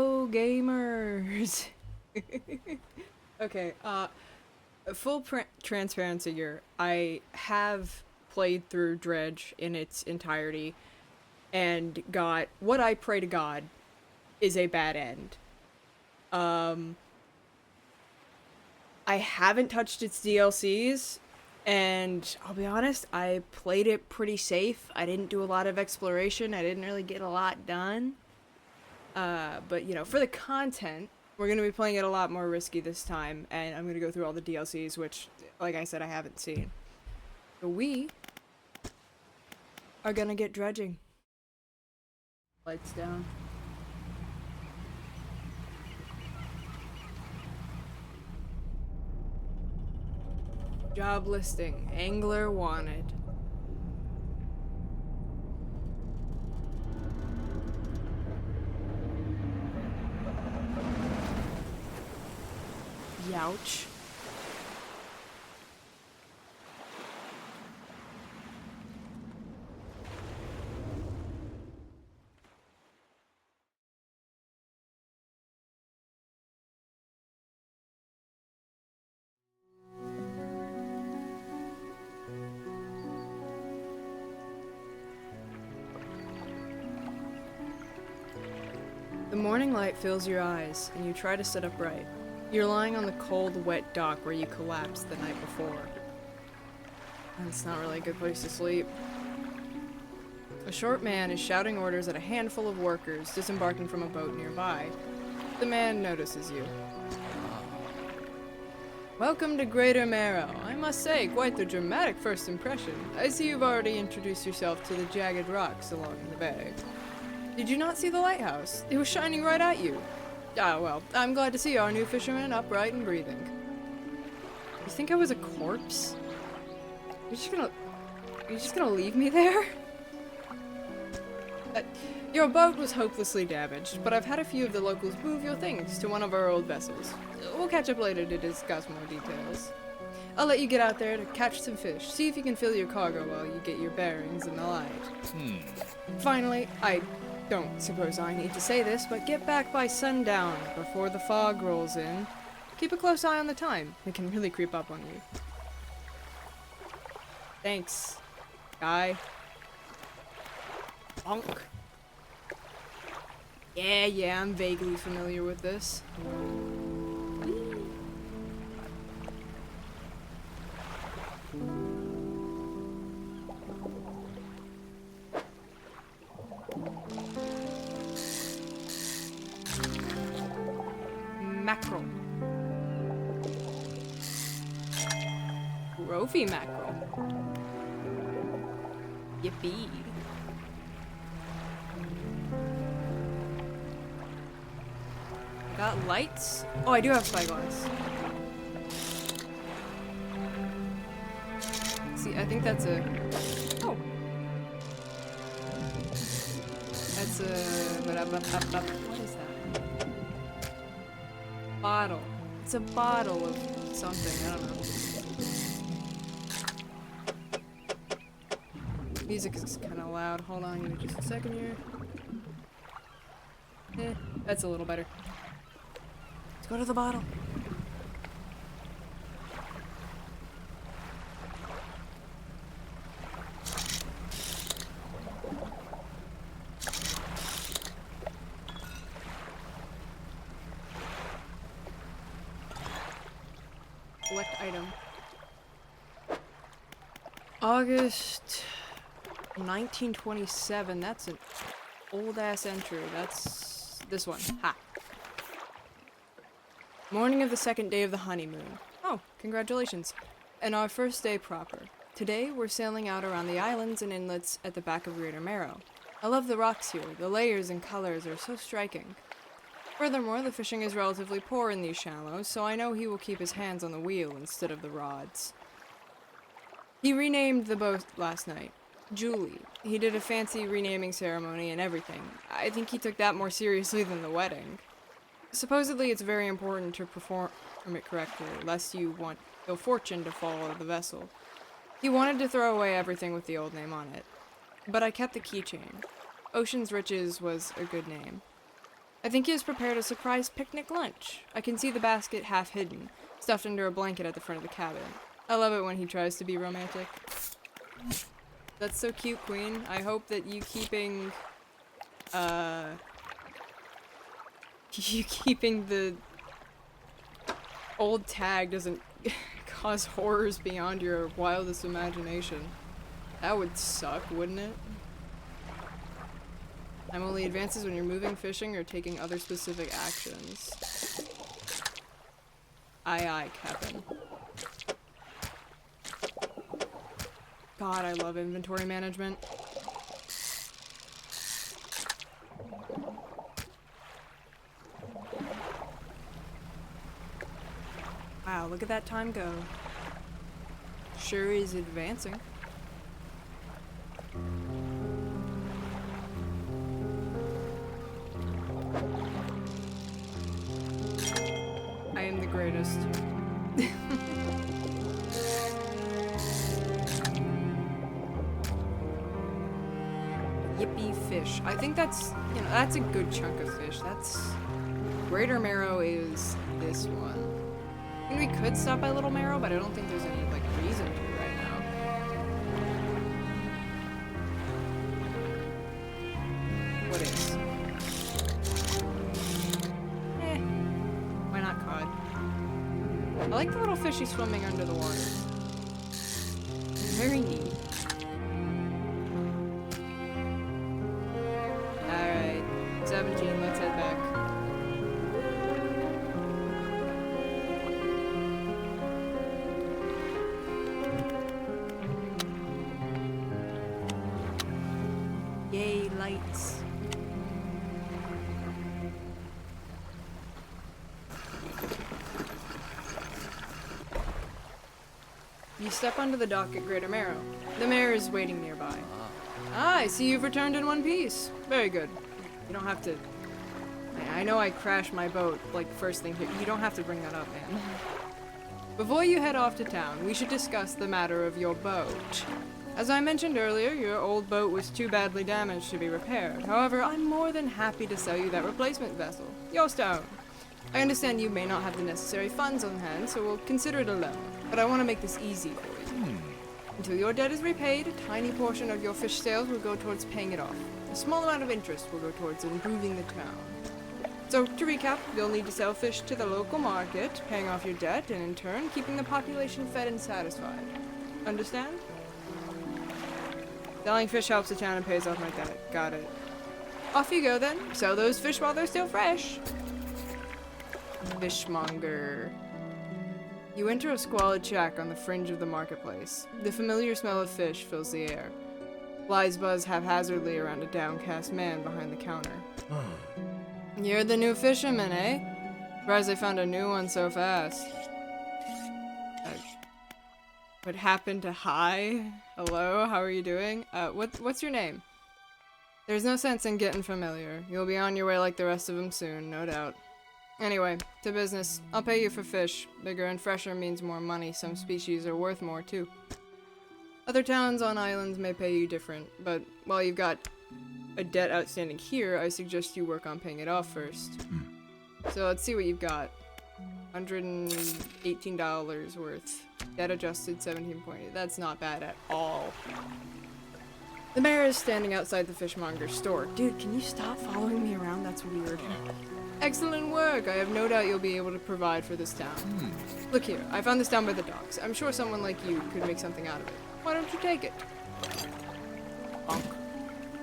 Hello, gamers! Okay, full transparency here. I have played through Dredge in its entirety and got what I pray to God is a bad end. Um, I haven't touched its DLCs, and I'll be honest, I played it pretty safe. I didn't do a lot of exploration, I didn't really get a lot done. But you know, for the content, we're gonna be playing it a lot more risky this time, and I'm gonna go through all the DLCs, which, like I said, I haven't seen. So we are gonna get dredging. Lights down. Job listing. Angler wanted. Youch. The morning light fills your eyes, and you try to sit upright. You're lying on the cold, wet dock where you collapsed the night before. That's not really a good place to sleep. A short man is shouting orders at a handful of workers disembarking from a boat nearby. The man notices you. Welcome to Greater Marrow. I must say, quite the dramatic first impression. I see you've already introduced yourself to the jagged rocks along the bay. Did you not see the lighthouse? It was shining right at you. Ah, well, I'm glad to see our new fisherman upright and breathing. You think I was a corpse? You're just gonna leave me there? Your boat was hopelessly damaged, but I've had a few of the locals move your things to one of our old vessels. We'll catch up later to discuss more details. I'll let you get out there to catch some fish, see if you can fill your cargo while you get your bearings in the light. Finally, I don't suppose I need to say this, but get back by sundown before the fog rolls in. Keep a close eye on the time. It can really creep up on you. Thanks, guy. Bonk. Yeah, I'm vaguely familiar with this. Mackerel. Trophy mackerel. Yippee. Got lights? Oh, I do have spyglass. See, I think that's a... Oh. That's a... What is that? Bottle. It's a bottle of something, I don't know. Music is kind of loud. Hold on, give me just a second here. That's a little better. Let's go to the bottle. Select item. August 1927. That's an old ass entry. That's this one. Ha. Morning of the second day of the honeymoon. Oh, congratulations. And our first day proper. Today, we're sailing out around the islands and inlets at the back of Greater Marrow. I love the rocks here. The layers and colors are so striking. Furthermore, the fishing is relatively poor in these shallows, so I know he will keep his hands on the wheel instead of the rods. He renamed the boat last night. Julie. He did a fancy renaming ceremony and everything. I think he took that more seriously than the wedding. Supposedly, it's very important to perform it correctly, lest you want ill fortune to fall out of the vessel. He wanted to throw away everything with the old name on it, but I kept the keychain. Ocean's Riches was a good name. I think he has prepared a surprise picnic lunch. I can see the basket half hidden, stuffed under a blanket at the front of the cabin. I love it when he tries to be romantic. That's so cute, Queen. I hope that you keeping the old tag doesn't cause horrors beyond your wildest imagination. That would suck, wouldn't it? I'm only advances when you're moving, fishing, or taking other specific actions. Aye aye, Captain. God, I love inventory management. Wow, look at that time go. Sure is advancing. I am the greatest. Yippee fish. I think that's, you know, that's a good chunk of fish. That's... Greater Marrow is this one. I mean, we could stop by Little Marrow, but I don't think there's any, like, reason to right now. What is? Why not cod? I like the little fishy swimming under the water. Very neat. Alright, 17, let's head back. Yay, lights. You step onto the dock at Greater Marrow. The mayor is waiting nearby. Ah, I see you've returned in one piece. Very good. You don't have to... I know I crashed my boat, like, first thing here. You don't have to bring that up, man. Before you head off to town, we should discuss the matter of your boat. As I mentioned earlier, your old boat was too badly damaged to be repaired. However, I'm more than happy to sell you that replacement vessel. Yours to own. I understand you may not have the necessary funds on hand, so we'll consider it a loan. But I want to make this easy for you. Until your debt is repaid, a tiny portion of your fish sales will go towards paying it off. A small amount of interest will go towards improving the town. So, to recap, you'll need to sell fish to the local market, paying off your debt, and in turn, keeping the population fed and satisfied. Understand? Selling fish helps the town and pays off my debt. Got it. Off you go then. Sell those fish while they're still fresh. Fishmonger. You enter a squalid shack on the fringe of the marketplace. The familiar smell of fish fills the air. Flies buzz haphazardly around a downcast man behind the counter. You're the new fisherman, eh? Surprised I found a new one so fast. What happened to hi? Hello, how are you doing? What's your name? There's no sense in getting familiar. You'll be on your way like the rest of them soon, no doubt. Anyway, to business. I'll pay you for fish. Bigger and fresher means more money. Some species are worth more, too. Other towns on islands may pay you different, but while you've got a debt outstanding here, I suggest you work on paying it off first. So let's see what you've got. $118 worth. Debt adjusted 17.8. That's not bad at all. The mayor is standing outside the fishmonger's store. Dude, can you stop following me around? That's weird. Excellent work. I have no doubt you'll be able to provide for this town. Look here, I found this down by the docks. I'm sure someone like you could make something out of it. Why don't you take it? Bonk.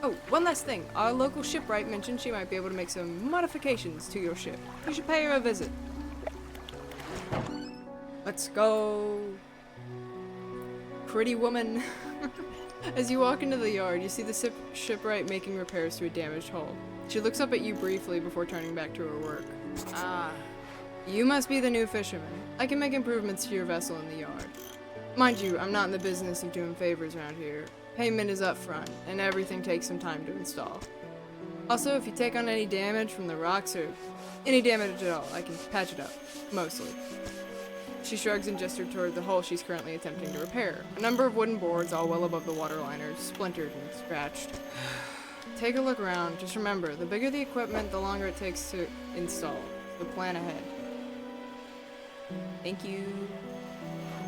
Oh, one last thing. Our local shipwright mentioned she might be able to make some modifications to your ship. You should pay her a visit. Let's go. Pretty woman. As you walk into the yard, you see the shipwright making repairs to a damaged hull. She looks up at you briefly before turning back to her work. Ah, you must be the new fisherman. I can make improvements to your vessel in the yard. Mind you, I'm not in the business of doing favors around here. Payment is up front, and everything takes some time to install. Also, if you take on any damage from the rocks or any damage at all, I can patch it up. Mostly. She shrugs and gestures toward the hull she's currently attempting to repair. A number of wooden boards, all well above the waterliners, splintered and scratched. take a look around. Just remember, the bigger the equipment, the longer it takes to install. So plan ahead. Thank you.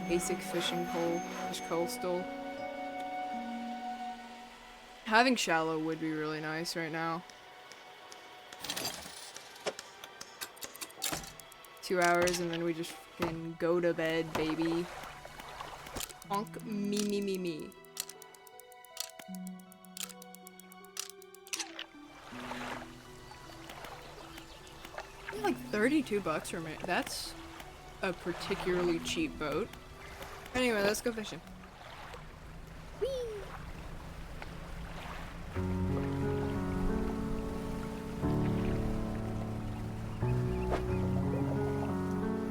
Basic fishing pole. Fish coastal. Having shallow would be really nice right now. 2 hours and then we just fucking go to bed, baby. Honk me me me me. Like 32 bucks for me. That's a particularly cheap boat. Anyway, let's go fishing. Whee!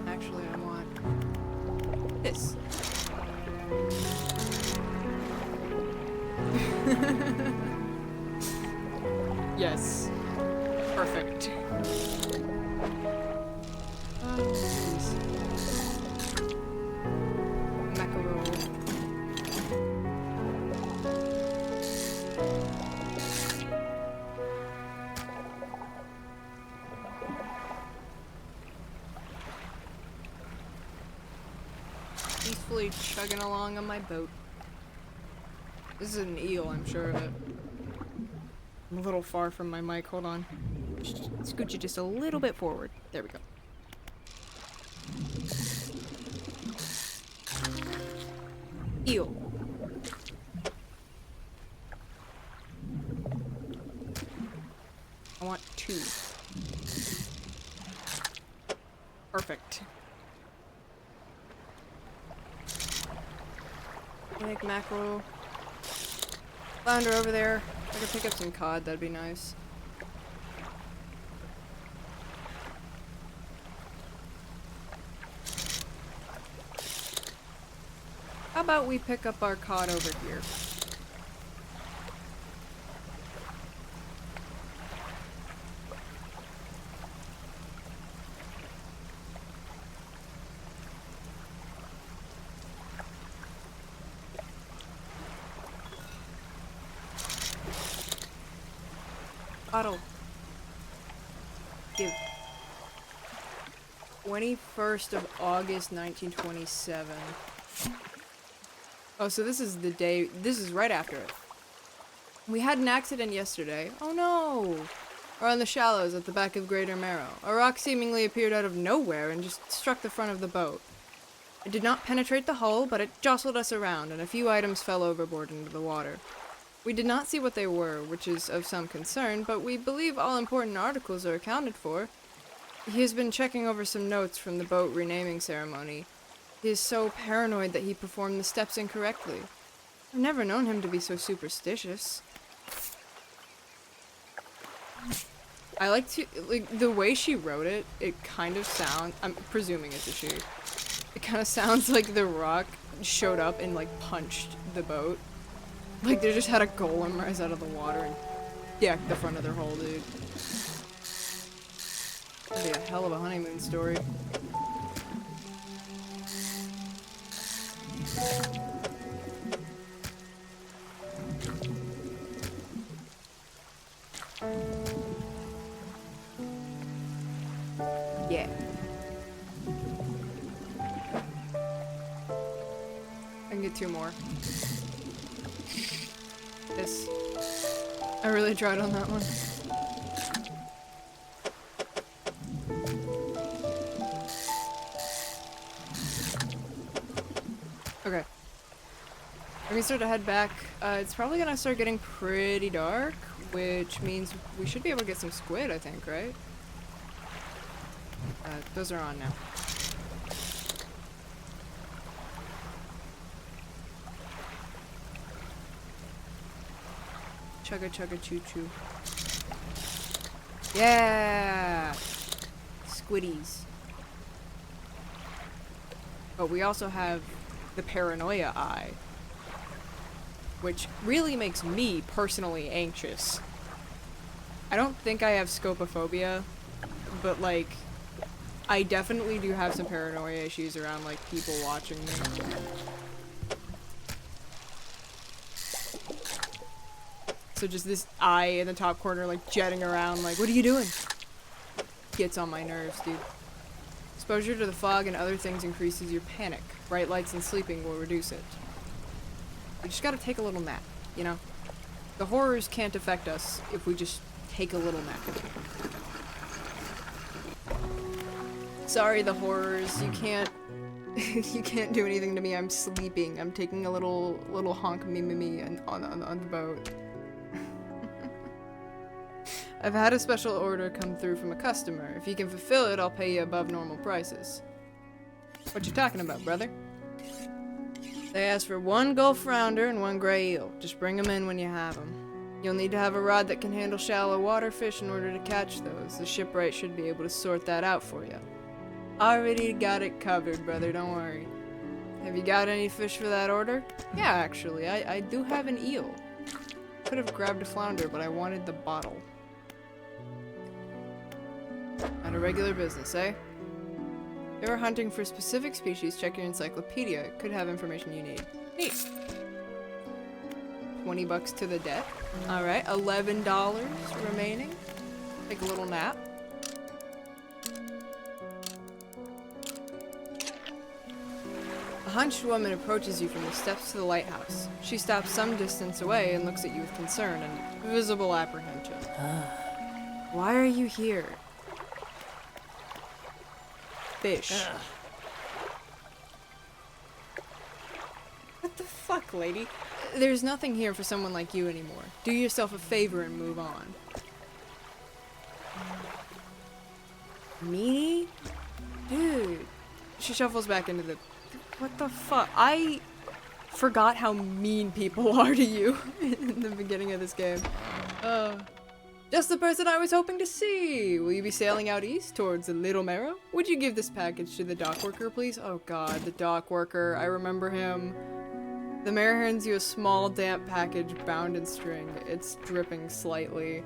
Actually, I want this. Yes. Perfect. Mackerel. Peacefully chugging along on my boat. This is an eel, I'm sure of it. I'm a little far from my mic, hold on. Scooch it just a little bit forward. There we go. Eel. I want 2. Perfect. Like mackerel. Flounder over there. If I could pick up some cod, that'd be nice. How about we pick up our cod over here? Bottle. Give. 21st of August, 1927. Oh, so this is the day, this is right after it. We had an accident yesterday. Oh no! Or on the shallows at the back of Greater Marrow. A rock seemingly appeared out of nowhere and just struck the front of the boat. It did not penetrate the hull, but it jostled us around, and a few items fell overboard into the water. We did not see what they were, which is of some concern, but we believe all important articles are accounted for. He has been checking over some notes from the boat renaming ceremony. He is so paranoid that he performed the steps incorrectly. I've never known him to be so superstitious. I like the way she wrote it, it kind of sounds, I'm presuming it's a she. It kind of sounds like the rock showed up and like punched the boat. Like they just had a golem rise out of the water and deck the front of their hull, dude. That'd be a hell of a honeymoon story. Yeah. I can get 2 more. This. I really tried on that one. Okay. We're gonna start to head back. It's probably gonna start getting pretty dark, which means we should be able to get some squid, I think, right? Those are on now. Chugga chugga choo choo. Yeah! Squiddies. But we also have the paranoia eye, which really makes me personally anxious. I don't think I have scopophobia, but like, I definitely do have some paranoia issues around like people watching me. So just this eye in the top corner, like, jetting around, like, what are you doing? Gets on my nerves, dude. Exposure to the fog and other things increases your panic. Bright lights and sleeping will reduce it. We just gotta take a little nap, you know? The horrors can't affect us if we just take a little nap. Sorry, the horrors. You can't... you can't do anything to me. I'm sleeping. I'm taking a little honk me on the boat. I've had a special order come through from a customer. If you can fulfill it, I'll pay you above normal prices. What you talking about, brother? They asked for 1 Gulf Rounder and 1 gray eel. Just bring them in when you have them. You'll need to have a rod that can handle shallow water fish in order to catch those. The shipwright should be able to sort that out for you. Already got it covered, brother, don't worry. Have you got any fish for that order? Yeah, actually, I do have an eel. Could have grabbed a flounder, but I wanted the bottle. Not a regular business, eh? If you're hunting for specific species, check your encyclopedia. It could have information you need. Neat. 20 bucks to the debt. Alright, $11 remaining. Take a little nap. A hunched woman approaches you from the steps to the lighthouse. She stops some distance away and looks at you with concern and visible apprehension. Why are you here? Fish. What the fuck, lady? There's nothing here for someone like you anymore. Do yourself a favor and move on. Me? Dude. She shuffles back into the... What the fuck? I forgot how mean people are to you in the beginning of this game. Just the person I was hoping to see! Will you be sailing out east towards the Little Marrow? Would you give this package to the dock worker, please? Oh god, the dock worker. I remember him. The mayor hands you a small, damp package bound in string. It's dripping slightly.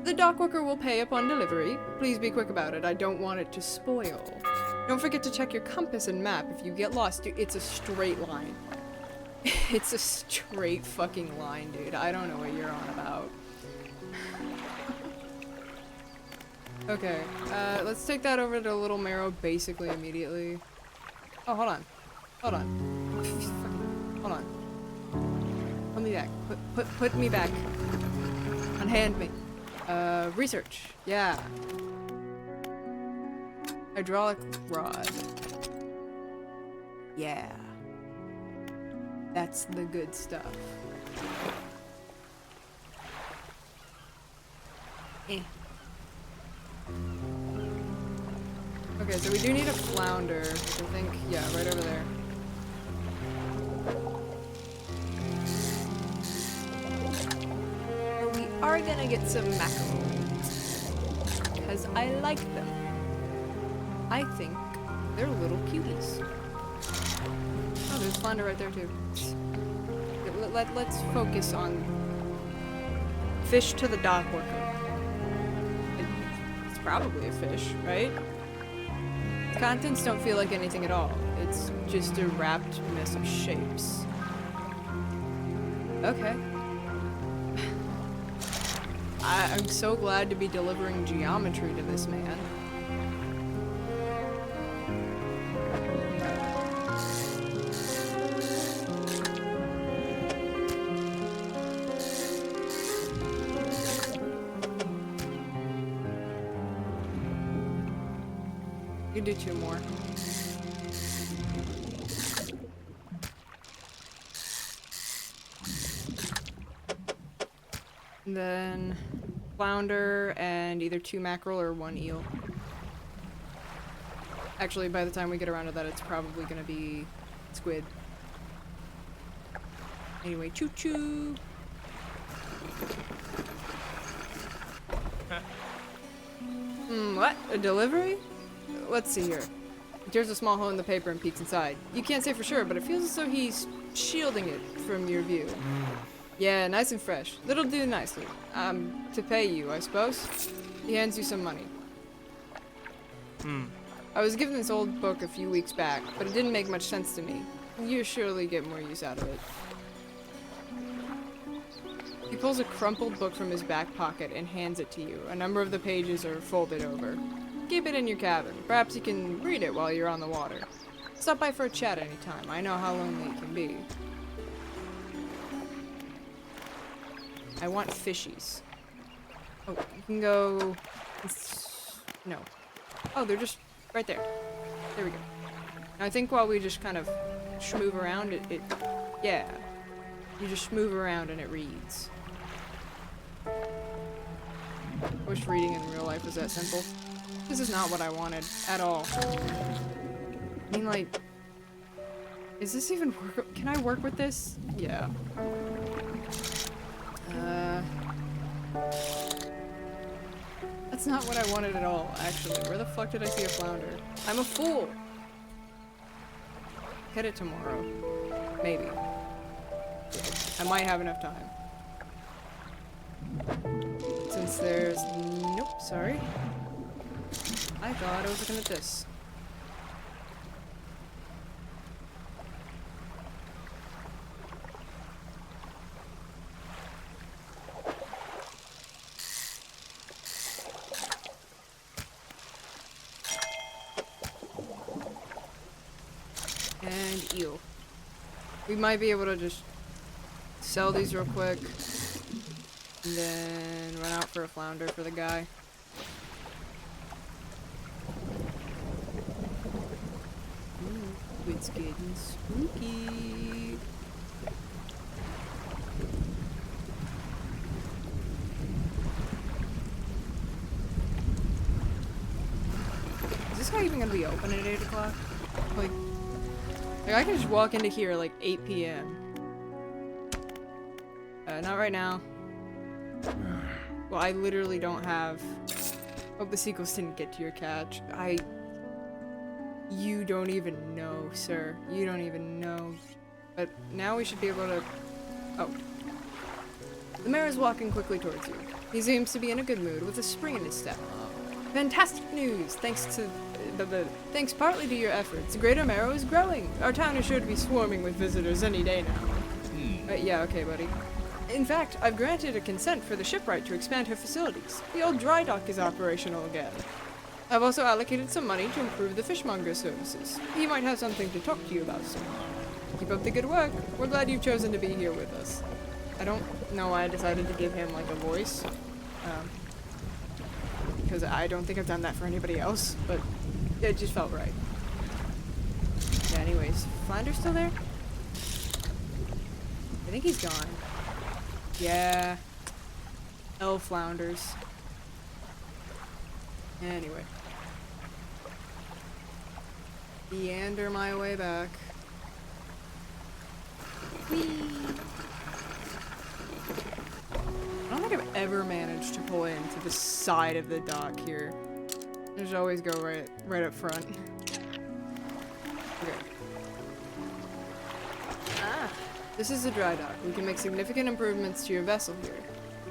The dock worker will pay upon delivery. Please be quick about it. I don't want it to spoil. Don't forget to check your compass and map if you get lost. Dude, it's a straight line. It's a straight fucking line, dude. I don't know what you're on about. Okay, let's take that over to Little Marrow basically immediately. Oh, hold on. Hold on. Hold on. Put me back. Put me back. Unhand me. Research. Yeah. Hydraulic rod. Yeah. That's the good stuff. Eh. Okay, so we do need a flounder, which I think, yeah, right over there. But we are gonna get some mackerel. Because I like them. I think they're little cuties. Oh, there's a flounder right there too. Let's focus on fish to the dock worker. It's probably a fish, right? The contents don't feel like anything at all. It's just a wrapped mess of shapes. Okay. I'm so glad to be delivering geometry to this man. You can do 2 more. And then flounder and either 2 mackerel or 1 eel. Actually, by the time we get around to that, it's probably gonna be squid. Anyway, choo-choo! What? A delivery? Let's see here. He tears a small hole in the paper and peeks inside. You can't say for sure, but it feels as though he's shielding it from your view. Yeah, nice and fresh. That'll do nicely. To pay you, I suppose. He hands you some money. I was given this old book a few weeks back, but it didn't make much sense to me. You'll surely get more use out of it. He pulls a crumpled book from his back pocket and hands it to you. A number of the pages are folded over. Keep it in your cabin. Perhaps you can read it while you're on the water. Stop by for a chat anytime. I know how lonely it can be. I want fishies. Oh, you can go... No. Oh, they're just right there. There we go. Now, I think while we just kind of schmoove around, yeah. You just schmoove around and it reads. I wish reading in real life was that simple. This is not what I wanted at all. I mean, like, is this even work? Can I work with this? Yeah. That's not what I wanted at all, actually. Where the fuck did I see a flounder? I'm a fool! Hit it tomorrow. Maybe. I might have enough time. Since there's... Nope, sorry. I thought I was looking at this. And eel. We might be able to just sell these real quick. And then run out for a flounder for the guy. Ooh, it's getting spooky. Is this guy even gonna be open at 8 o'clock? Like I can just walk into here like 8 p.m. Not right now. Well, I literally don't have... Hope the sequels didn't get to your catch. You don't even know, sir. You don't even know. But now we should be able to... Oh. The mayor is walking quickly towards you. He seems to be in a good mood with a spring in his step. Fantastic news! Thanks partly to your efforts, Greater Marrow is growing. Our town is sure to be swarming with visitors any day now. Yeah, okay, buddy. In fact, I've granted a consent for the shipwright to expand her facilities. The old dry dock is operational again. I've also allocated some money to improve the fishmonger services. He might have something to talk to you about soon. Keep up the good work. We're glad you've chosen to be here with us. I don't know why I decided to give him, like, a voice. Because I don't think I've done that for anybody else, but it just felt right. Yeah, anyways. Flounder's still there? I think he's gone. Yeah. Flounders. Anyway. Meander my way back. Whee! I don't think I've ever managed to pull into the side of the dock here. I just always go right up front. Okay. Ah! This is a dry dock. We can make significant improvements to your vessel here.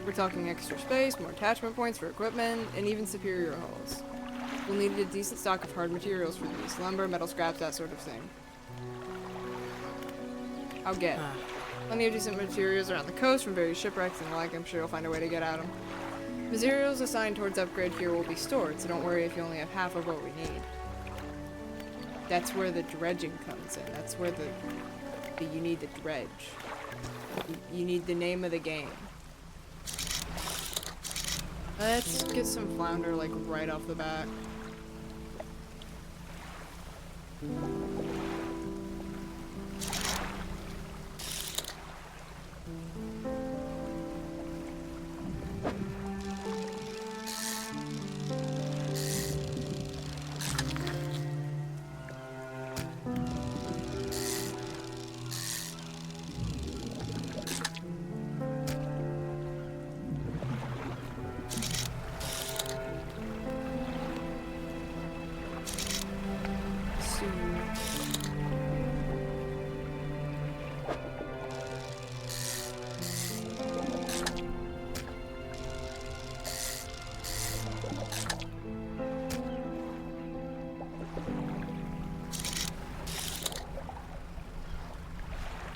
We're talking extra space, more attachment points for equipment, and even superior hulls. We'll need a decent stock of hard materials for these. Lumber, metal scraps, that sort of thing. I'll get. Plenty of decent materials around the coast from various shipwrecks and the like. I'm sure you'll find a way to get at them. Materials assigned towards upgrade here will be stored, so don't worry if you only have half of what we need. That's where the dredging comes in. That's where you need the dredge. You need the name of the game. Let's get some flounder, like, right off the bat.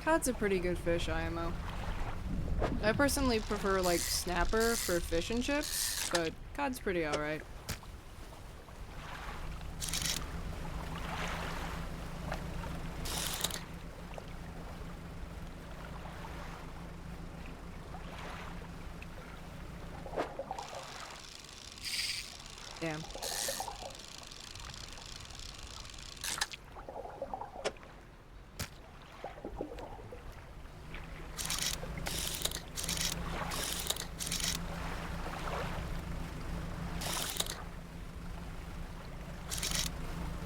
Cod's a pretty good fish, IMO. I personally prefer like snapper for fish and chips, but cod's pretty alright. Damn.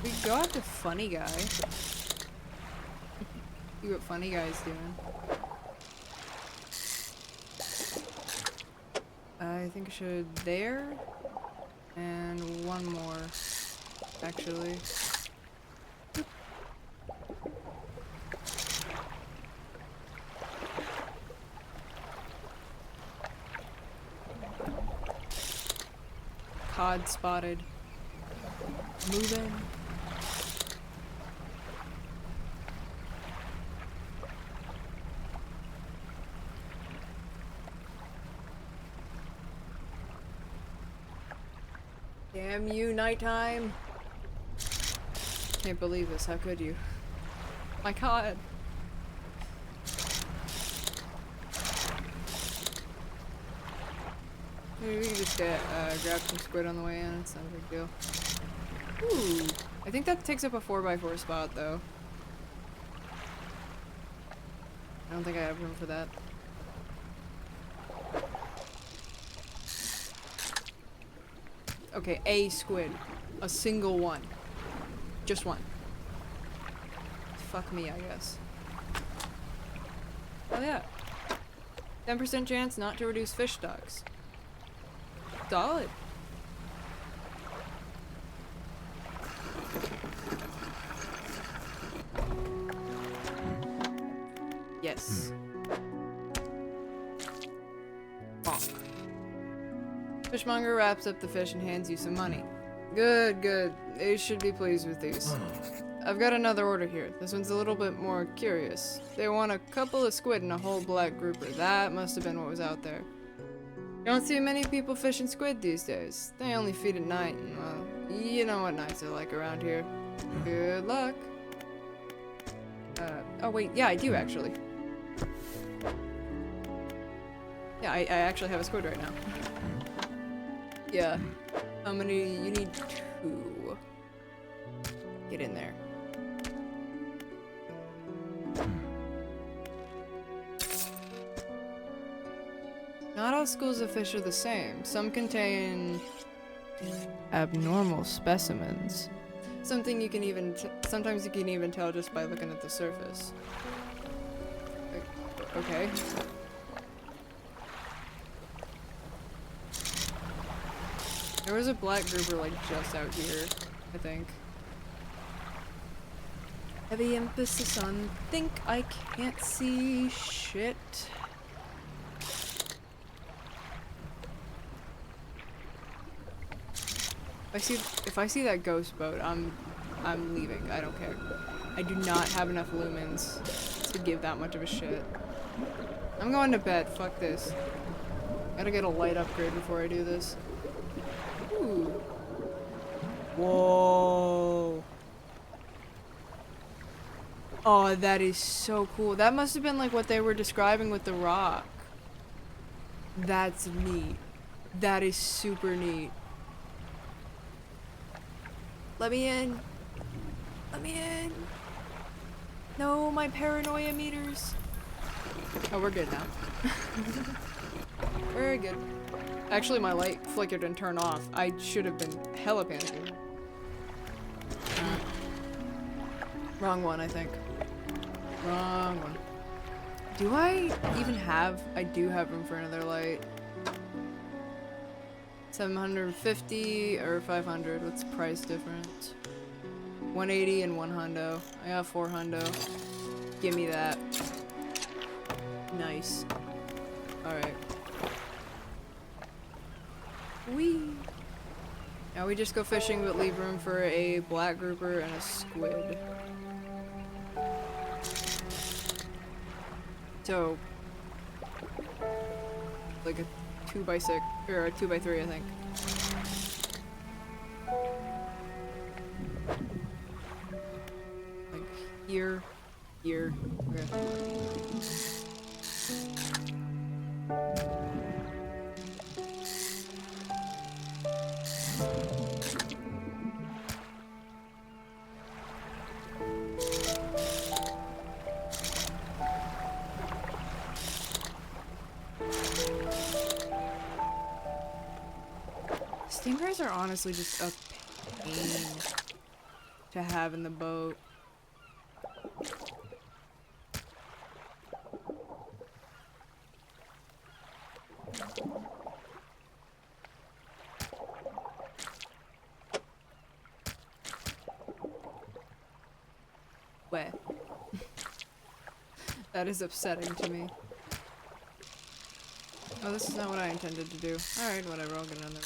We go out to Funny Guy. See what Funny Guy's doing. I think I should there. And one more, actually. Cod spotted. Moving. Damn you, nighttime. Can't believe this, how could you? My god. Maybe we can just grab some squid on the way in, it's not a big deal. Ooh, I think that takes up a 4x4 spot though. I don't think I have room for that. Okay, a squid. A single one. Just one. Fuck me, I guess. Oh yeah. 10% chance not to reduce fish stocks. Solid. Yes. Bonk. Fishmonger wraps up the fish and hands you some money. Good, good. They should be pleased with these. I've got another order here. This one's a little bit more curious. They want a couple of squid and a whole black grouper. That must have been what was out there. You don't see many people fishing squid these days. They only feed at night, and well, you know what nights are like around here. Good luck. Oh wait, yeah, I do actually. Yeah, I actually have a squid right now. Yeah. How many? You need 2. Get in there. Not all schools of fish are the same. Some contain abnormal specimens. Something you can even sometimes you can even tell just by looking at the surface. Okay. There was a black grouper like just out here, I think. Heavy emphasis on think I can't see shit. If I see that ghost boat, I'm leaving. I don't care. I do not have enough lumens to give that much of a shit. I'm going to bed. Fuck this. Gotta get a light upgrade before I do this. Ooh. Whoa. Oh, that is so cool. That must have been like what they were describing with the rock. That's neat. That is super neat. Let me in. Let me in. No, my paranoia meters. Oh, we're good now. Very good. Actually, my light flickered and turned off. I should have been hella panicking. Wrong one, I think. Wrong one. Do I even have... I do have room for another light. 750 or 500. What's the price difference? 180 and 1 hundo. I got 4 hundo. Give me that. Nice. Alright. Whee! Now we just go fishing but leave room for a black grouper and a squid. So, like a 2x6 or a 2x3, I think. Like here, here. Okay. Stingrays are honestly just a pain to have in the boat. Where? That is upsetting to me. Oh, this is not what I intended to do. Alright, whatever, I'll get another.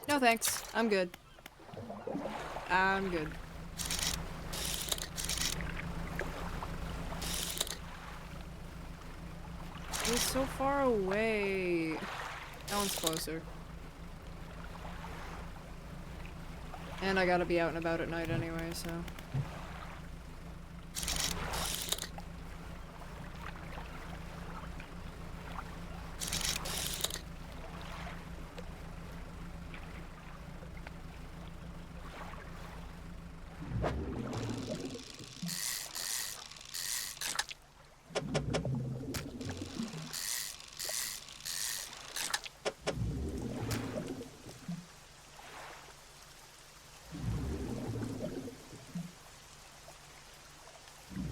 No thanks, I'm good. I'm good. It's so far away. That one's closer. And I gotta be out and about at night anyway, so.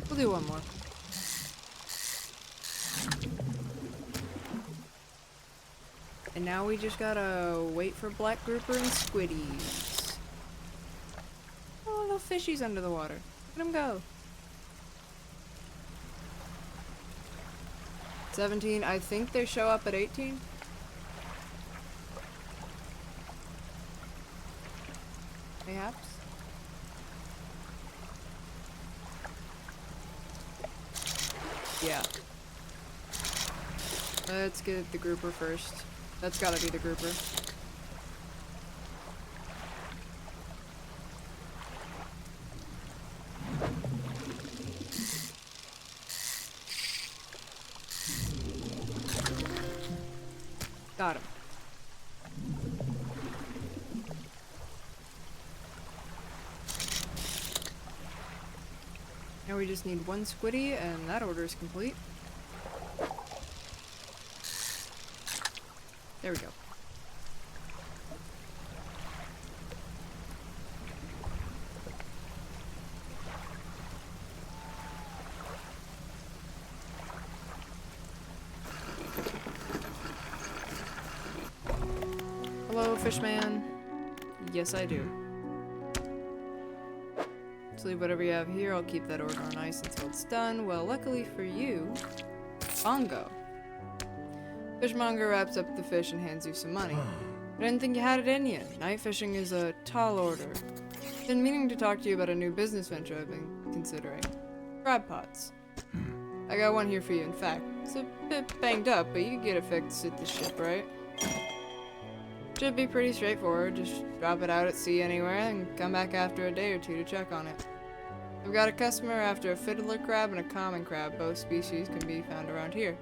We'll do one more. And now we just gotta wait for black grouper and squiddies. Oh, little fishies under the water. Let them go. 17. I think they show up at 18. Mayhaps. Yeah. Let's get the grouper first. That's gotta be the grouper. Got him. Now we just need one squiddy, and that order is complete. There we go. Hello, fishman. Yes, I do. Just leave whatever you have here. I'll keep that order on ice until it's done. Well, luckily for you, bongo. Fishmonger wraps up the fish and hands you some money. I didn't think you had it in you. Night fishing is a tall order. Been meaning to talk to you about a new business venture I've been considering. Crab pots. I got one here for you, in fact. It's a bit banged up, but you can get it fixed at the ship, right? Should be pretty straightforward. Just drop it out at sea anywhere and come back after a day or two to check on it. I've got a customer after a fiddler crab and a common crab. Both species can be found around here.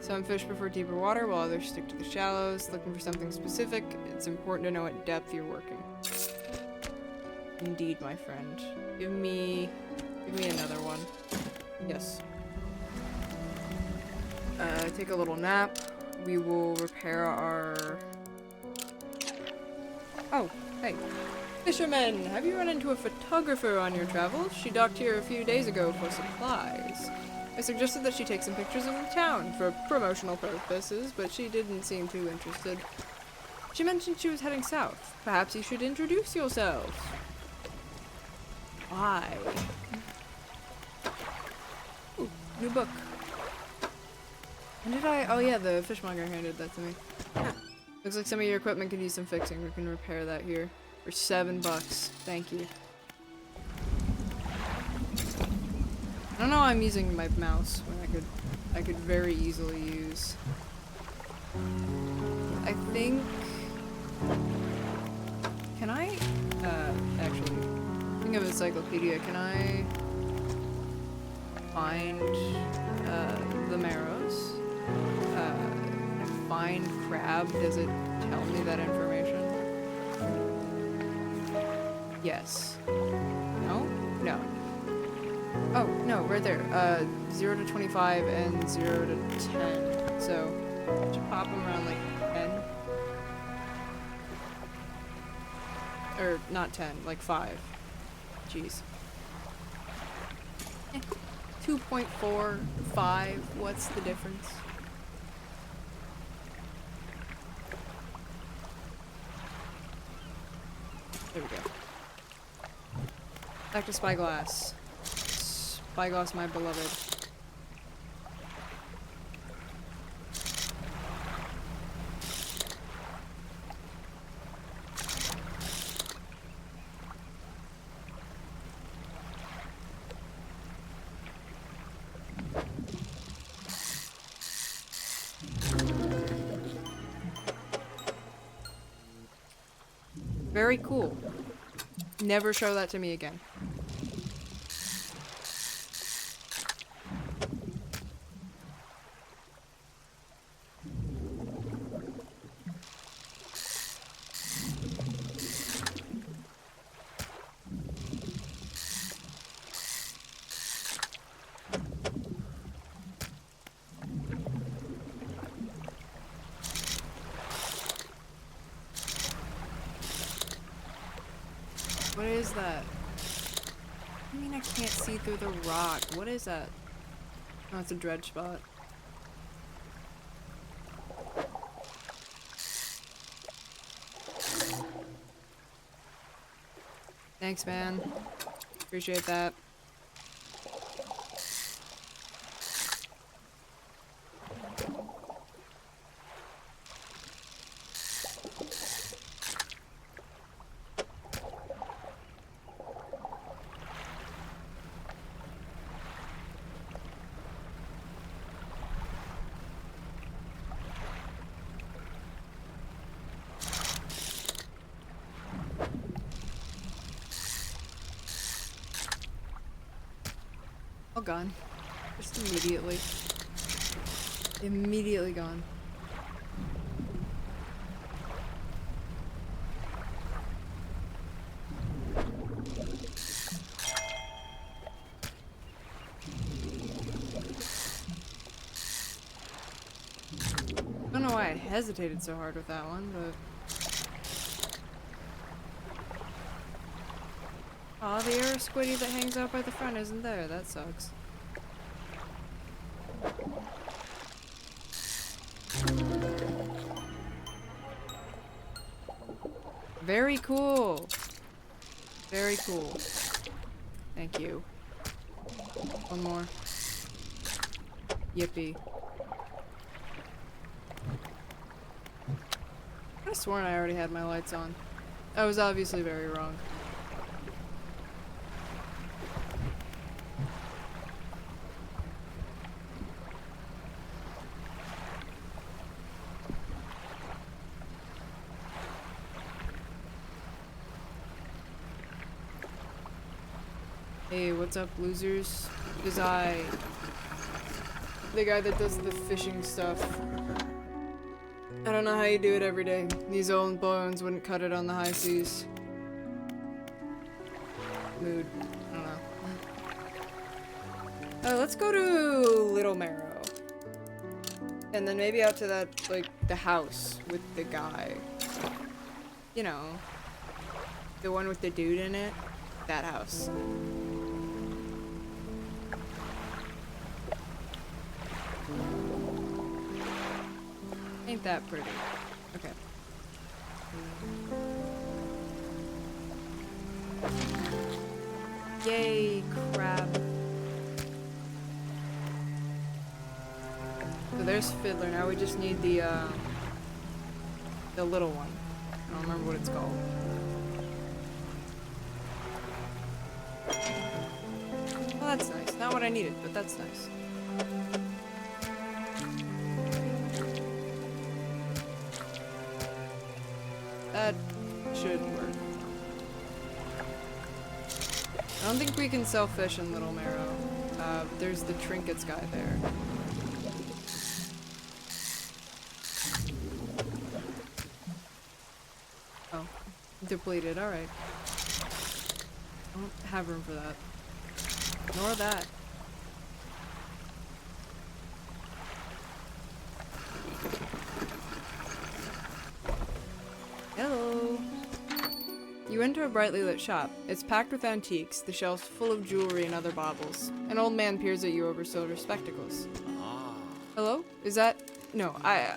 Some fish prefer deeper water, while others stick to the shallows. Looking for something specific, it's important to know what depth you're working. Indeed, my friend. Give me another one. Yes. Take a little nap. We will repair our... Oh, hey. Fisherman, have you run into a photographer on your travels? She docked here a few days ago for supplies. I suggested that she take some pictures of the town for promotional purposes, but she didn't seem too interested. She mentioned she was heading south. Perhaps you should introduce yourself. Why? Ooh, new book. When did I? Oh yeah, the fishmonger handed that to me. Looks like some of your equipment could use some fixing. We can repair that here for $7. Thank you. don't know why I'm using my mouse when I could very easily use. I think. Can I? Actually, think of encyclopedia. Can I find the marrows? Find crab. Does it tell me that information? Yes. No? No. Oh, no, right there. 0 to 25 and 0 to 10. So, should pop them around like 10. Or, not 10, like 5. Jeez. 2.4, 5, what's the difference? There we go. Back to Spyglass. Spyglass, my beloved. Very cool. Never show that to me again. What is that? I mean, I can't see through the rock. What is that? Oh, it's a dredge spot. Thanks, man. Appreciate that. All gone. Just immediately. Immediately gone. I don't know why I hesitated so hard with that one, but... Aw, the air squiddy that hangs out by the front isn't there. That sucks. Very cool. Very cool. Thank you. One more. Yippee. I could have sworn I already had my lights on. I was obviously very wrong. Hey, what's up, losers? It is I, the guy that does the fishing stuff. I don't know how you do it every day. These old bones wouldn't cut it on the high seas. Mood. I don't know. Let's go to Little Marrow. And then maybe out to that, like, the house with the guy. You know. The one with the dude in it. That house. Ain't that pretty. Okay. Yay, crab. So there's Fiddler. Now we just need the little one. I don't remember what it's called. Well, that's nice. Not what I needed, but that's nice. That should work. I don't think we can sell fish in Little Marrow. There's the trinkets guy there. Oh, depleted, alright. Don't have room for that. Nor that. Hello. You enter a brightly lit shop. It's packed with antiques, the shelves full of jewelry and other baubles. An old man peers at you over silver spectacles. Hello? Is that... No, I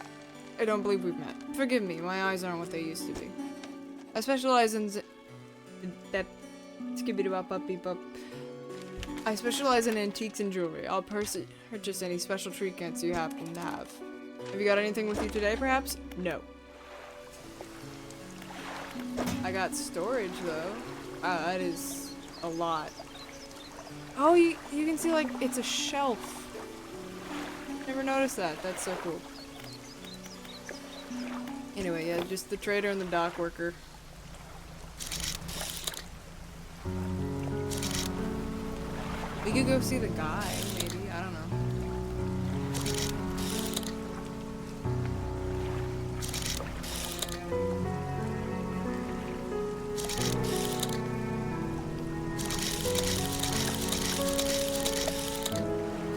don't believe we've met. Forgive me, my eyes aren't what they used to be. I specialize in... I specialize in antiques and jewelry. I'll purchase any special trinkets you happen to have. Have you got anything with you today, perhaps? No. I got storage, though. That is a lot. Oh, you can see, like, it's a shelf. Never noticed that. That's so cool. Anyway, yeah, just the trader and the dock worker. We could go see the guy, maybe. I don't know.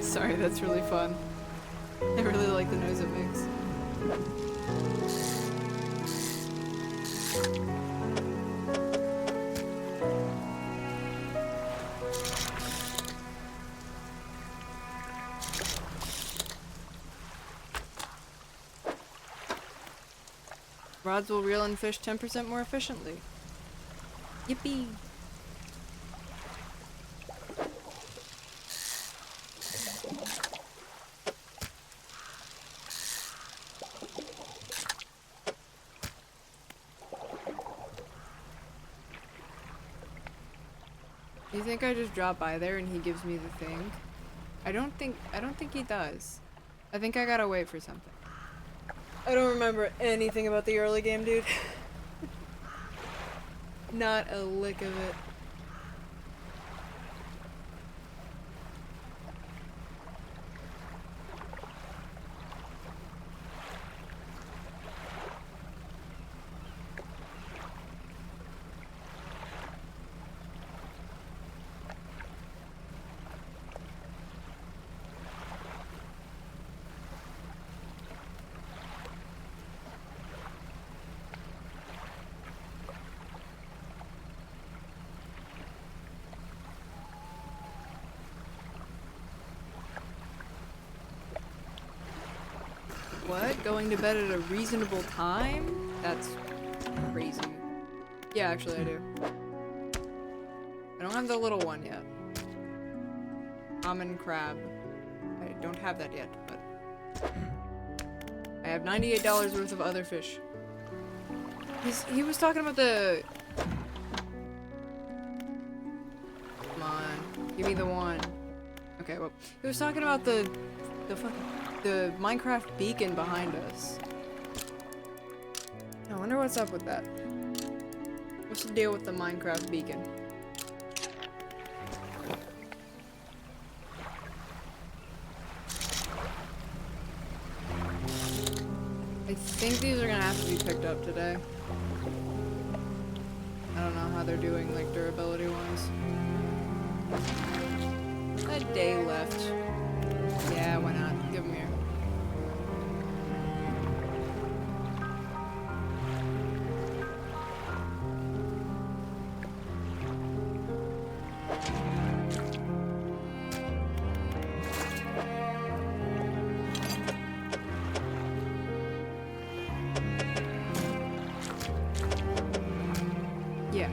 Sorry, that's really fun. I really like the noise it makes. Rods will reel in fish 10% more efficiently. Yippee! You think I just drop by there and he gives me the thing? I don't think he does. I think I gotta wait for something. I don't remember anything about the early game, dude. Not a lick of it. What? Going to bed at a reasonable time? That's crazy. Yeah, actually I do. I don't have the little one yet. Common crab. I don't have that yet, but... I have $98 worth of other fish. He was talking about the... Come on. Give me the one. Okay, well, he was talking about the Minecraft beacon behind us. I wonder what's up with that. What's the deal with the Minecraft beacon? I think these are gonna have to be picked up today. I don't know how they're doing, like, durability wise. A day left. Yeah, why not? Give them here. Yeah.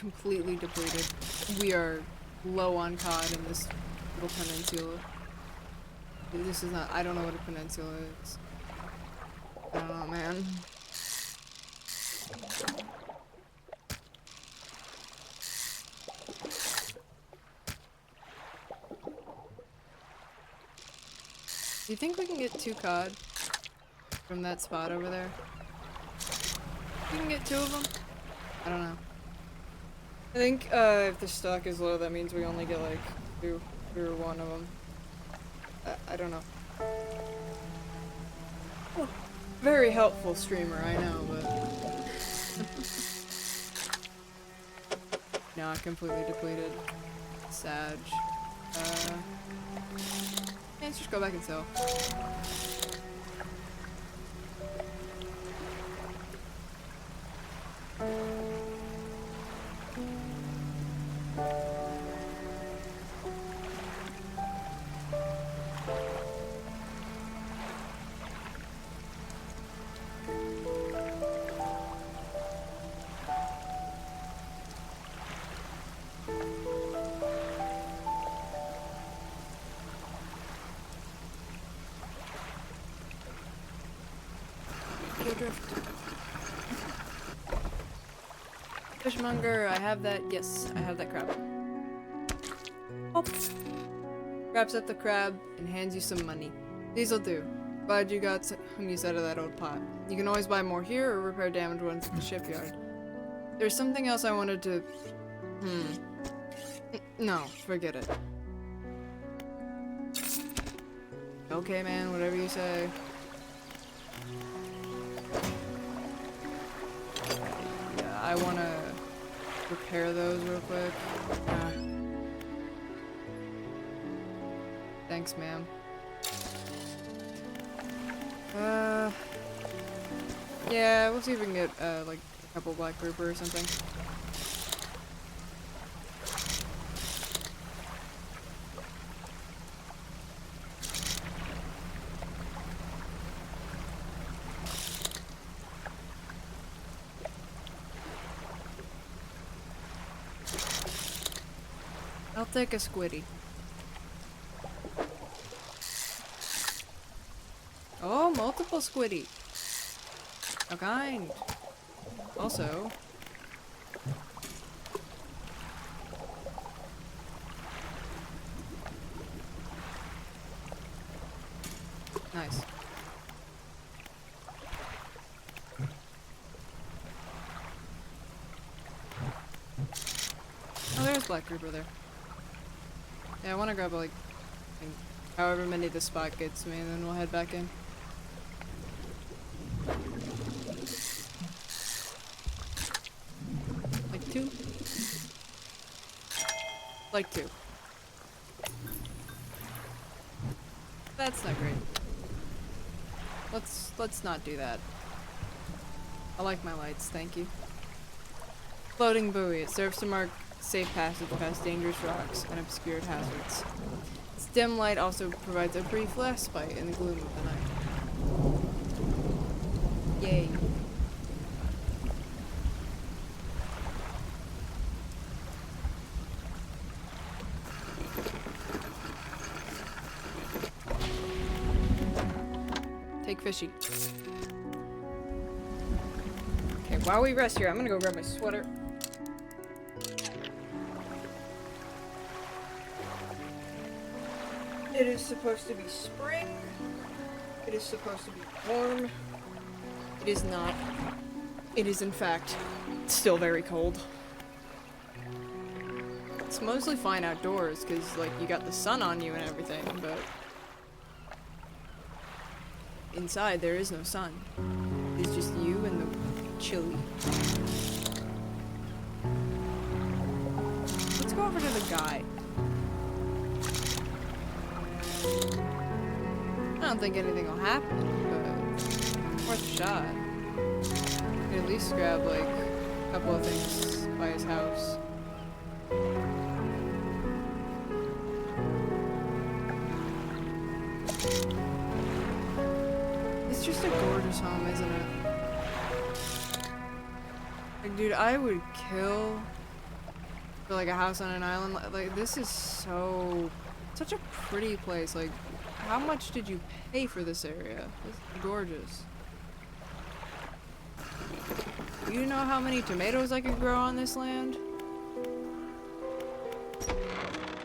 completely depleted. We are low on cod in this little peninsula. This is not- I don't know what a peninsula is. I don't know, man. Do you think we can get 2 cod from that spot over there? We can get 2 of them? I don't know. I think if the stock is low, that means we only get like 2 or 1 of them. I don't know. Oh, very helpful streamer, I know, but... Not completely depleted. Sag. Yeah, let's just go back and sell. Fishmonger, I have that. Yes, I have that crab. Oh. Grabs up the crab and hands you some money. These'll do. Glad you got some use out of that old pot. You can always buy more here or repair damaged ones at the shipyard. There's something else I wanted to... No, forget it. Okay, man, whatever you say. Yeah, I wanna repair those real quick. Thanks, ma'am. Yeah, we'll see if we can get, like, a couple black grouper or something. I'll take a squiddy. Oh, multiple squiddy. How kind. Also... Nice. Oh, there's black grouper there. Yeah, I want to grab like however many the spot gets me, and then we'll head back in. Like 2? Like 2. That's not great. Let's not do that. I like my lights, thank you. Floating buoy. It serves to mark safe passage past dangerous rocks and obscured hazards. Its dim light also provides a brief respite in the gloom of the night. Yay. Take fishy. Okay, while we rest here, I'm gonna go grab my sweater. It is supposed to be spring. It is supposed to be warm. It is not. It is, in fact, still very cold. It's mostly fine outdoors, because, like, you got the sun on you and everything, but... inside, there is no sun. It's just you and the chili. Let's go over to the guy. I don't think anything will happen, but worth a shot. Could at least grab like a couple of things by his house. It's just a gorgeous home, isn't it? Like, dude, I would kill For like a house on an island, like this is such a pretty place. Like, how much did you pay for this area? This is gorgeous. Do you know how many tomatoes I can grow on this land?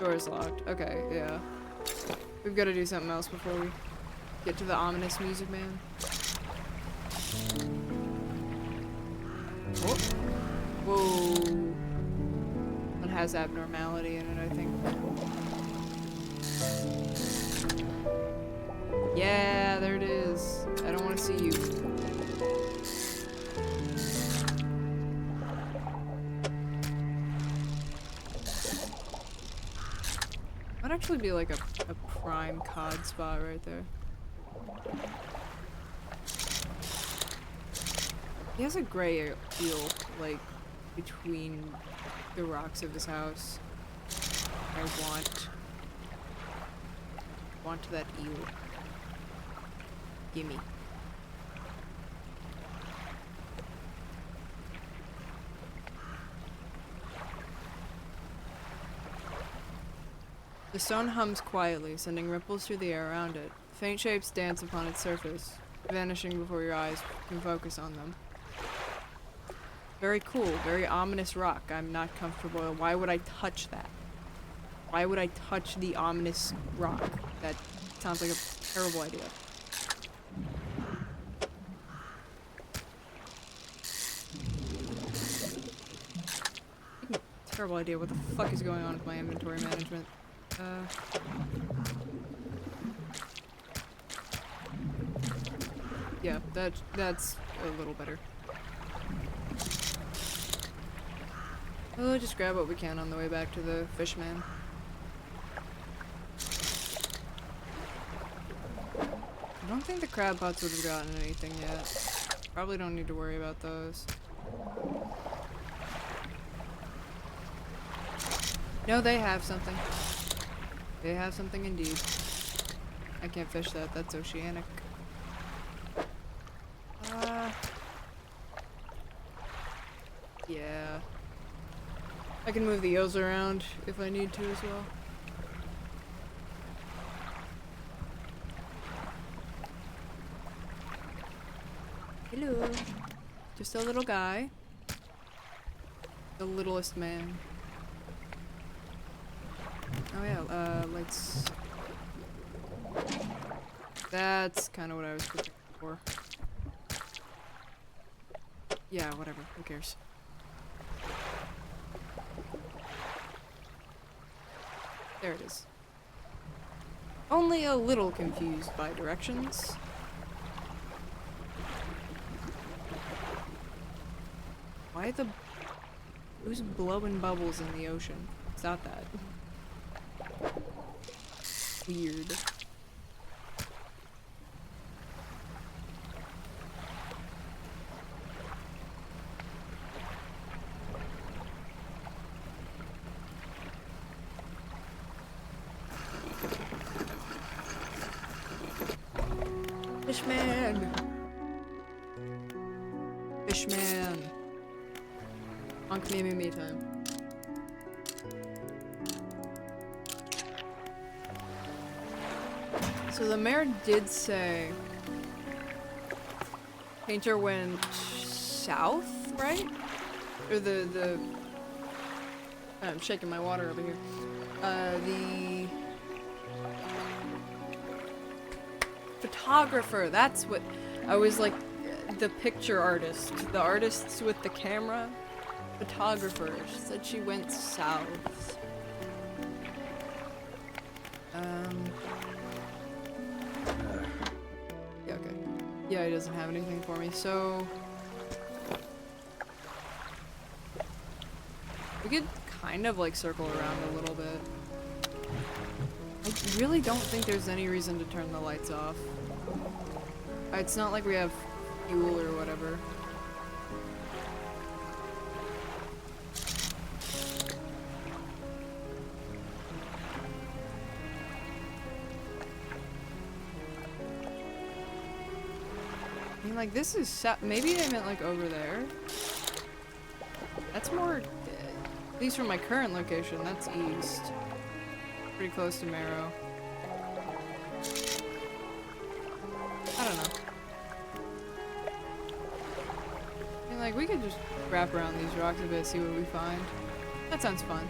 Door is locked. Okay, yeah. We've got to do something else before we get to the ominous music, man. Oh. Whoa. It has abnormality in it, I think. Yeah, there it is. I don't want to see you. That'd actually be like a prime cod spot right there. He has a gray eel, like, between the rocks of his house. I want that eel. Gimme. The stone hums quietly, sending ripples through the air around it. Faint shapes dance upon its surface, vanishing before your eyes can focus on them. Very cool, very ominous rock. I'm not comfortable. Why would I touch that? Why would I touch the ominous rock? That sounds like a terrible idea. Terrible idea. What the fuck is going on with my inventory management? Yeah, that's a little better. We'll just grab what we can on the way back to the fishman. I don't think the crab pots would have gotten anything yet. Probably don't need to worry about those. No, they have something. They have something indeed. I can't fish that, that's oceanic. Yeah. I can move the eels around if I need to as well. Hello. Just a little guy. The littlest man. Oh yeah, let's... That's kind of what I was looking for. Yeah, whatever, who cares. There it is. Only a little confused by directions. Why the... Who's blowing bubbles in the ocean? It's not that. Weird. Fishman! Fishman! Honk me time. So the mayor did say Painter went south, right? Or the I'm shaking my water over here. The photographer, that's what I was like, the picture artist, the artists with the camera, photographer, she said she went south. Yeah, okay. Yeah, he doesn't have anything for me, so we could kind of like circle around a little bit. I really don't think there's any reason to turn the lights off. It's not like we have fuel or whatever. I mean, like, this is maybe they meant like over there. That's more At least from my current location, that's east. Pretty close to Marrow. I don't know. I mean, like, we could just wrap around these rocks a bit, see what we find. That sounds fun.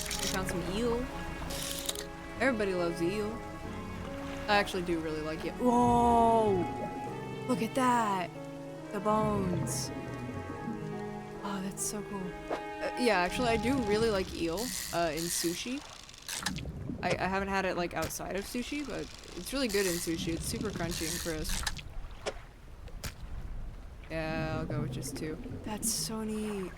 We found some eel. Everybody loves eel. I actually do really like it. Whoa! Look at that! The bones. Oh, that's so cool. Yeah, actually, I do really like eel in sushi. I haven't had it like outside of sushi, but it's really good in sushi. It's super crunchy and crisp. Yeah, I'll go with just 2. That's so neat.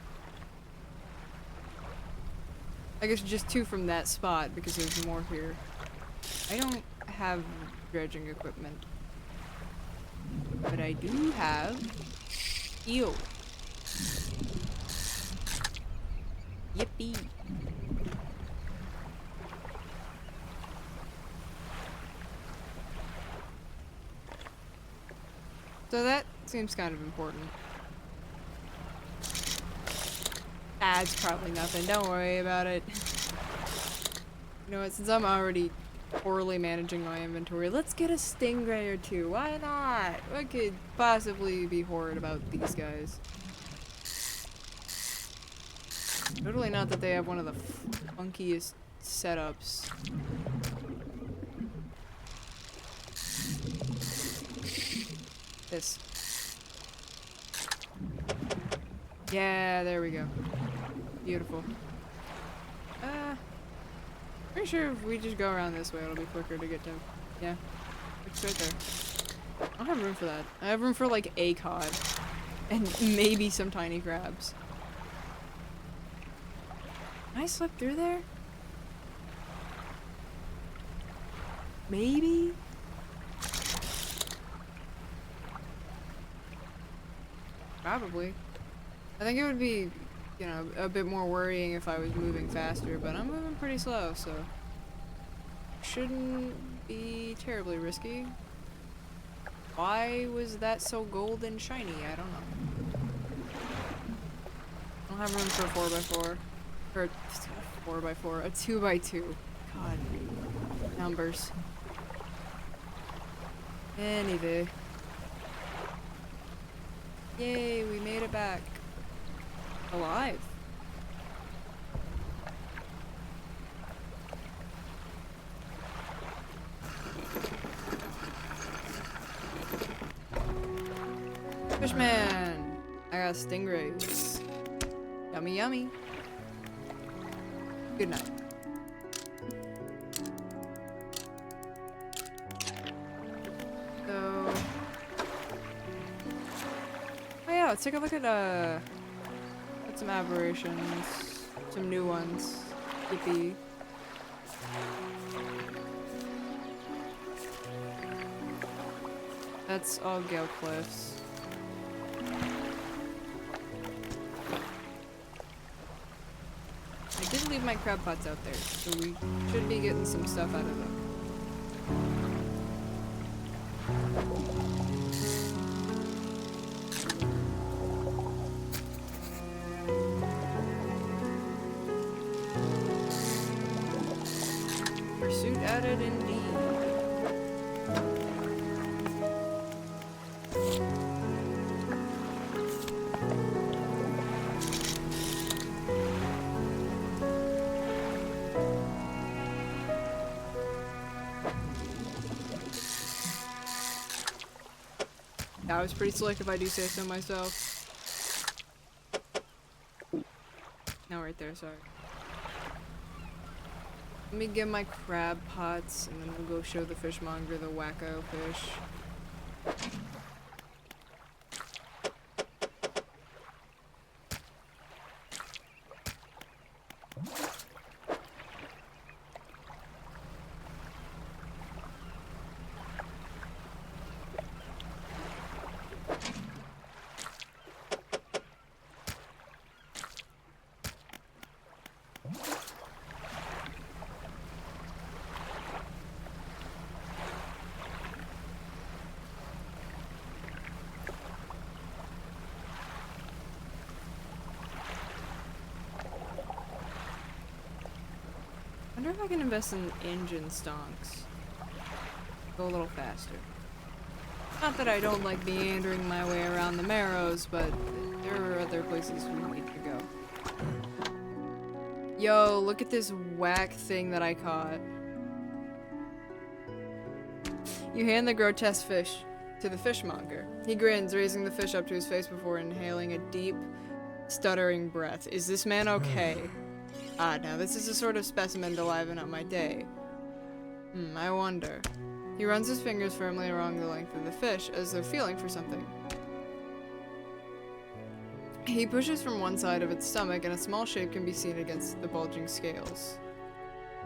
I guess just 2 from that spot because there's more here. I don't have dredging equipment, but I do have eel. Yippee. So that seems kind of important. It's probably nothing. Don't worry about it. You know what? Since I'm already poorly managing my inventory, let's get a stingray or 2. Why not? What could possibly be horrid about these guys? Totally not that they have one of the funkiest setups. This. Yeah, there we go. Beautiful. Pretty sure if we just go around this way, it'll be quicker to get to. Yeah, it's right there. I don't have room for that. I have room for like a cod, and maybe some tiny crabs. Can I slip through there? Maybe? Probably. I think it would be, you know, a bit more worrying if I was moving faster, but I'm moving pretty slow, so shouldn't be terribly risky. Why was that so gold and shiny? I don't know. I don't have room for a 4x4. Or a 4x4. A 2x2. God. Numbers. Anyway. Yay, we made it back. Alive. Fishman! I got stingrays. Yummy, yummy. Good night. So... oh yeah, let's take a look at some aberrations. Some new ones. Yippee. That's all Gale Cliffs. I did leave my crab pots out there, so we should be getting some stuff out of them. Pursuit added indeed. That was pretty slick if I do say so myself. No, right there, sorry. Let me get my crab pots and then we'll go show the fishmonger the wacko fish. Wonder if I can invest in engine stonks. Go a little faster. Not that I don't like meandering my way around the Marrows, but there are other places we need to go. Yo, look at this whack thing that I caught. You hand the grotesque fish to the fishmonger. He grins, raising the fish up to his face before inhaling a deep, stuttering breath. Is this man okay? Ah, now this is a sort of specimen to liven up my day. I wonder. He runs his fingers firmly along the length of the fish, as though feeling for something. He pushes from one side of its stomach, and a small shape can be seen against the bulging scales.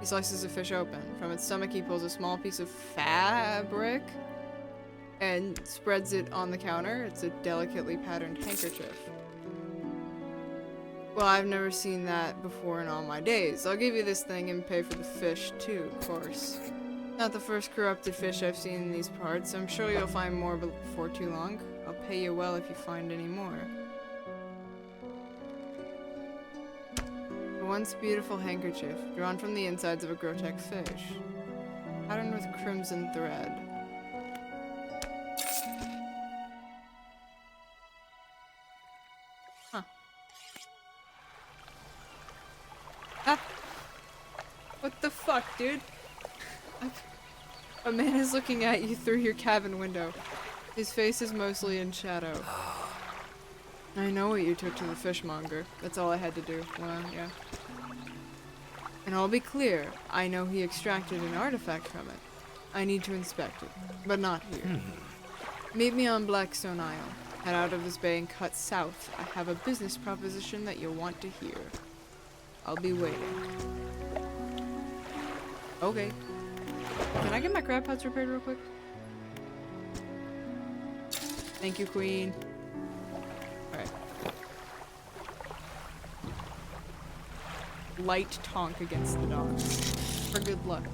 He slices the fish open. From its stomach he pulls a small piece of fabric and spreads it on the counter. It's a delicately patterned handkerchief. Well, I've never seen that before in all my days. I'll give you this thing and pay for the fish too, of course. Not the first corrupted fish I've seen in these parts. I'm sure you'll find more before too long. I'll pay you well if you find any more. A once beautiful handkerchief, drawn from the insides of a grotesque fish. Patterned with crimson thread. Huh. Ah! What the fuck, dude? A man is looking at you through your cabin window. His face is mostly in shadow. I know what you took to the fishmonger. That's all I had to do. Well, yeah. And I'll be clear, I know he extracted an artifact from it. I need to inspect it, but not here. Meet me on Blackstone Isle. Head out of this bay and cut south. I have a business proposition that you'll want to hear. I'll be waiting. Okay. Can I get my crab pots repaired real quick? Thank you, Queen. Alright. Light tonk against the dogs. For good luck.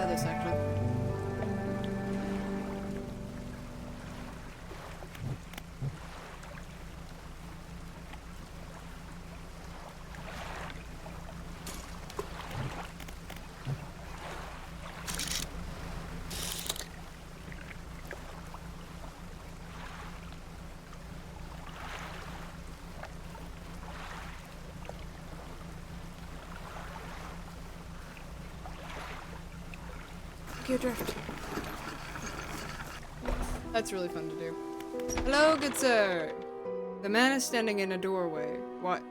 This actually. Drift. That's really fun to do. Hello, good sir. The man is standing in a doorway. What?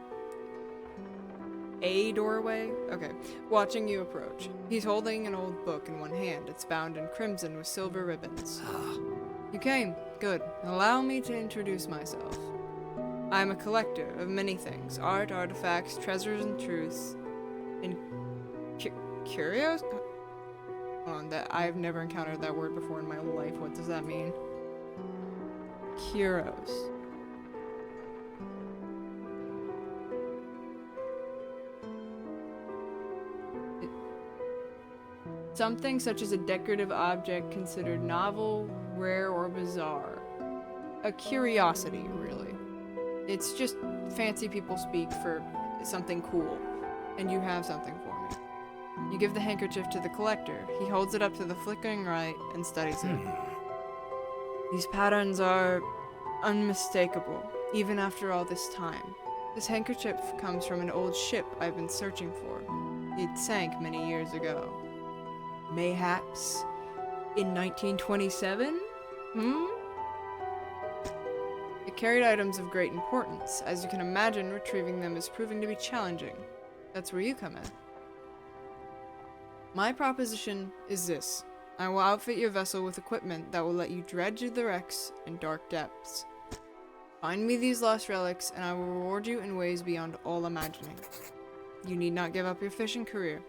A doorway? Okay. Watching you approach. He's holding an old book in one hand. It's bound in crimson with silver ribbons. You came. Good. Allow me to introduce myself. I am a collector of many things. Art, artifacts, treasures, and truths. And curios? Hold on, that I've never encountered that word before in my life. What does that mean? Curos. Something such as a decorative object considered novel, rare, or bizarre. A curiosity, really. It's just fancy people speak for something cool, and you have something for me. You give the handkerchief to the collector. He holds it up to the flickering light and studies it. These patterns are unmistakable, even after all this time. This handkerchief comes from an old ship I've been searching for. It sank many years ago. Mayhaps in 1927? It carried items of great importance. As you can imagine, retrieving them is proving to be challenging. That's where you come in. My proposition is this. I will outfit your vessel with equipment that will let you dredge the wrecks in dark depths. Find me these lost relics, and I will reward you in ways beyond all imagining. You need not give up your fishing career.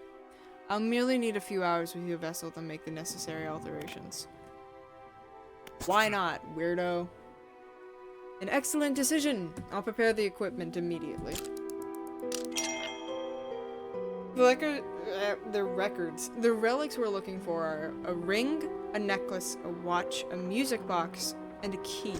I'll merely need a few hours with your vessel to make the necessary alterations. Why not, weirdo? An excellent decision. I'll prepare the equipment immediately. The records. The relics we're looking for are a ring, a necklace, a watch, a music box, and a key.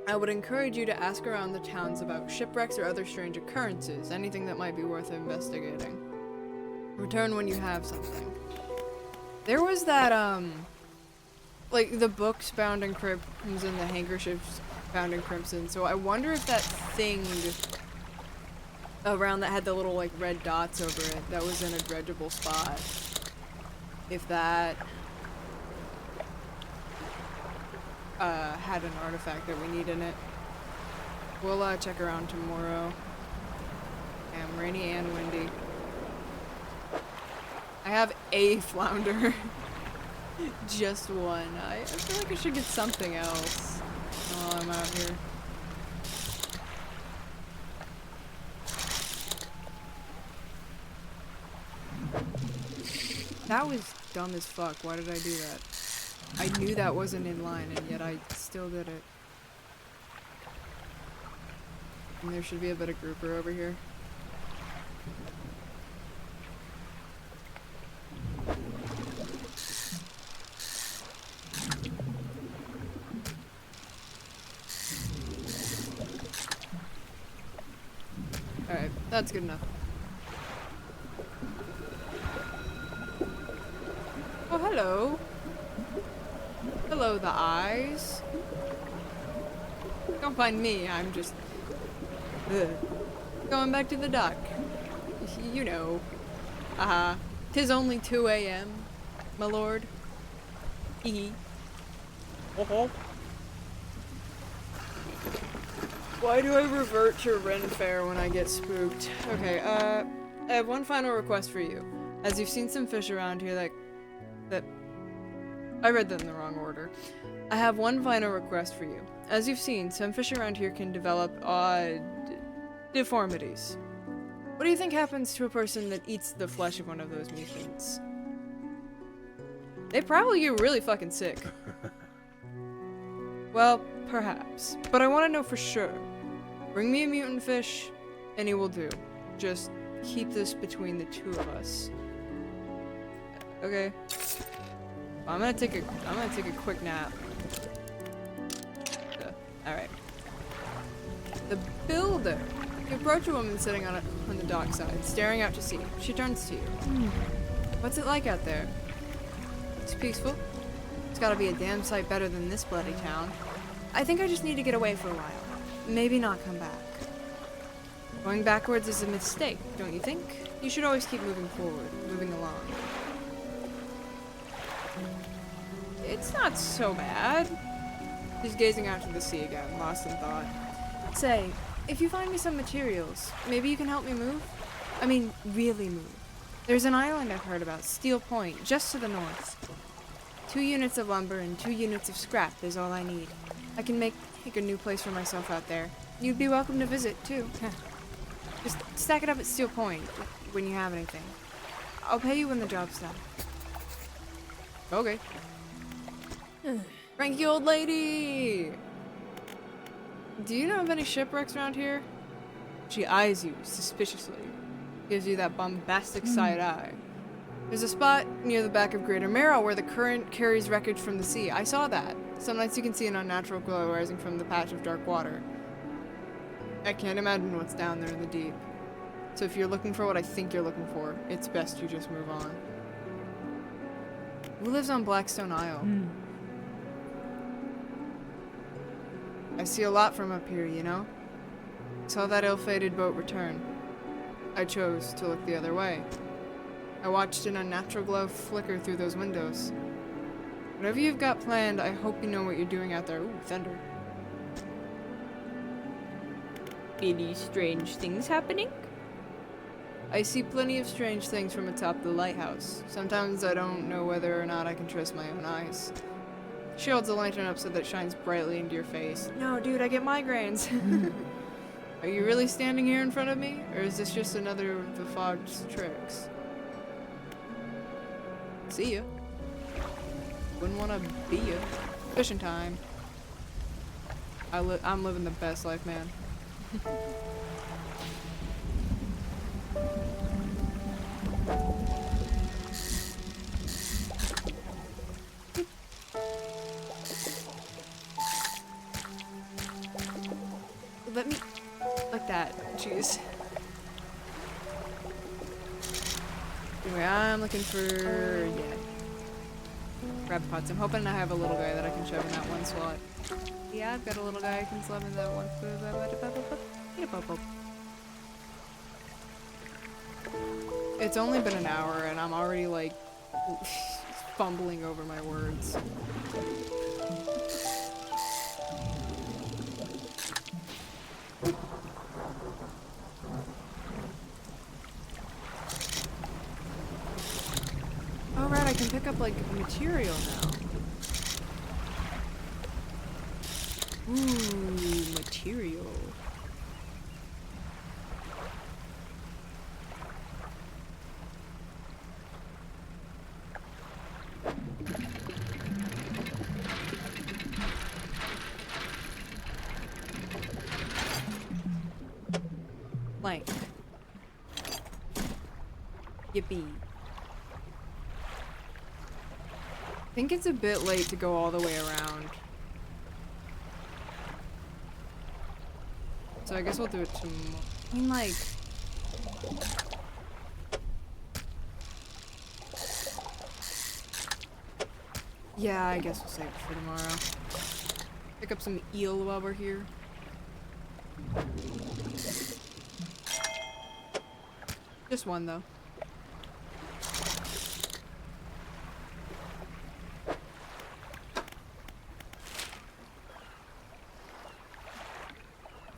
I would encourage you to ask around the towns about shipwrecks or other strange occurrences, anything that might be worth investigating. Return when you have something. There was that, like, the books bound in crimson, the handkerchiefs bound in crimson, so I wonder if that thing around that had the little, like, red dots over it that was in a dredgeable spot, if that had an artifact that we need in it. We'll check around tomorrow. Damn, rainy and windy. I have a flounder. Just one. I feel like I should get something else while I'm out here. That was dumb as fuck. Why did I do that? I knew that wasn't in line, and yet I still did it. And there should be a bit of grouper over here. Alright, that's good enough. Oh, hello. Hello, the eyes. Don't find me, I'm just going back to the dock. You know. 'Tis only 2 a.m., my lord. Hee. Why do I revert to Ren Fair when I get spooked? Okay, I have one final request for you. As you've seen some fish around here that I read that in the wrong order. I have one final request for you. As you've seen, some fish around here can develop odd deformities. What do you think happens to a person that eats the flesh of one of those mutants? They probably get really fucking sick. Well, perhaps. But I want to know for sure. Bring me a mutant fish, and he will do. Just keep this between the two of us. Okay. I'm gonna take a quick nap. Alright. The builder. You approach a woman sitting on the dockside, staring out to sea. She turns to you. What's it like out there? It's peaceful. It's gotta be a damn sight better than this bloody town. I think I just need to get away for a while. Maybe not come back. Going backwards is a mistake, don't you think? You should always keep moving forward, moving along. It's not so bad. She's gazing out to the sea again, lost in thought. Say, if you find me some materials, maybe you can help me move? I mean, really move. There's an island I've heard about, Steel Point, just to the north. 2 units of lumber and 2 units of scrap is all I need. I can make a new place for myself out there. You'd be welcome to visit, too. Just stack it up at Steel Point when you have anything. I'll pay you when the job's done. Okay. Cranky old lady! Do you know of any shipwrecks around here? She eyes you suspiciously. Gives you that bombastic side eye. There's a spot near the back of Greater Marrow where the current carries wreckage from the sea. I saw that. Some nights you can see an unnatural glow rising from the patch of dark water. I can't imagine what's down there in the deep. So if you're looking for what I think you're looking for, it's best you just move on. Who lives on Blackstone Isle? I see a lot from up here, you know? Saw that ill-fated boat return. I chose to look the other way. I watched an unnatural glow flicker through those windows. Whatever you've got planned, I hope you know what you're doing out there. Ooh, thunder. Any strange things happening? I see plenty of strange things from atop the lighthouse. Sometimes I don't know whether or not I can trust my own eyes. She holds the lantern up so that it shines brightly into your face. No, dude, I get migraines. Are you really standing here in front of me? Or is this just another of the fog's tricks? See ya. Wouldn't want to be you. Fishing time. I'm living the best life, man. Let me... like that. Jeez. Anyway, I'm looking for... yeah. Crab pots. I'm hoping I have a little guy that I can shove in that one slot. Yeah, I've got a little guy I can slove in that one. It's only been an hour and I'm already like fumbling over my words. Oh right, I can pick up like material now. Ooh, material. Plank. Yippee. I think it's a bit late to go all the way around. So I guess we'll do it tomorrow. I mean, like... yeah, I guess we'll save it for tomorrow. Pick up some eel while we're here. Just one, though.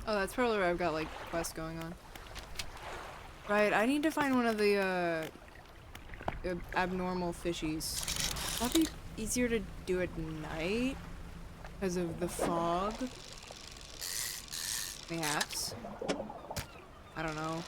Oh, that's probably where I've got, like, quests going on. Right, I need to find one of the, abnormal fishies. That'd be easier to do at night because of the fog. Perhaps. I don't know.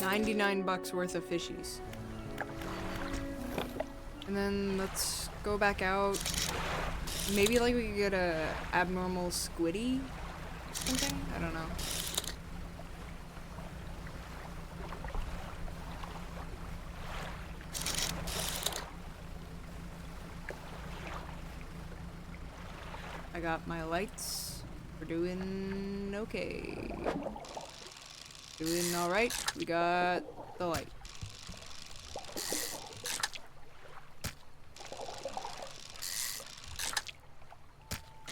$99 worth of fishies. And then let's go back out. Maybe like we could get a abnormal squiddy? Something? I don't know. I got my lights. We're doing okay. Doing alright. We got the light.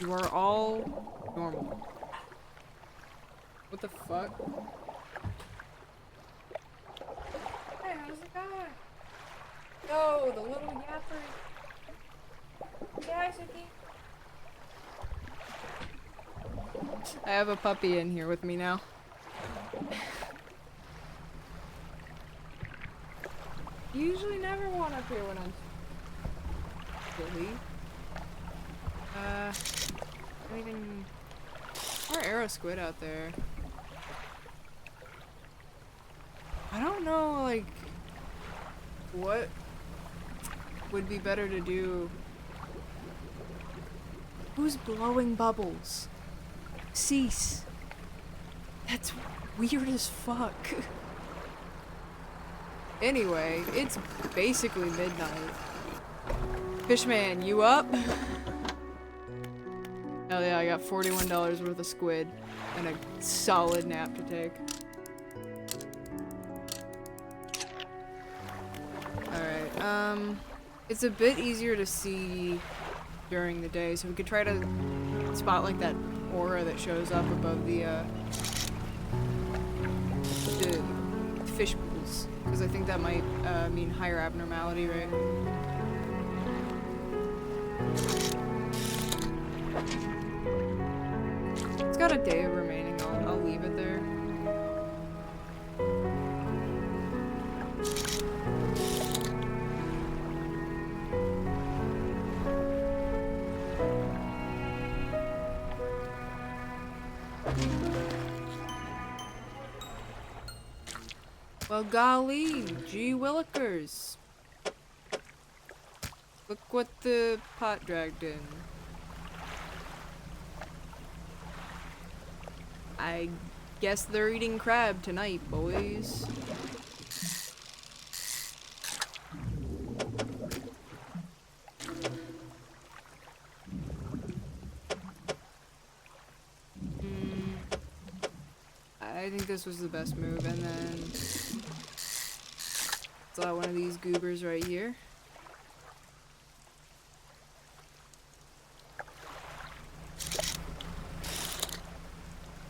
You are all normal. What the fuck? Hey, how's it going? Yo, the little yapper. Yeah, Suki. I have a puppy in here with me now. Usually never want up here when I'm silly. I don't even... More arrow squid out there. I don't know, like, what would be better to do. Who's blowing bubbles? Cease. That's weird as fuck. Anyway, it's basically midnight. Fishman, you up? Hell yeah, I got $41 worth of squid and a solid nap to take. Alright, it's a bit easier to see during the day, so we could try to spot like that aura that shows up above the fish pools, because I think that might mean higher abnormality, right? It's got a day remaining, I'll leave it there. Well, golly, gee willikers. Look what the pot dragged in. I guess they're eating crab tonight, boys. I think this was the best move, and then saw one of these goobers right here.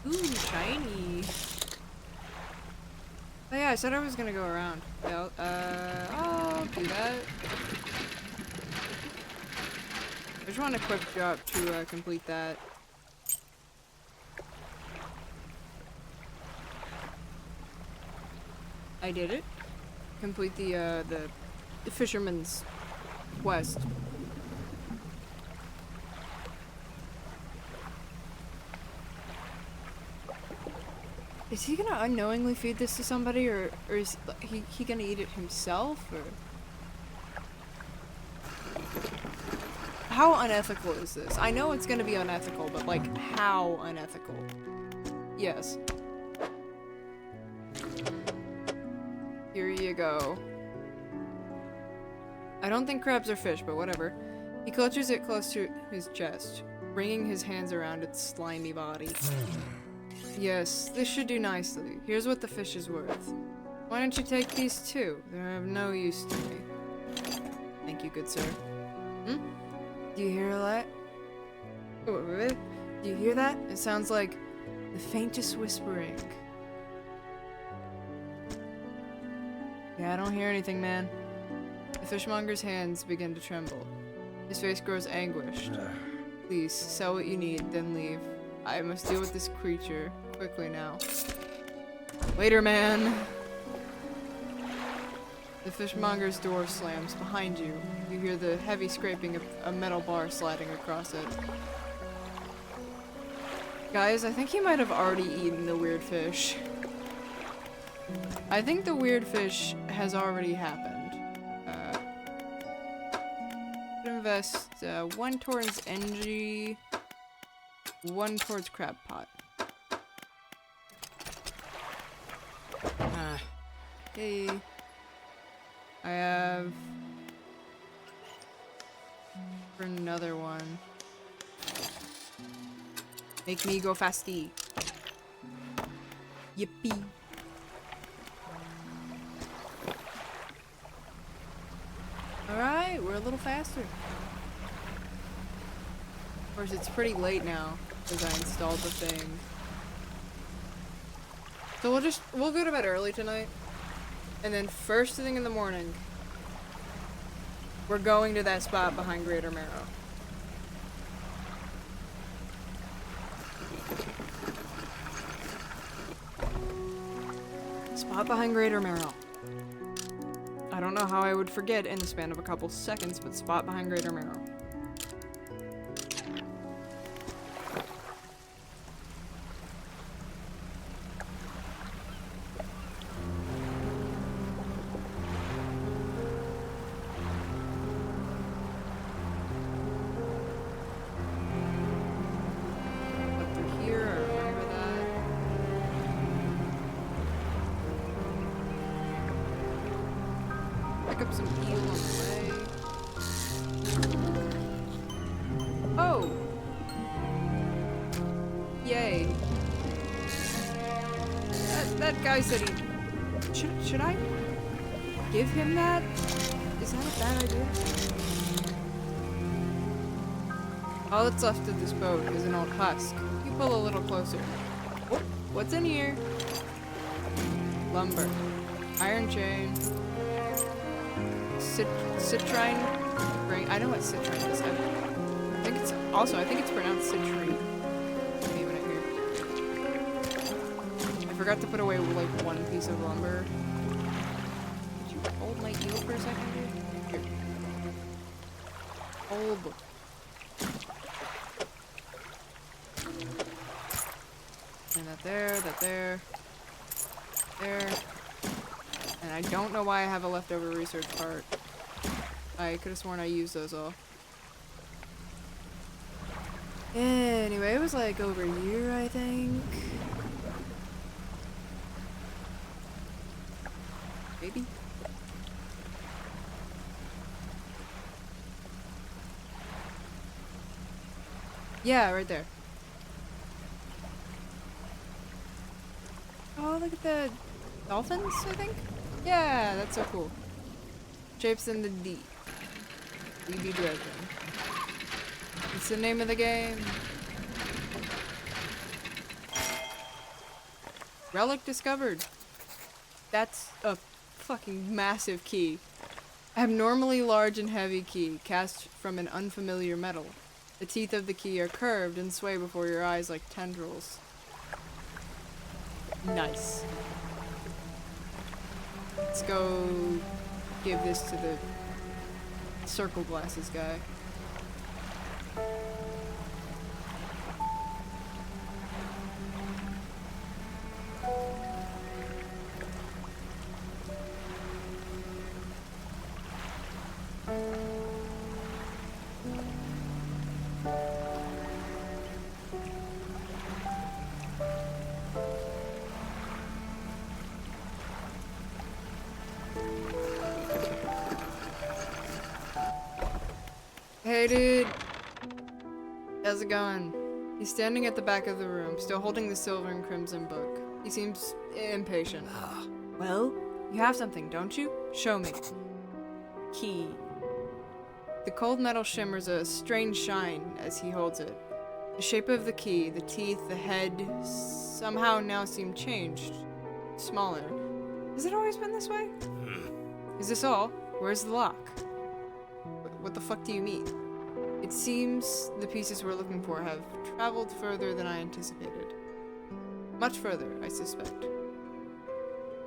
Ooh, shiny. Oh yeah, I said I was gonna go around. Yeah, I'll do that. I just want a quick drop to complete that. I did it. Complete the fisherman's quest. Is he gonna unknowingly feed this to somebody, or is he gonna eat it himself, or? How unethical is this? I know it's gonna be unethical, but like, how unethical? Yes. Here you go. I don't think crabs are fish, but whatever. He clutches it close to his chest, wringing his hands around its slimy body. Yes, this should do nicely. Here's what the fish is worth. Why don't you take these too? They're of no use to me. Thank you, good sir. Hmm? Do you hear that? Do you hear that? It sounds like the faintest whispering. Yeah, I don't hear anything, man. The fishmonger's hands begin to tremble. His face grows anguished. Please, sell what you need, then leave. I must deal with this creature quickly now. Later, man. The fishmonger's door slams behind you. You hear the heavy scraping of a metal bar sliding across it. Guys, I think he might have already eaten the weird fish. I think the weird fish has already happened. Invest 1 towards NG, 1 towards crab pot. Hey. I have for another one. Make me go fasty. Yippee. Alright, we're a little faster. Of course, it's pretty late now because I installed the thing. So we'll go to bed early tonight. And then first thing in the morning, we're going to that spot behind Greater Marrow. Spot behind Greater Marrow. I don't know how I would forget in the span of a couple seconds, but spot behind Greater Marrow. Up through here, I remember that. Pick up some eel on the way. Oh! Yay. That guy said he... Should I give him that? Is that a bad idea? All that's left of this boat is an old husk. You pull a little closer. Oh, what's in here? Lumber. Iron chain. Citrine ring. I know what citrine is. I think it's pronounced citrine. Even it here. I forgot to put away like 1 piece of lumber. Could you hold my eel for a second? Here. Hold. And that there. There. And I don't know why I have a leftover research part. I could have sworn I used those all. Anyway, it was like over here, I think. Maybe? Yeah, right there. Oh, look at the dolphins, I think? Yeah, that's so cool. Shapes in the deep. We be dredging. It's the name of the game. Relic discovered. That's a fucking massive key. Abnormally large and heavy key, cast from an unfamiliar metal. The teeth of the key are curved and sway before your eyes like tendrils. Nice. Let's go give this to the circle glasses guy. Hey dude! How's it going? He's standing at the back of the room, still holding the silver and crimson book. He seems impatient. Well, you have something, don't you? Show me. Key. The cold metal shimmers a strange shine as he holds it. The shape of the key, the teeth, the head, somehow now seem changed. Smaller. Has it always been this way? Is this all? Where's the lock? What the fuck do you mean? It seems the pieces we're looking for have traveled further than I anticipated. Much further, I suspect.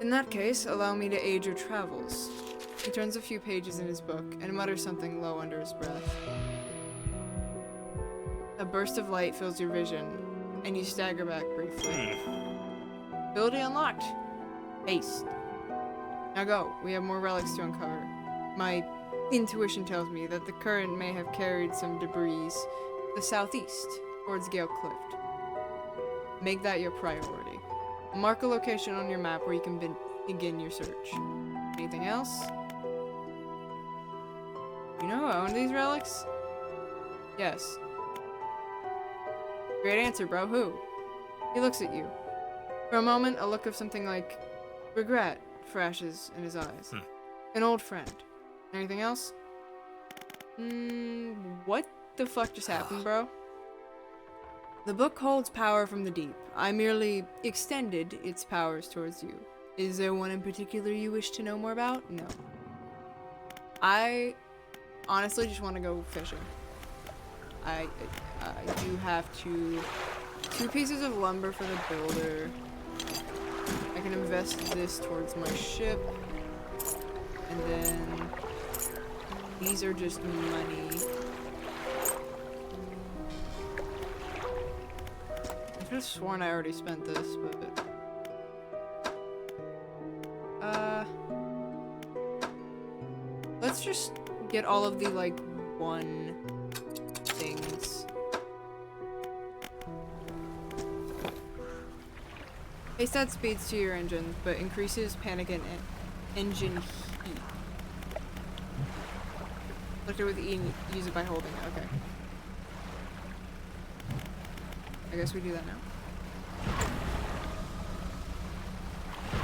In that case, allow me to aid your travels. He turns a few pages in his book and mutters something low under his breath. A burst of light fills your vision, and you stagger back briefly. Ability unlocked. Haste. Now go, we have more relics to uncover. My intuition tells me that the current may have carried some debris to the southeast, towards Gale Clift. Make that your priority. Mark a location on your map where you can begin your search. Anything else? You know who owned these relics? Yes. Great answer, bro. Who? He looks at you. For a moment, a look of something like regret flashes in his eyes. An old friend. Anything else? What the fuck just happened, bro? The book holds power from the deep. I merely extended its powers towards you. Is there one in particular you wish to know more about? No. I honestly just want to go fishing. I do have two pieces of lumber for the builder. I can invest this towards my ship. And then these are just money. I could have sworn I already spent this, but let's just get all of the like one things. Haste adds speeds to your engine, but increases panic and engine heat. Select it with E and use it by holding. Okay. I guess we do that now.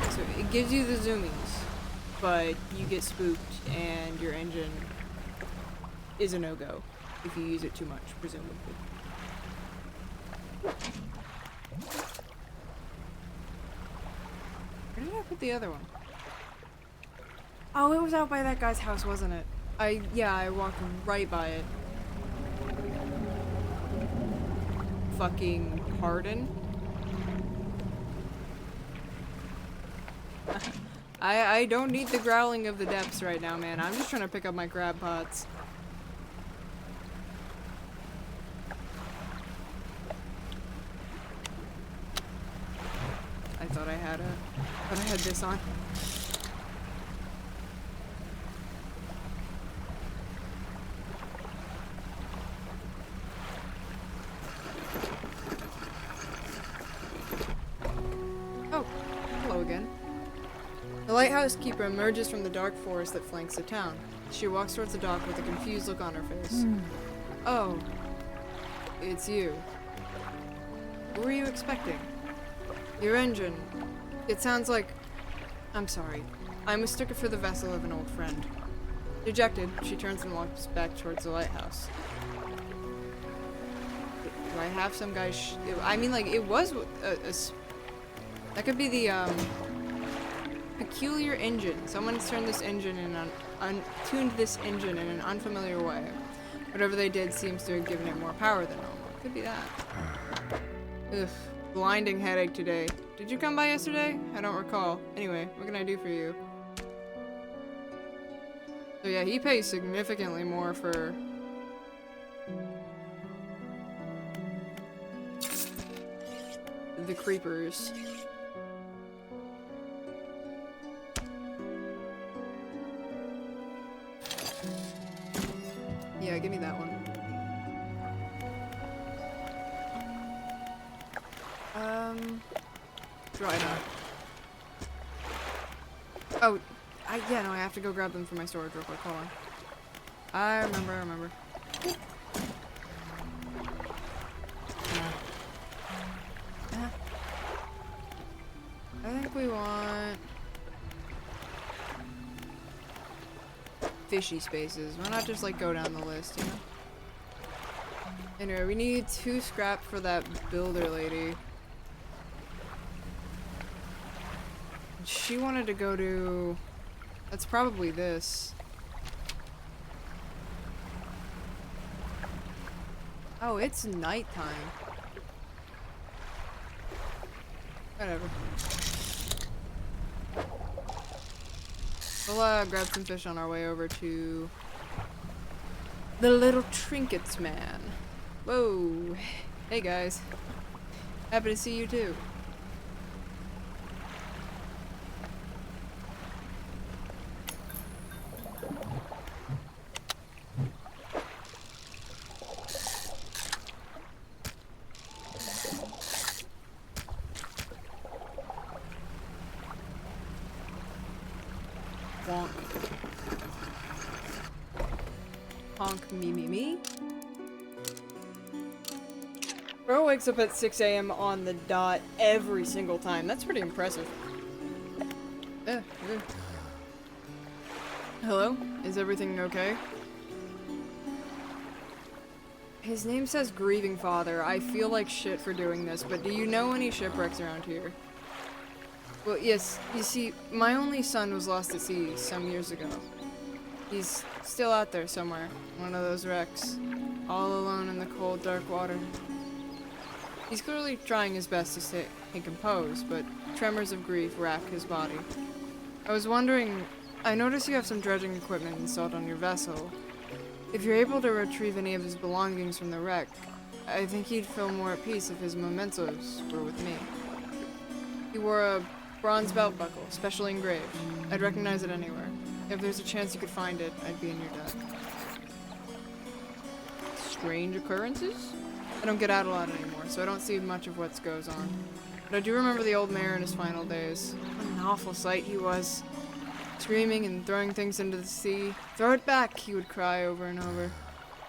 So it gives you the zoomies, but you get spooked and your engine is a no-go if you use it too much, presumably. Where did I put the other one? Oh, it was out by that guy's house, wasn't it? Yeah, I walked right by it. Fucking pardon? I don't need the growling of the depths right now, man. I'm just trying to pick up my crab pots. I thought I had this on. lighthouse keeper emerges from the dark forest that flanks the town. She walks towards the dock with a confused look on her face. Oh, it's you. What were you expecting? Your engine. It sounds like... I'm sorry. I mistook it for the vessel of an old friend. Dejected, she turns and walks back towards the lighthouse. Do I have some guy I mean, like, it was that could be the, peculiar engine. Someone's turned this engine in tuned this engine in an unfamiliar way. Whatever they did seems to have given it more power than normal. Could be that. Ugh. Blinding headache today. Did you come by yesterday? I don't recall. Anyway, what can I do for you? So yeah, he pays significantly more for... the creepers. Yeah, give me that one. Dry dock. Oh, yeah, no, I have to go grab them from my storage real quick. Hold on. I remember. I think we want... fishy spaces. Why not just, like, go down the list, you know? Anyway, we need 2 scrap for that builder lady. She wanted to go to... That's probably this. Oh, it's nighttime. Whatever. We'll grab some fish on our way over to the Little Trinkets Man. Whoa. Hey guys. Happy to see you too. Bonk. Honk me. Bro wakes up at 6 a.m. on the dot every single time. That's pretty impressive. Hello? Is everything okay? His name says Grieving Father. I feel like shit for doing this, but do you know any shipwrecks around here? Well, yes. You see, my only son was lost at sea some years ago. He's still out there somewhere, one of those wrecks, all alone in the cold, dark water. He's clearly trying his best to stay composed, but tremors of grief rack his body. I was wondering, I noticed you have some dredging equipment installed on your vessel. If you're able to retrieve any of his belongings from the wreck, I think he'd feel more at peace if his mementos were with me. He wore a bronze belt buckle, specially engraved. I'd recognize it anywhere. If there's a chance you could find it, I'd be in your debt. Strange occurrences? I don't get out a lot anymore, so I don't see much of what goes on. But I do remember the old mayor in his final days. What an awful sight he was. Screaming and throwing things into the sea. Throw it back, he would cry over and over,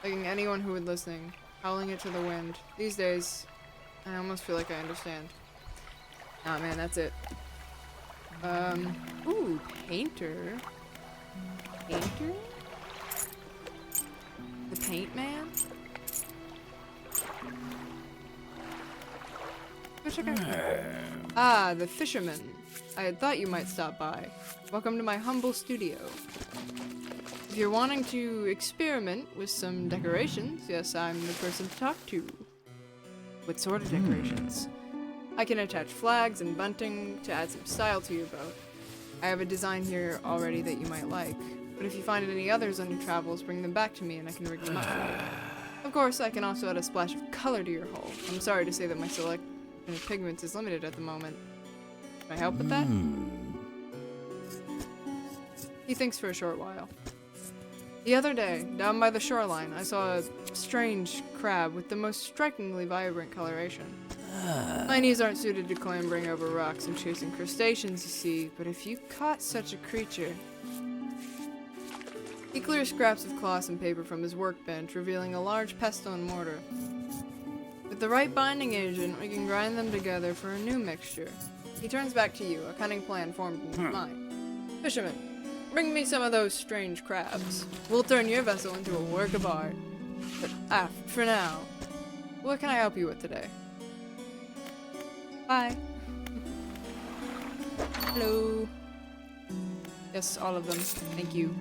begging anyone who would listen, howling it to the wind. These days, I almost feel like I understand. Ah, man, that's it. Ooh, painter. Painter? The paint man? Ah, the fisherman. I had thought you might stop by. Welcome to my humble studio. If you're wanting to experiment with some decorations, yes, I'm the person to talk to. What sort of decorations? I can attach flags and bunting to add some style to your boat. I have a design here already that you might like, but if you find any others on your travels, bring them back to me and I can rig them up for you. Of course, I can also add a splash of color to your hull. I'm sorry to say that my selection of pigments is limited at the moment. Can I help with that? He thinks for a short while. The other day, down by the shoreline, I saw a strange crab with the most strikingly vibrant coloration. My knees aren't suited to clambering over rocks and chasing crustaceans, you see, but if you caught such a creature... He clears scraps of cloth and paper from his workbench, revealing a large pestle and mortar. With the right binding agent, we can grind them together for a new mixture. He turns back to you, a cunning plan formed in his mind. Fisherman, bring me some of those strange crabs. We'll turn your vessel into a work of art. But for now, what can I help you with today? Bye. Hello. Yes, all of them. Thank you.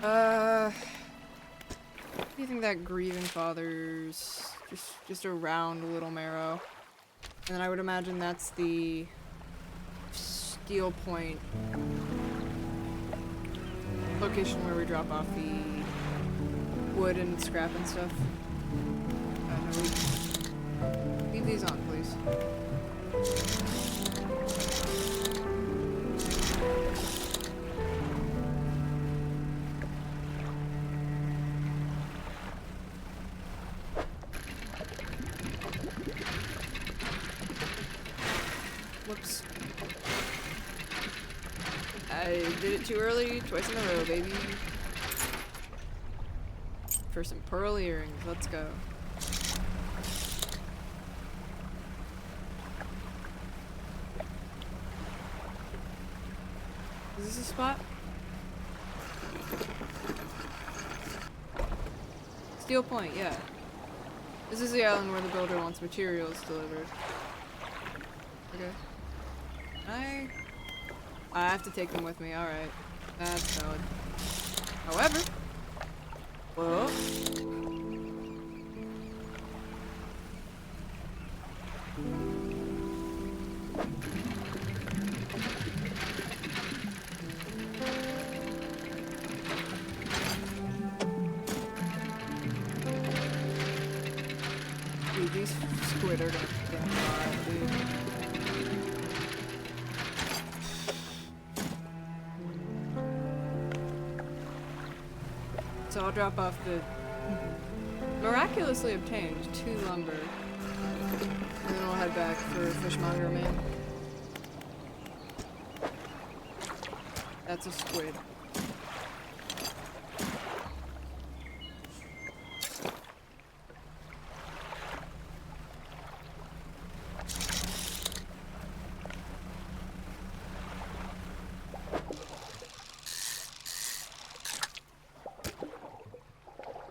Do you think that grieving father's just around Little Marrow? And then I would imagine that's the Steel Point location where we drop off the wood and scrap and stuff. No, leave these on, please. Whoops. I did it too early, twice in a row, baby. For some pearl earrings, let's go. Is this a spot? Steel Point, yeah. This is the island where the builder wants materials delivered. Okay. I have to take them with me, alright. That's valid. However... Whoa. Dude, these squid are gonna get alive, dude. So I'll drop off the miraculously obtained 2 lumber, and then I'll head back for Fishmonger Man. That's a squid.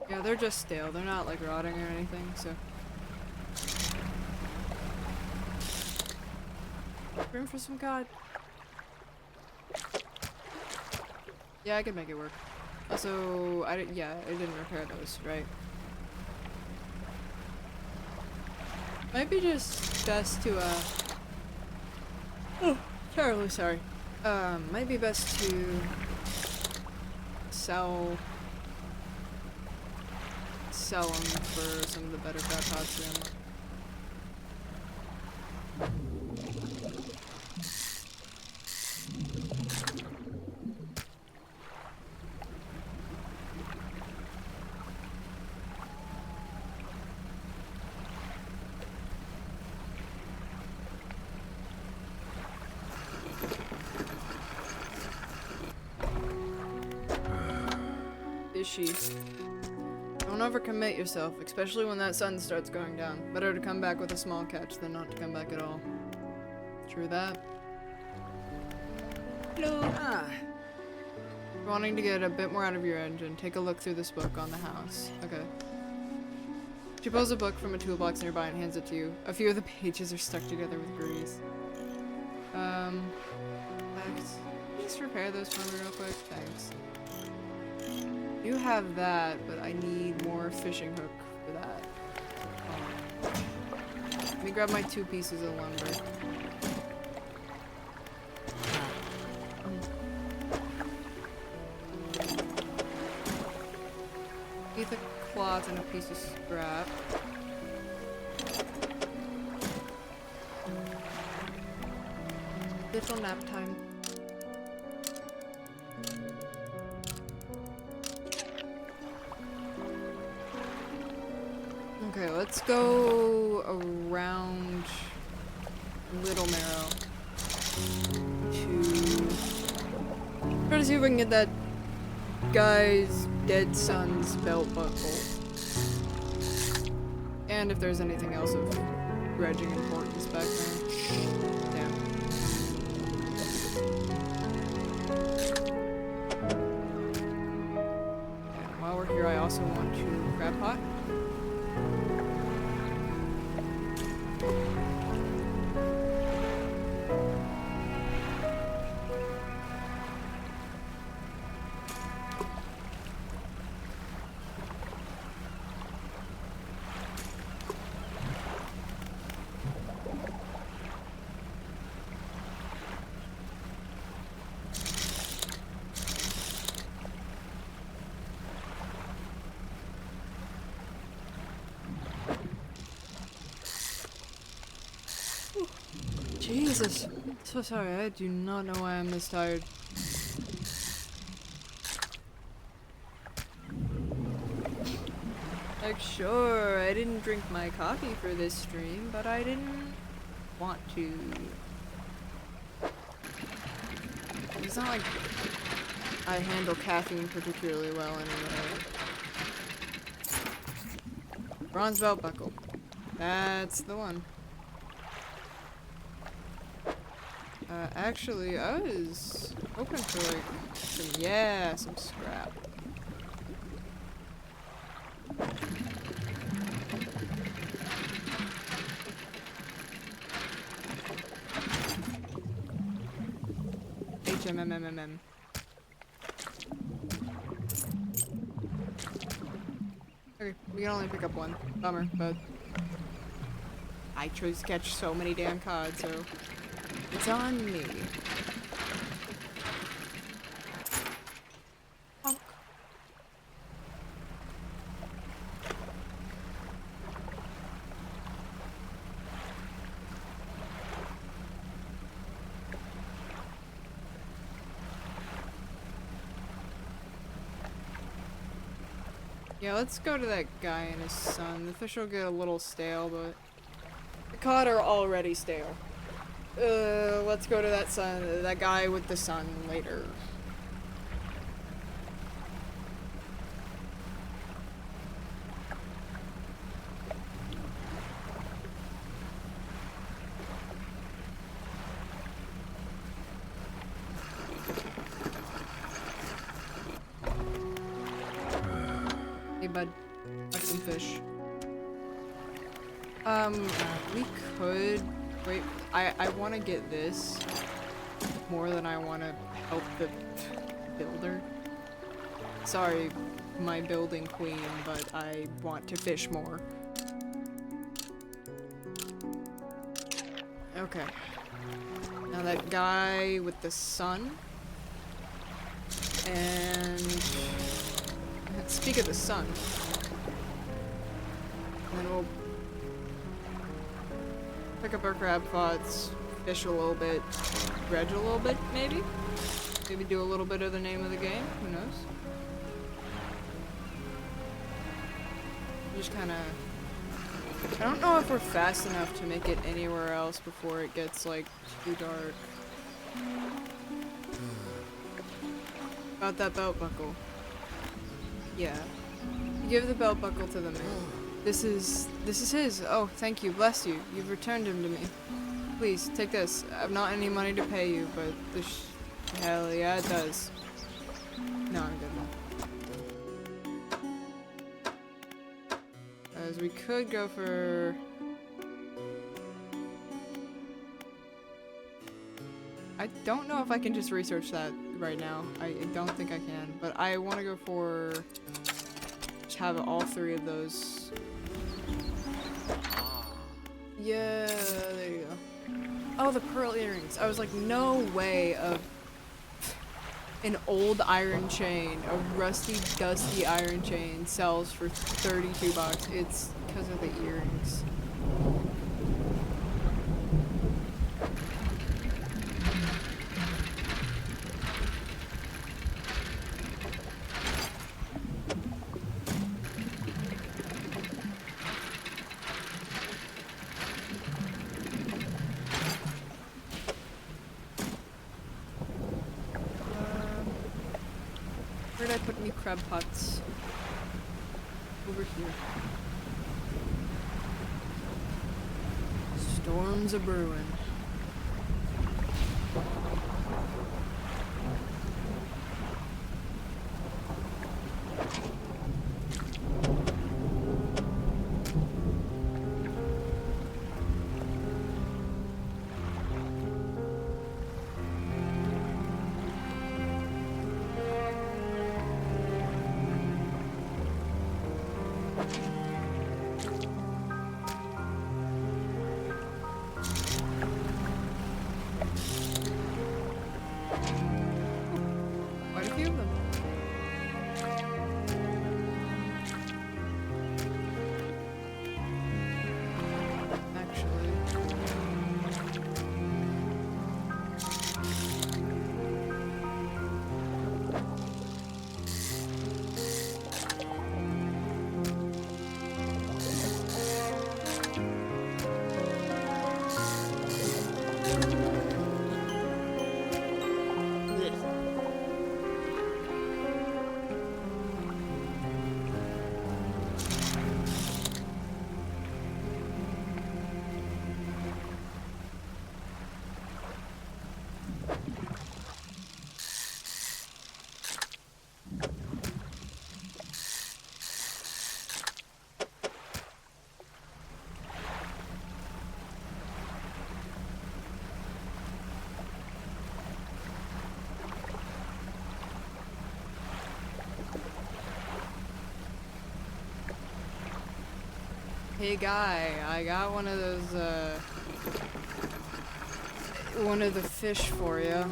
Yeah, they're just stale. They're not like rotting or anything, so. Room for some cod. Yeah, I could make it work. Also, I didn't repair those, right? Might be just best to, oh, terribly sorry. Might be best to sell them for some of the better crab pots we unlock. Fishy. Don't overcommit yourself, especially when that sun starts going down. Better to come back with a small catch than not to come back at all. True that. Hello. Wanting to get a bit more out of your engine, take a look through this book on the house. Okay. She pulls a book from a toolbox nearby and hands it to you. A few of the pages are stuck together with grease. Can you just repair those for me real quick? Thanks. You have that, but I need more fishing hook for that. Let me grab my 2 pieces of lumber. Piece of cloth and a piece of scrap. Little nap time. Okay, let's go around Little Marrow to try to see if we can get that guy's dead son's belt buckle. And if there's anything else of dredging importance back there. Damn. And while we're here, I also want to crab pot. Jesus. So sorry, I do not know why I'm this tired. Like, sure, I didn't drink my coffee for this stream, but I didn't want to. It's not like I handle caffeine particularly well anyway. Bronze belt buckle. That's the one. Actually, I was hoping for like some scrap. HMMMMM. Okay, we can only pick up one. Bummer, but I chose to catch so many damn cod, so it's on me. Honk. Yeah, let's go to that guy and his son. The fish will get a little stale, but the cod are already stale. Let's go to that guy with the son later. Hey bud, have some fish. We could wait. I want to get this more than I want to help the builder. Sorry, my building queen, but I want to fish more. Okay. Now that guy with the sun. And speak of the sun. And then we'll pick up our crab pots, fish a little bit, dredge a little bit, maybe? Maybe do a little bit of the name of the game, who knows? Just kinda... I don't know if we're fast enough to make it anywhere else before it gets, like, too dark. About that belt buckle. Yeah. Give the belt buckle to the man. This is his. Oh, thank you. Bless you. You've returned him to me. Please, take this. I have not any money to pay you, but this hell yeah, it does. No, I'm good now. As we could go for... I don't know if I can just research that right now. I don't think I can, but I want to go for... just have all three of those. Yeah, there you go. Oh, the pearl earrings. I was like, no way of an old iron chain, a rusty, dusty iron chain sells for 32 bucks. It's because of the earrings. Where did I put any crab pots? Over here. Storms a brewing. Quite a few of them. Actually. Hey guy, I got one of those, one of the fish for you.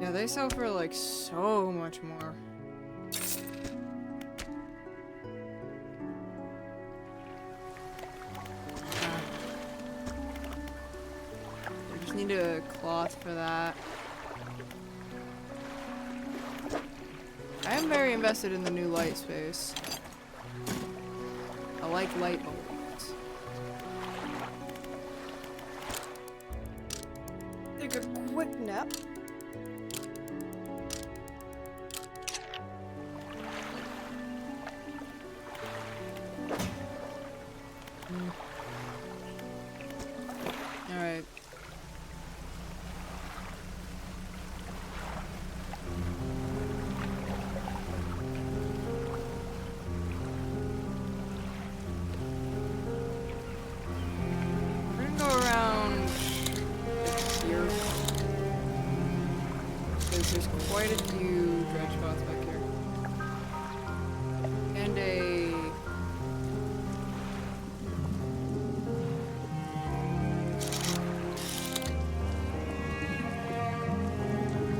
Yeah, they sell for like so much more. I just need a cloth for that. I am very invested in the new light space. I like light bulbs. Take a quick nap. Alright. There's quite a few dredge spots back here. And a...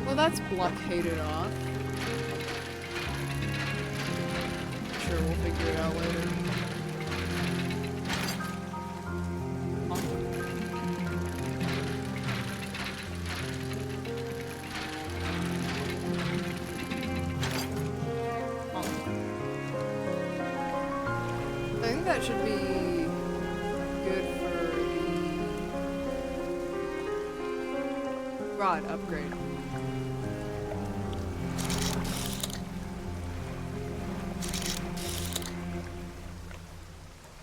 Well, that's blockaded off. Sure, we'll figure it out later. That should be good for the rod upgrade.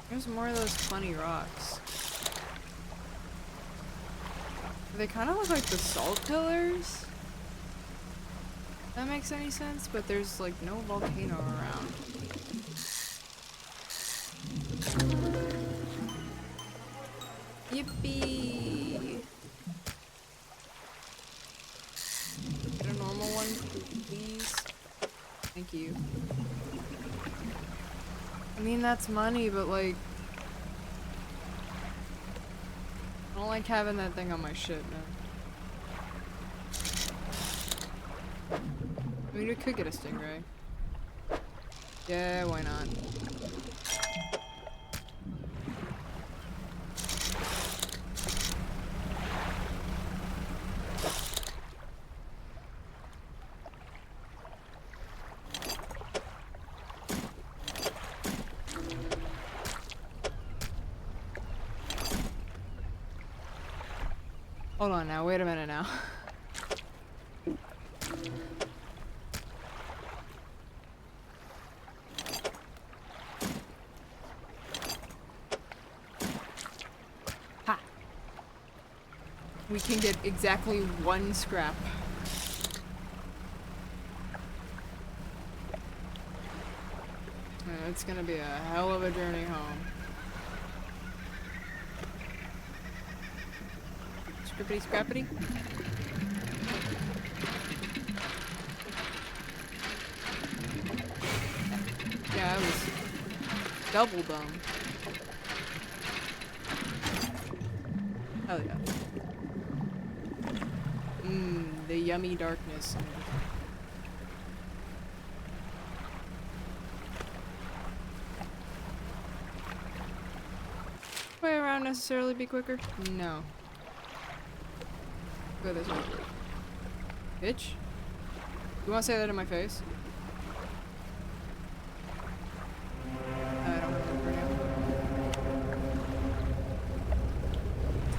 There's more of those funny rocks. They kind of look like the salt pillars. If that makes any sense, but there's like no volcano around. Yippee! Get a normal one, please. Thank you. I mean, that's money, but like... I don't like having that thing on my shit, man. I mean, we could get a stingray. Yeah, why not? Hold on now, wait a minute now. we can get exactly 1 scrap. It's gonna be a hell of a journey home. Scrippity scrappity. Yeah, I was double dumb. Hell yeah. The yummy darkness. Way around necessarily be quicker? No. Go this way. Bitch? You wanna say that in my face? I don't remember now.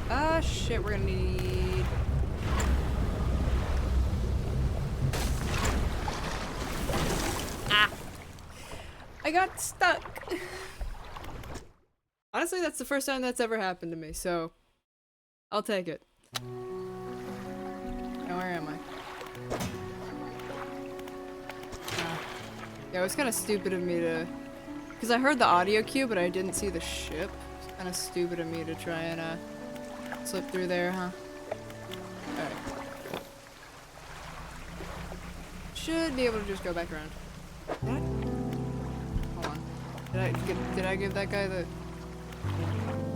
Ah, shit, we're gonna need... Ah! I got stuck! Honestly, that's the first time that's ever happened to me, so... I'll take it. Now, where am I? Yeah, it was kind of stupid of me to... Because I heard the audio cue, but I didn't see the ship. It's kind of stupid of me to try and, slip through there, huh? Alright. Should be able to just go back around. What? Hold on. Did I give that guy the...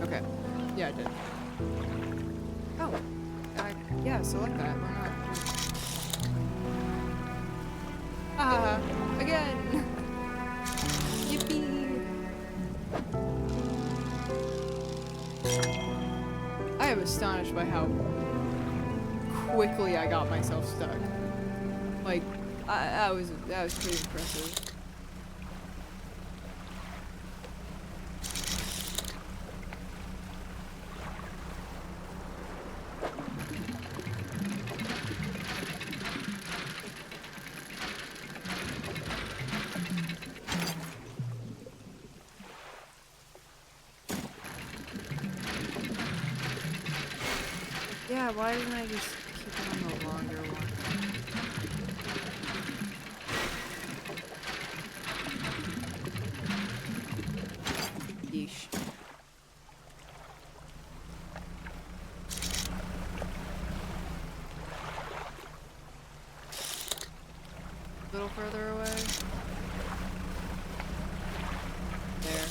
Okay. Yeah, I did. Oh. Yeah, select that. Why not? Ah, again! Yippee! I am astonished by how quickly I got myself stuck. Like, that was pretty impressive. Yeah, why didn't I just keep it on the longer one? Yeesh. A little further away. There.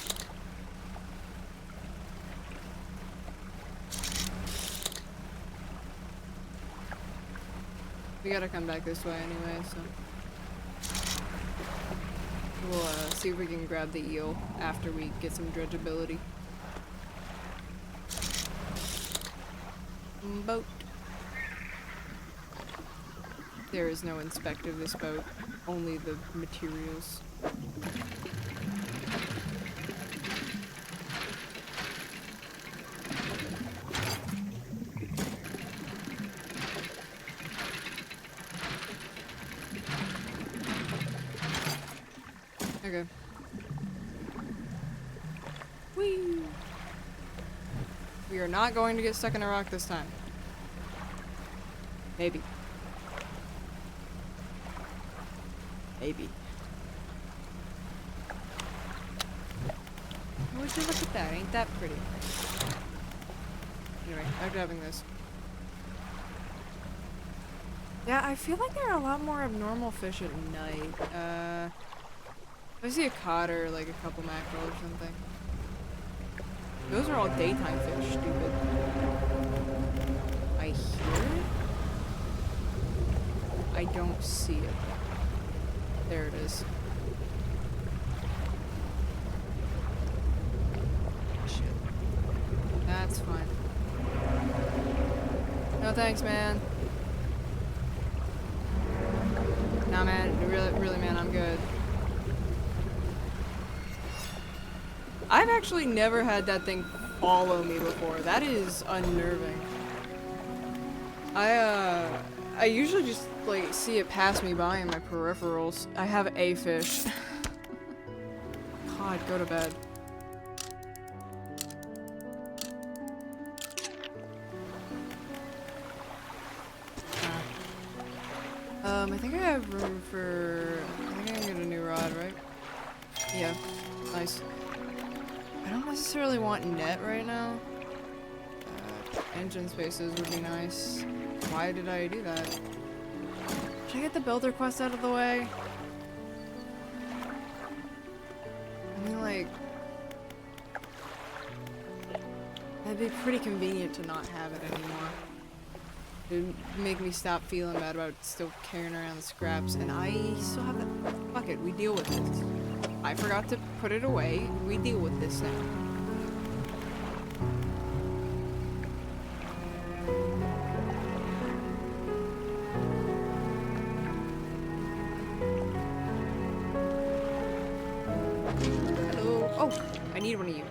We gotta come back this way anyway, so... We'll, see if we can grab the eel after we get some dredge ability. Boat. There is no inspect of this boat, only the materials. Okay. Whee! We are not going to get stuck in a rock this time. Maybe. Maybe. Would you look at that? Ain't that pretty? Anyway, I'm grabbing this. Yeah, I feel like there are a lot more abnormal fish at night. If I see a cod or like a couple mackerel or something. Those are all daytime fish, stupid. I hear it? I don't see it. There it is. Shit. That's fine. No thanks, man. Nah, man. Really, man, I'm good. I've actually never had that thing follow me before. That is unnerving. I usually just, like, see it pass me by in my peripherals. I have a fish. God, go to bed. I think I have room for... I think I can get a new rod, right? Yeah. Nice. I don't necessarily want net right now. Engine spaces would be nice. Why did I do that? Should I get the builder quest out of the way? I mean, like... That'd be pretty convenient to not have it anymore. It'd make me stop feeling bad about still carrying around the scraps, and I still have that. Fuck it, we deal with this. I forgot to put it away. We deal with this now. Hello. Oh, I need one of you.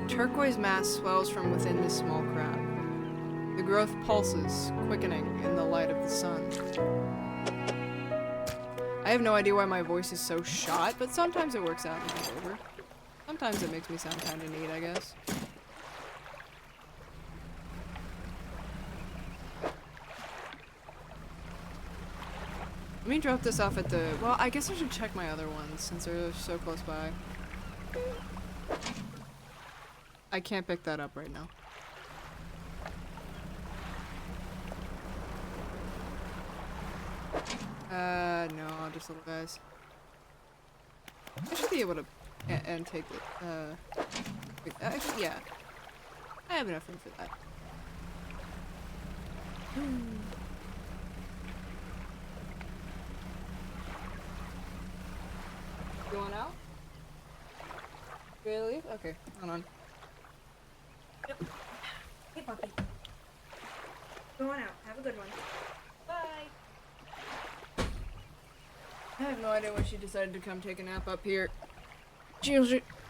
A turquoise mass swells from within this small crowd. The growth pulses, quickening in the light of the sun. I have no idea why my voice is so shot, but sometimes it works out in my favor. Sometimes it makes me sound kinda neat, I guess. Let me drop this off at the... Well, I guess I should check my other ones, since they're so close by. I can't pick that up right now. No, just little guys. I should be able to and take it. Actually, yeah. I have enough room for that. Going out? Ready to leave? Okay, hold on. Yep. Hey, puppy. Going out. Have a good one. Bye. I have no idea why she decided to come take a nap up here. She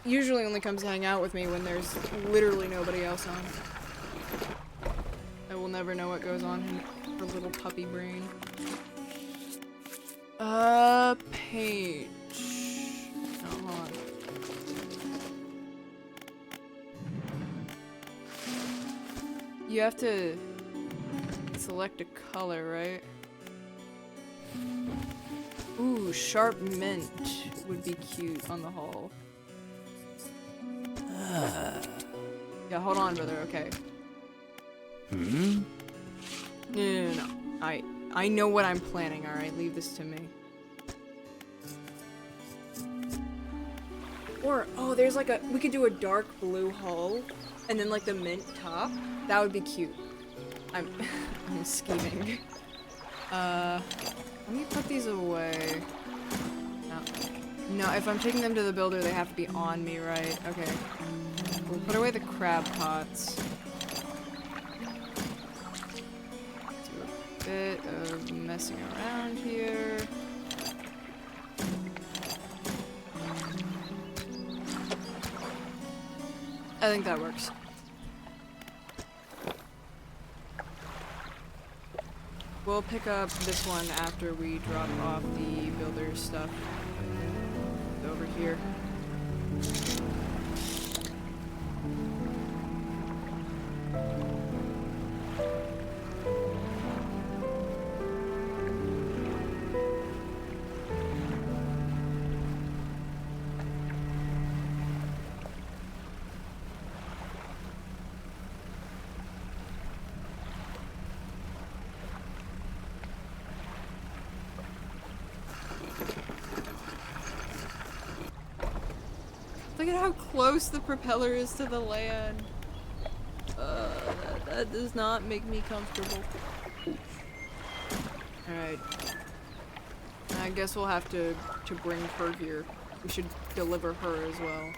usually only comes to hang out with me when there's literally nobody else on. I will never know what goes on in her little puppy brain. Page. Oh, hold on. You have to select a color, right? Ooh, sharp mint would be cute on the hull. Yeah, hold on, brother, okay. No. I know what I'm planning, alright? Leave this to me. Or, oh, there's like we could do a dark blue hull, and then like the mint top. That would be cute. I'm scheming. Let me put these away. No, if I'm taking them to the builder, they have to be on me, right? Okay. We'll put away the crab pots. Do a bit of messing around here. I think that works. We'll pick up this one after we drop off the builder's stuff over here. Look at how close the propeller is to the land. That does not make me comfortable. Alright. I guess we'll have to bring her here. We should deliver her as well.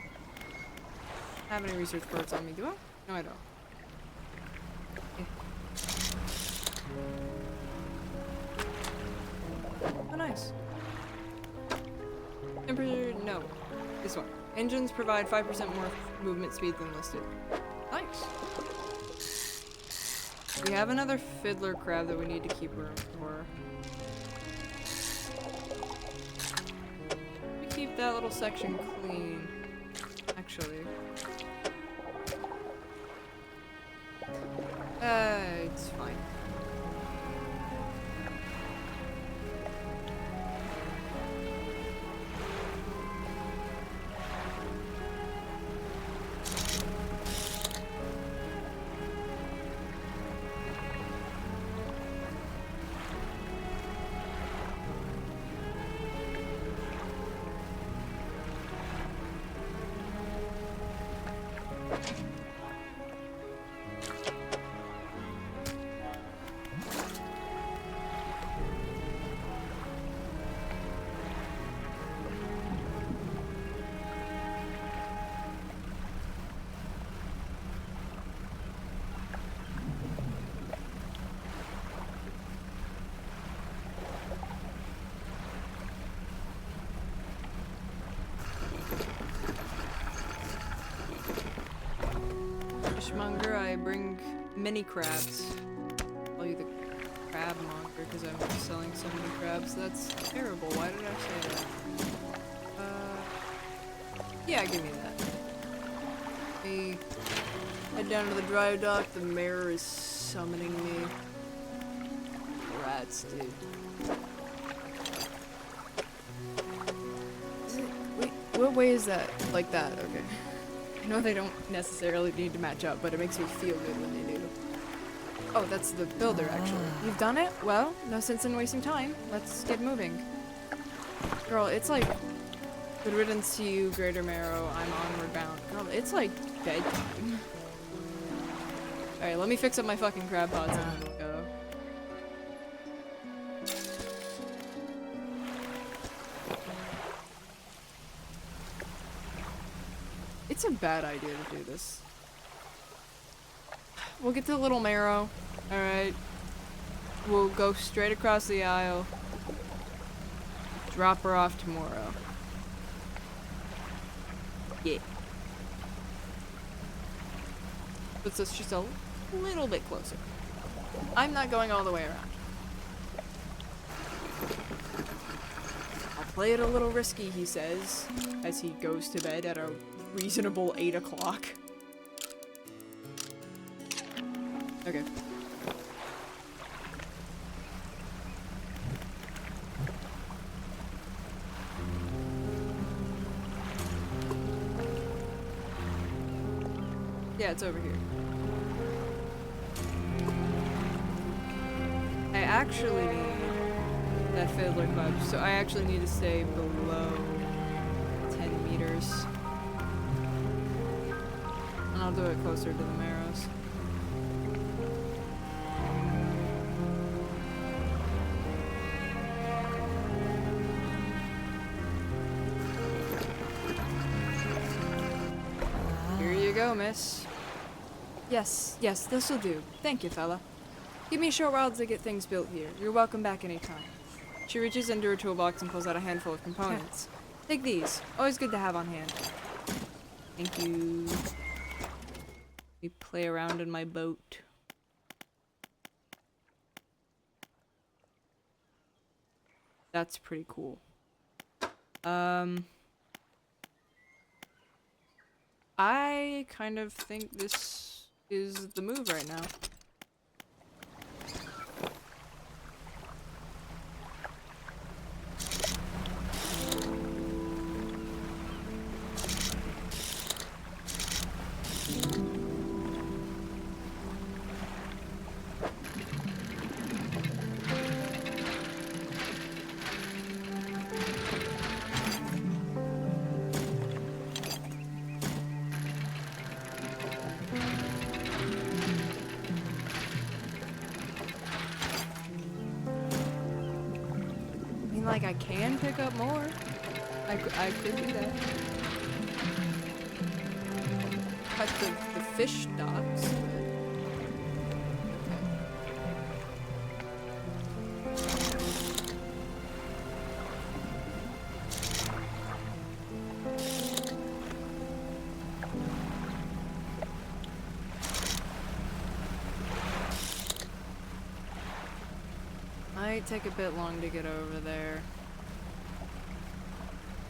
Have any research parts on me, do I? No, I don't. Okay. Oh, nice. Temperature, no. This one. Engines provide 5% more movement speed than listed. Nice. We have another fiddler crab that we need to keep room for. We keep that little section clean. Actually. It's fine. fishmonger, I bring mini crabs. I'll you the crab monger because I'm selling so many crabs. That's terrible. Why did I say that? Yeah, give me that. Me head down to the dry dock. The mayor is summoning me. Rats, dude. Wait, what way is that? Like that, okay. I know they don't necessarily need to match up, but it makes me feel good when they do. Oh, that's the builder, actually. You've done it? Well, no sense in wasting time. Let's get moving. Girl, it's like... Good riddance to you, Greater Marrow. I'm onward bound. Girl, it's like bedtime. Alright, let me fix up my fucking crab pots and then we'll go. It's a bad idea to do this. We'll get to the Little Marrow. Alright. We'll go straight across the aisle. Drop her off tomorrow. Yeah. Puts us just a little bit closer. I'm not going all the way around. I'll play it a little risky, he says, as he goes to bed at a reasonable 8 o'clock. Okay. Yeah, it's over here. I actually need that fiddler club, so I actually need to stay below 10 meters. And I'll do it closer to the marrows. Here you go, miss. Yes, this'll do. Thank you, fella. Give me a short while to get things built here. You're welcome back anytime. She reaches into her toolbox and pulls out a handful of components. Take these. Always good to have on hand. Thank you. We play around in my boat. That's pretty cool. I kind of think this is the move right now. Like, I can pick up more. I could do that. Cut the fish docks. Might take a bit long to get over there.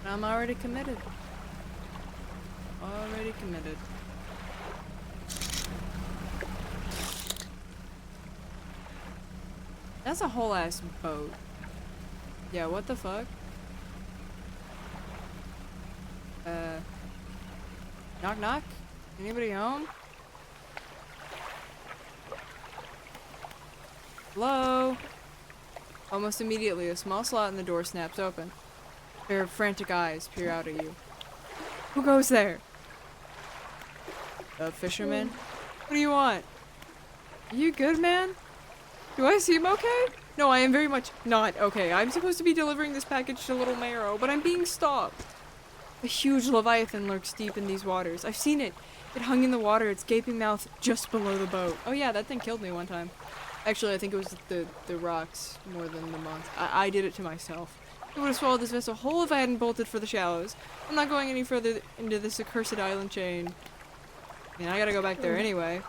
But I'm already committed. Already committed. That's a whole ass boat. Yeah, what the fuck? Knock knock? Anybody home? Hello? Almost immediately, a small slot in the door snaps open. A pair of frantic eyes peer out at you. Who goes there? A fisherman? What do you want? You good, man? Do I seem okay? No, I am very much not okay. I'm supposed to be delivering this package to Little Marrow, but I'm being stopped. A huge leviathan lurks deep in these waters. I've seen it. It hung in the water, its gaping mouth just below the boat. Oh yeah, that thing killed me one time. Actually, I think it was the rocks more than the monk. I did it to myself. It would have swallowed this vessel whole if I hadn't bolted for the shallows. I'm not going any further into this accursed island chain. I mean, I gotta go back there anyway.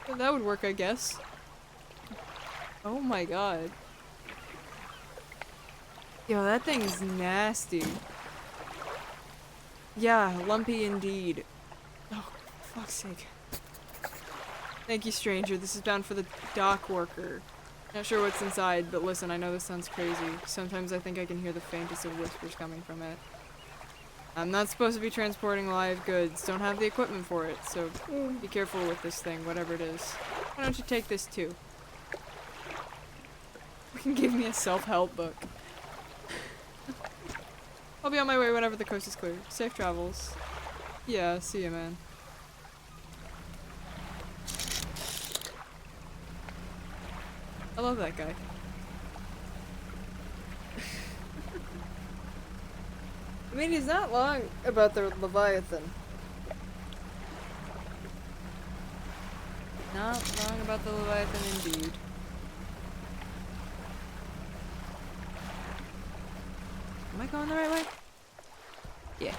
But that would work, I guess. Oh my god. Yo, that thing's nasty. Yeah, lumpy indeed. Oh, for fuck's sake. Thank you, stranger. This is bound for the dock worker. Not sure what's inside, but listen, I know this sounds crazy. Sometimes I think I can hear the faintest of whispers coming from it. I'm not supposed to be transporting live goods. Don't have the equipment for it, so be careful with this thing, whatever it is. Why don't you take this too? You can give me a self-help book. I'll be on my way whenever the coast is clear. Safe travels. Yeah, see ya, man. I love that guy. I mean, he's not long about the Leviathan. Not long about the Leviathan, indeed. Am I going the right way? Yeah.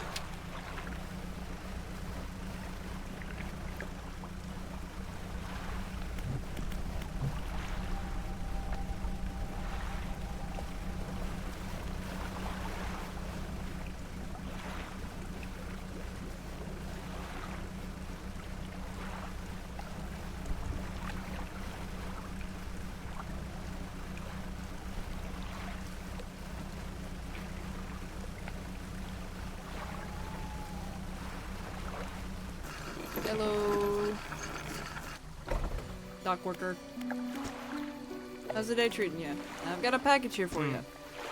Hello. Dock worker. How's the day treating you? I've got a package here for you.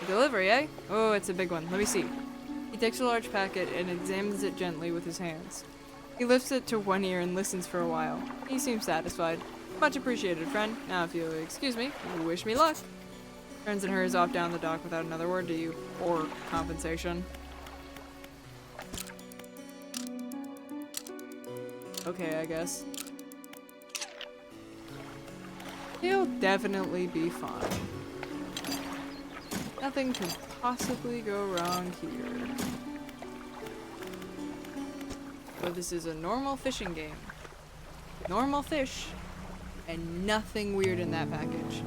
A delivery, eh? Oh, it's a big one. Let me see. He takes a large packet and examines it gently with his hands. He lifts it to one ear and listens for a while. He seems satisfied. Much appreciated, friend. Now, if you'll excuse me, wish me luck. Turns and hurries off down the dock without another word to you. Or compensation. Okay, I guess. He'll definitely be fine. Nothing could possibly go wrong here. So this is a normal fishing game. Normal fish. And nothing weird in that package.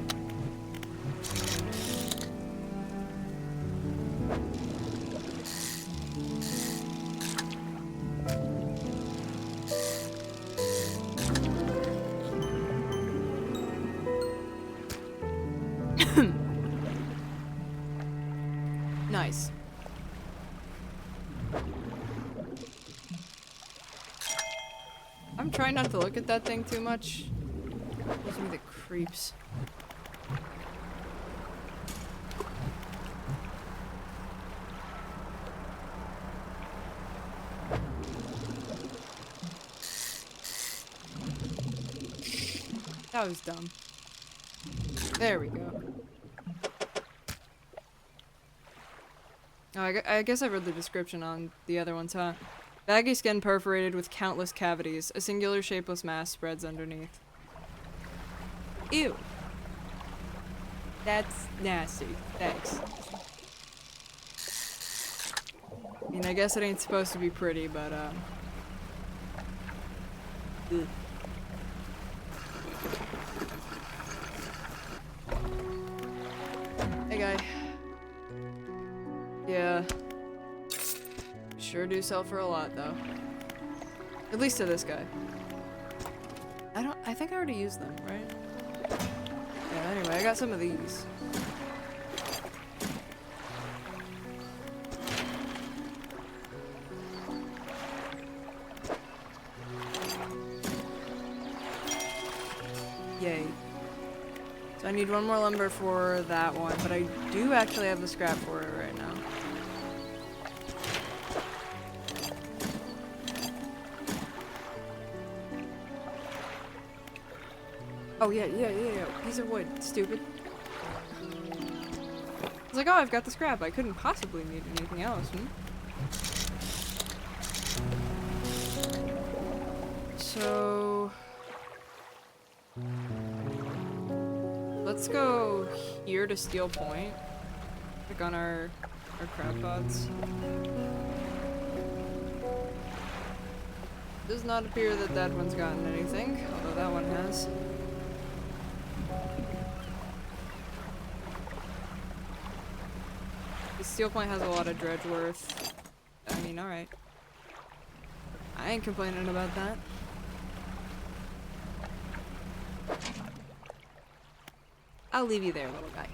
Nice. I'm trying not to look at that thing too much. Gives me the creeps. That was dumb. There we go. Oh, I guess I read the description on the other ones, huh? Baggy skin perforated with countless cavities. A singular shapeless mass spreads underneath. Ew. That's nasty. Thanks. I mean, I guess it ain't supposed to be pretty, but, ugh. Hey, guy. Yeah. Sure do sell for a lot, though. At least to this guy. I think I already used them, right? Yeah, anyway, I got some of these. Yay. So I need one more lumber for that one, but I do actually have the scrap for it right now. Oh, yeah. Piece of wood. Stupid. I was like, oh, I've got the scrap. I couldn't possibly need anything else, So... let's go here to Steel Point. Pick on our crab pods. Does not appear that that one's gotten anything, although that one has. The steel plant has a lot of dredge worth. I mean, alright. I ain't complaining about that. I'll leave you there, little guy.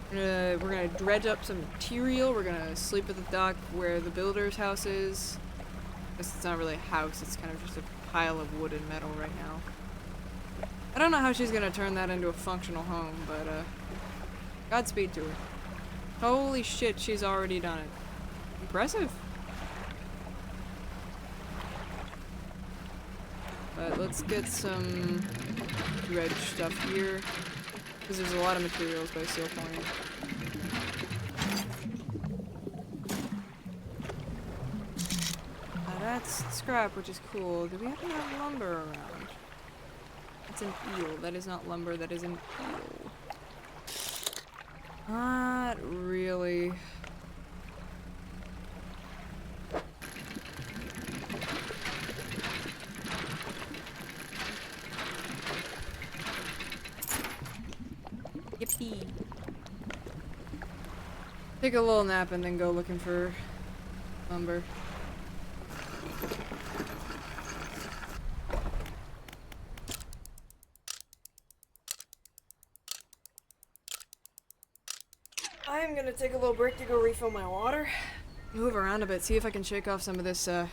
We're gonna dredge up some material. We're gonna sleep at the dock where the builder's house is. It's not really a house, it's kind of just a pile of wood and metal right now. I don't know how she's gonna turn that into a functional home, but Godspeed to her. Holy shit, she's already done it. Impressive. But let's get some dredge stuff here, because there's a lot of materials by Seal Point. That's scrap, which is cool. Do we happen to have lumber around? It's an eel. That is not lumber, that is an eel. Not really. Yippee. Take a little nap and then go looking for lumber. I'm gonna take a little break to go refill my water. Move around a bit, see if I can shake off some of this, this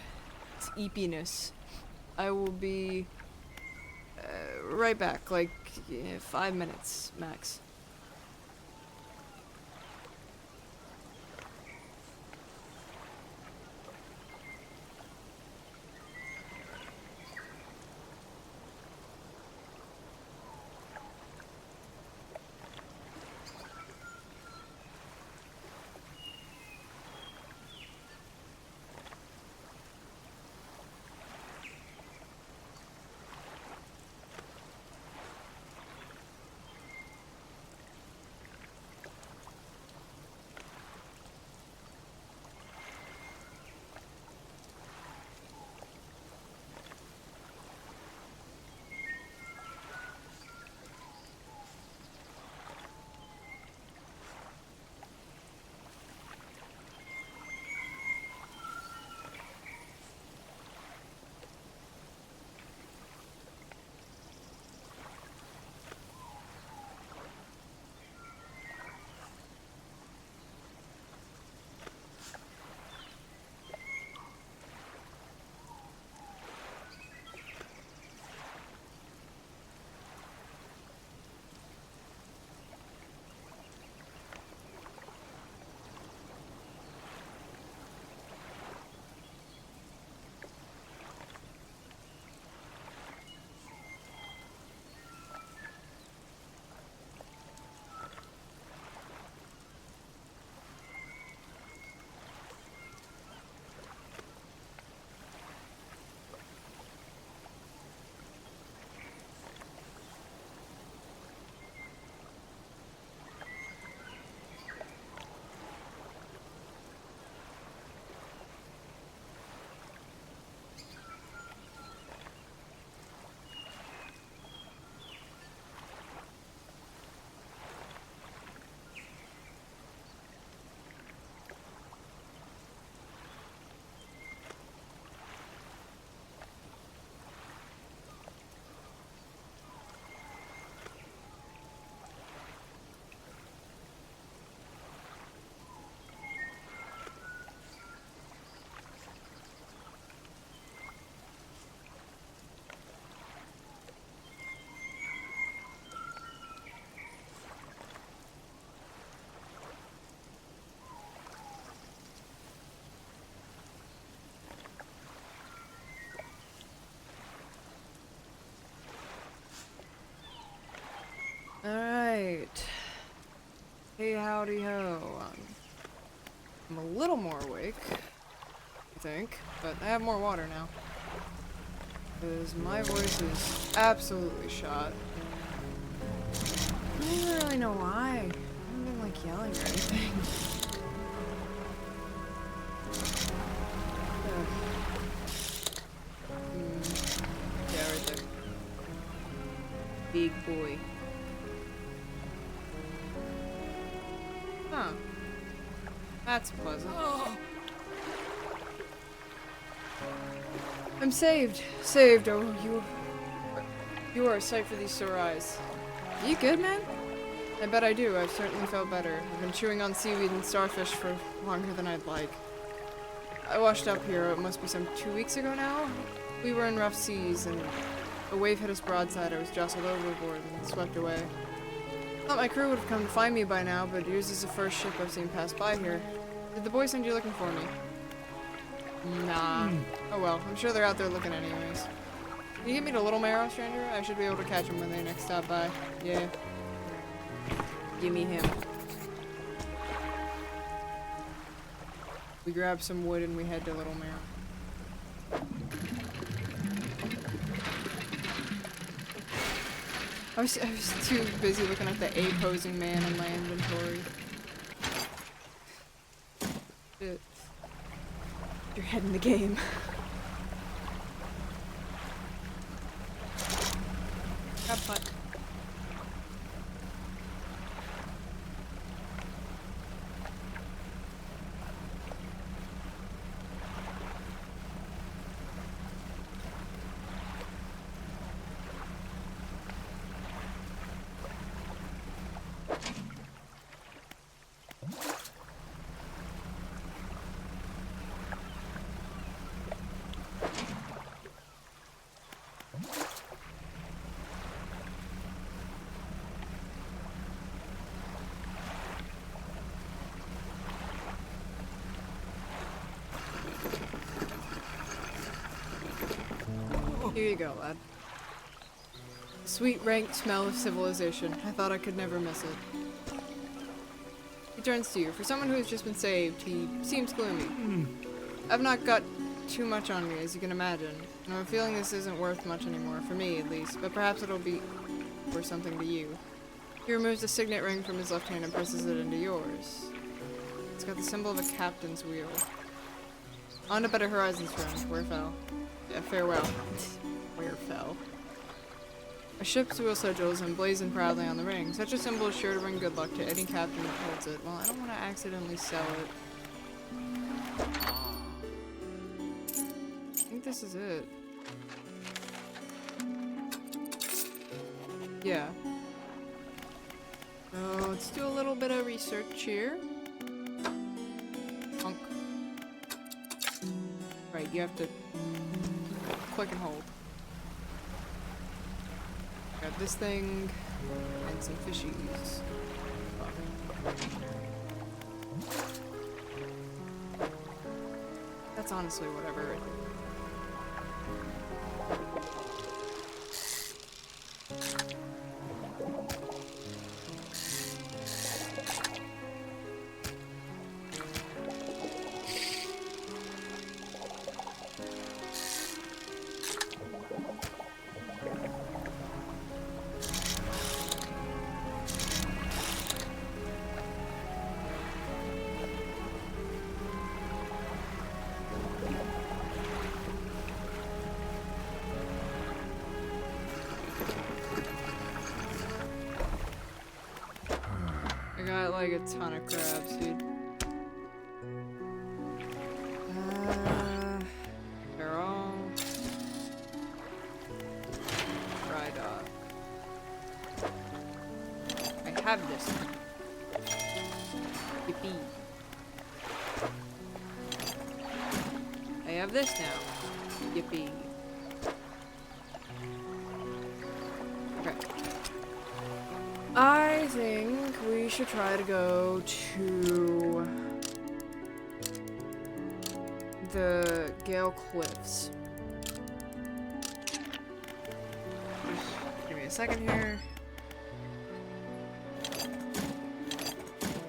eepiness. I will be right back, like 5 minutes max. Alright. Hey, howdy ho. I'm a little more awake, I think, but I have more water now. Because my voice is absolutely shot. I don't even really know why. I haven't been like yelling or anything. Big boy. Huh. That's pleasant. I'm saved. Saved. Oh, you are a sight for these sore eyes. You good, man? I bet I do. I've certainly felt better. I've been chewing on seaweed and starfish for longer than I'd like. I washed up here, it must be some 2 weeks ago now. We were in rough seas, and a wave hit us broadside. I was jostled overboard and swept away. Thought my crew would have come to find me by now, but yours is the first ship I've seen pass by here. Did the boys send you looking for me? Nah. Oh well, I'm sure they're out there looking anyways. Can you get me to Little Marrow, stranger? I should be able to catch them when they next stop by. Yeah. Give me him. We grab some wood and we head to Little Marrow. I was too busy looking at the A-posing man in my inventory. Shit. You're head in the game. Grab pot. Here you go, lad. Sweet, rank smell of civilization. I thought I could never miss it. He turns to you. For someone who has just been saved, he seems gloomy. I've not got too much on me, as you can imagine, and I'm feeling this isn't worth much anymore, for me at least, but perhaps it'll be worth something to you. He removes a signet ring from his left hand and presses it into yours. It's got the symbol of a captain's wheel. On to better horizons, friend. Where fell? Yeah, farewell. Where fell? A ship's wheel sigils emblazoned proudly on the ring. Such a symbol is sure to bring good luck to any captain that holds it. Well, I don't want to accidentally sell it. I think this is it. Yeah. So let's do a little bit of research here. Punk. Right, you have to click and hold. Got this thing and some fishies. That's honestly whatever. I got like a ton of crabs, dude. They're all dry dock. I have this one. Yippee. I have this now. Yippee. Okay. I think we should try to go to the Gale Cliffs. Just give me a second here.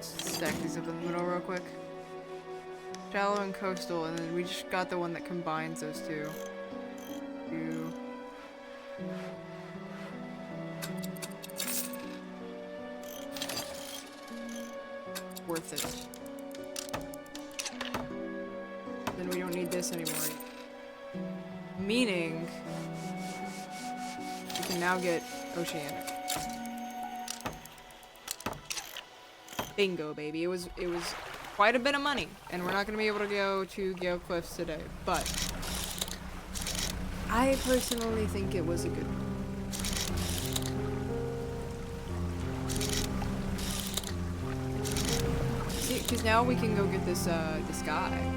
Stack these up in the middle real quick. Shallow and coastal, and then we just got the one that combines those two. Worth it. Then we don't need this anymore. Meaning, we can now get Oceanic. Bingo, baby. It was quite a bit of money, and we're not gonna be able to go to Gale Cliffs today, but I personally think it was a good one. See, because now we can go get this this guy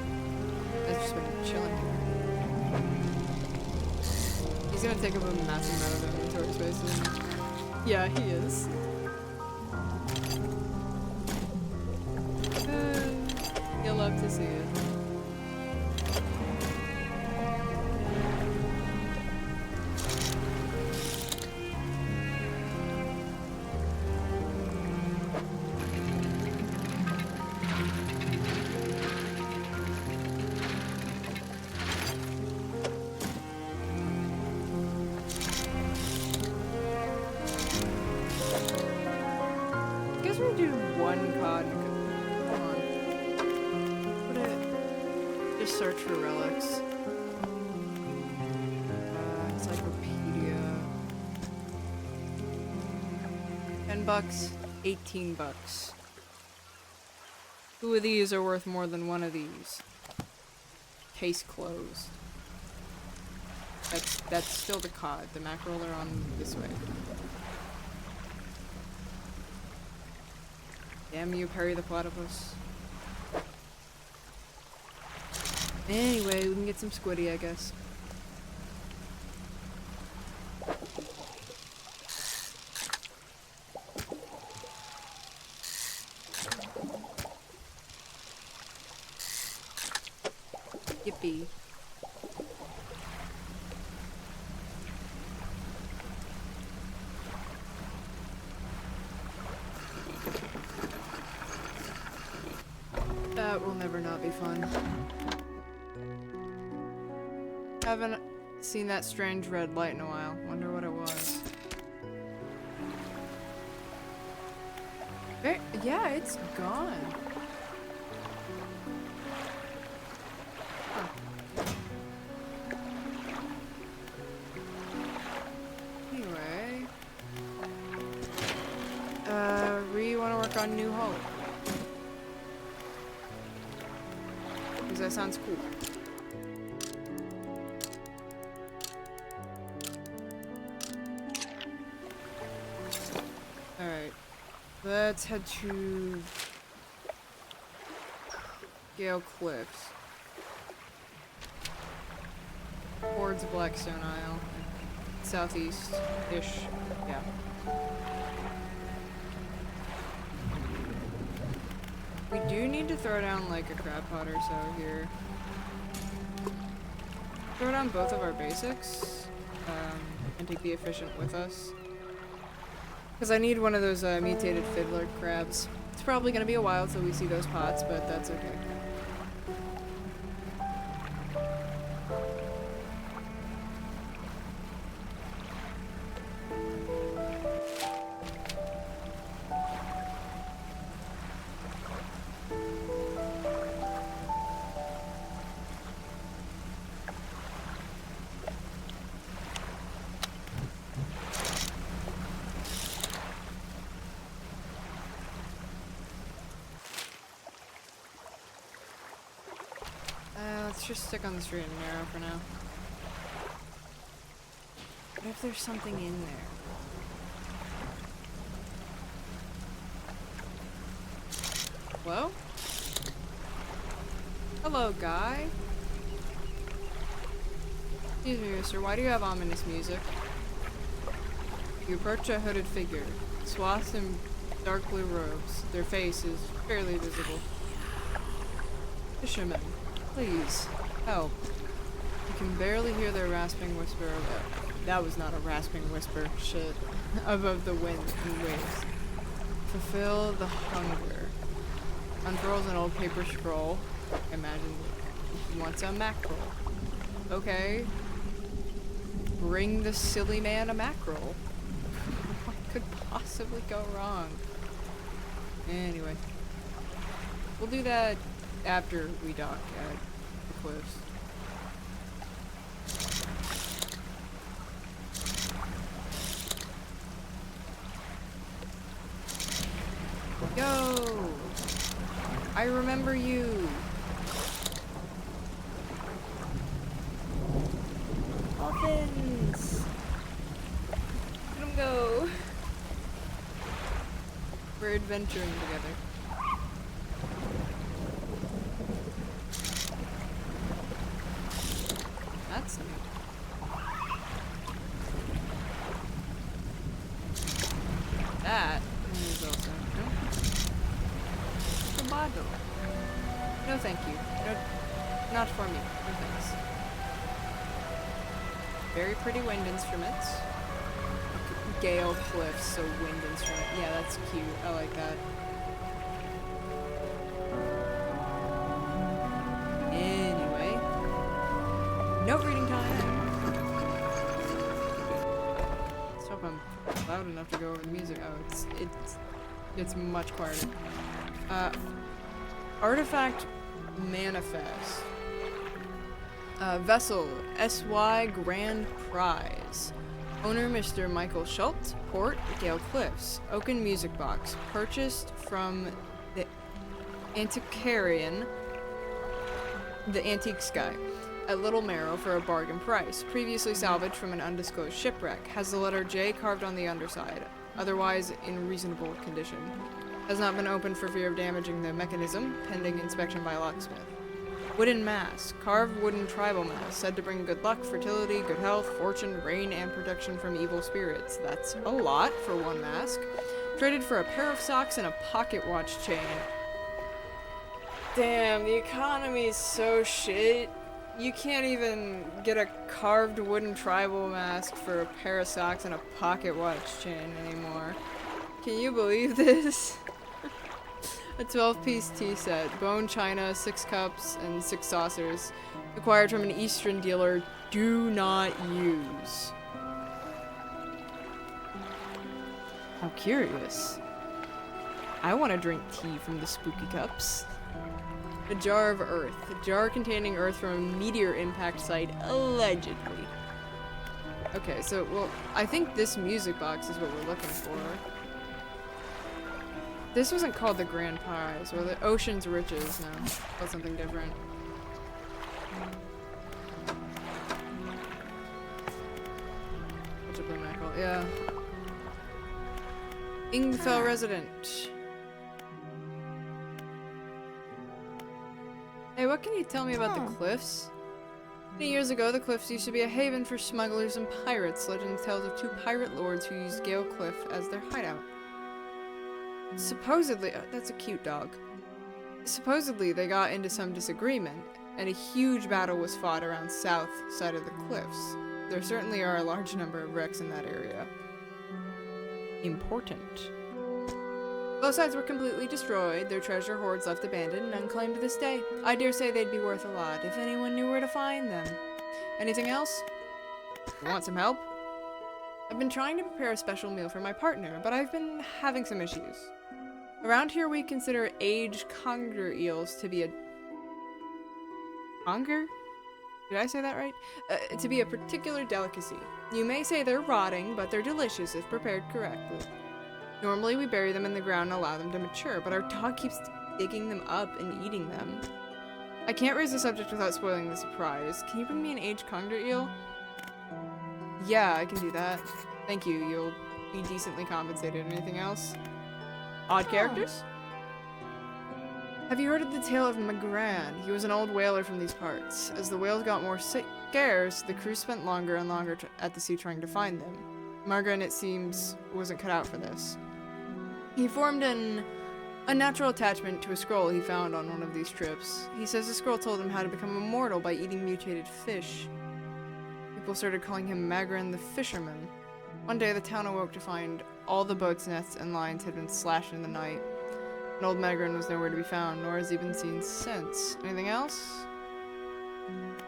that's just been chilling here. He's gonna take up a massive amount of inventory space. Isn't he? Yeah, he is. You'll love to see it. I guess we do one cod and hold on. Put it. Just search for relics. Encyclopedia. $10, $18. Two of these are worth more than one of these. Case closed. That's still the cod. The mackerel are on this way. Damn you, Perry the Platypus. Anyway, we can get some squiddy, I guess. Yippee. That will never not be fun. Haven't seen that strange red light in a while. Wonder what it was. Yeah, it's gone. Huh. Anyway. We want to work on New Hope. Because that sounds cool. Alright. Let's head to Gale Cliffs. Towards Blackstone Isle. Southeast-ish. Yeah. We do need to throw down like a crab pot or so here. Throw down both of our basics. And take the efficient with us. Because I need one of those mutated fiddler crabs. It's probably going to be a while till we see those pots, but that's okay. Let's just stick on the straight and narrow for now. What if there's something in there? Hello? Hello, guy. Excuse me, mister, why do you have ominous music? You approach a hooded figure, swathed in dark blue robes. Their face is barely visible. Fisherman. Please, help. You can barely hear their rasping whisper that was not a rasping whisper, shit, above the wind and waves. Fulfill the hunger. Unfurls an old paper scroll. Imagine he wants a mackerel. Okay. Bring the silly man a mackerel. What could possibly go wrong? Anyway. We'll do that after we dock at the cliffs. I remember you. Dolphins. Let them go. We're adventuring together. That's new. That is also new. Tomato. No thank you. No, not for me. No thanks. Very pretty wind instruments. Gale cliffs, so wind instrument. Yeah, that's cute. I like that. Anyway. Note reading time! Let's hope I'm loud enough to go over the music. Oh, it's much quieter. Artifact Manifest. Vessel SY Grand Prize. Owner Mr. Michael Schultz. Port Gale Cliffs. Oaken Music Box. Purchased from the antiquarian, the Antiques Guy, at Little Marrow for a bargain price. Previously salvaged from an undisclosed shipwreck. Has the letter J carved on the underside. Otherwise in reasonable condition. Has not been opened for fear of damaging the mechanism. Pending inspection by a locksmith. Wooden mask. Carved wooden tribal mask. Said to bring good luck, fertility, good health, fortune, rain, and protection from evil spirits. That's a lot for one mask. Traded for a pair of socks and a pocket watch chain. Damn, the economy is so shit. You can't even get a carved wooden tribal mask for a pair of socks and a pocket watch chain anymore. Can you believe this? A 12-piece tea set, bone china, 6 cups, and 6 saucers. Acquired from an Eastern dealer. Do not use. How curious. I want to drink tea from the spooky cups. A jar of earth. A jar containing earth from a meteor impact site, allegedly. Okay, so, well, I think this music box is what we're looking for. This wasn't called the Grand Prize, or the Ocean's Riches, no. Called something different. What's up, Michael? Yeah. Ingfell resident. Hey, what can you tell me about the cliffs? Many years ago, the cliffs used to be a haven for smugglers and pirates. Legend tells of 2 pirate lords who used Gale Cliff as their hideout. Supposedly, that's a cute dog. Supposedly, they got into some disagreement, and a huge battle was fought around south side of the cliffs. There certainly are a large number of wrecks in that area. Important. Both sides were completely destroyed, their treasure hoards left abandoned and unclaimed to this day. I dare say they'd be worth a lot if anyone knew where to find them. Anything else? You want some help? I've been trying to prepare a special meal for my partner, but I've been having some issues. Around here we consider aged conger eels to be a... Conger? Did I say that right? To be a particular delicacy. You may say they're rotting, but they're delicious if prepared correctly. Normally we bury them in the ground and allow them to mature, but our dog keeps digging them up and eating them. I can't raise the subject without spoiling the surprise. Can you bring me an aged conger eel? Yeah, I can do that. Thank you, you'll be decently compensated. Anything else? Odd characters? Have you heard of the tale of Magran? He was an old whaler from these parts. As the whales got more scarce, the crew spent longer and longer at the sea trying to find them. Magran, it seems, wasn't cut out for this. He formed an unnatural attachment to a scroll he found on one of these trips. He says the scroll told him how to become immortal by eating mutated fish. People started calling him Magran the Fisherman. One day the town awoke to find all the boats' nets and lines had been slashed in the night. And old Magran was nowhere to be found, nor has he been seen since. Anything else?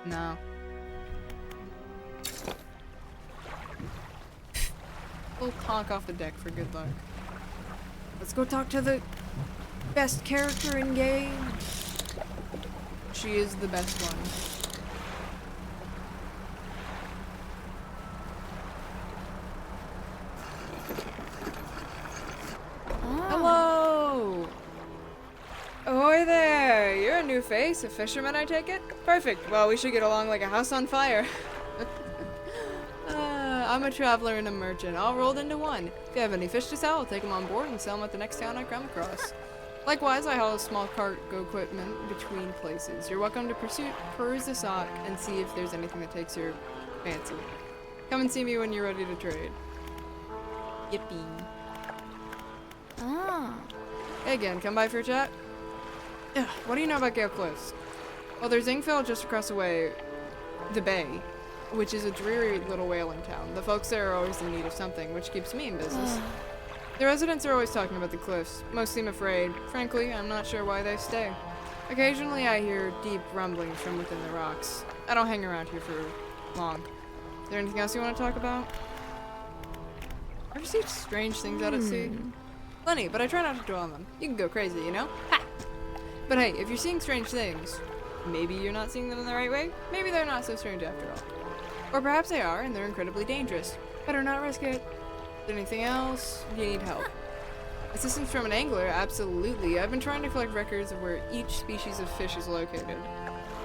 No. We'll conk off the deck for good luck. Let's go talk to the best character in game. She is the best one. Hello! Ahoy there! new face? A fisherman, I take it? Perfect. Well, we should get along like a house on fire. I'm a traveler and a merchant, all rolled into one. If you have any fish to sell, I'll take them on board and sell them at the next town I come across. Likewise, I haul a small cargo equipment between places. You're welcome to peruse the sock and see if there's anything that takes your fancy. Come and see me when you're ready to trade. Yippee. Ah. Hey again, come by for a chat? Ugh, what do you know about Gale Cliffs? Well, there's Ingfell just across the way, the bay, which is a dreary little whaling town. The folks there are always in need of something, which keeps me in business. The residents are always talking about the cliffs. Most seem afraid. Frankly, I'm not sure why they stay. Occasionally I hear deep rumblings from within the rocks. I don't hang around here for long. Is there anything else you want to talk about? Ever see strange things out at sea? Plenty, but I try not to dwell on them. You can go crazy, you know? Ha! But hey, if you're seeing strange things, maybe you're not seeing them in the right way. Maybe they're not so strange after all. Or perhaps they are, and they're incredibly dangerous. Better not risk it. Anything else? Do you need help? Assistance from an angler? Absolutely. I've been trying to collect records of where each species of fish is located.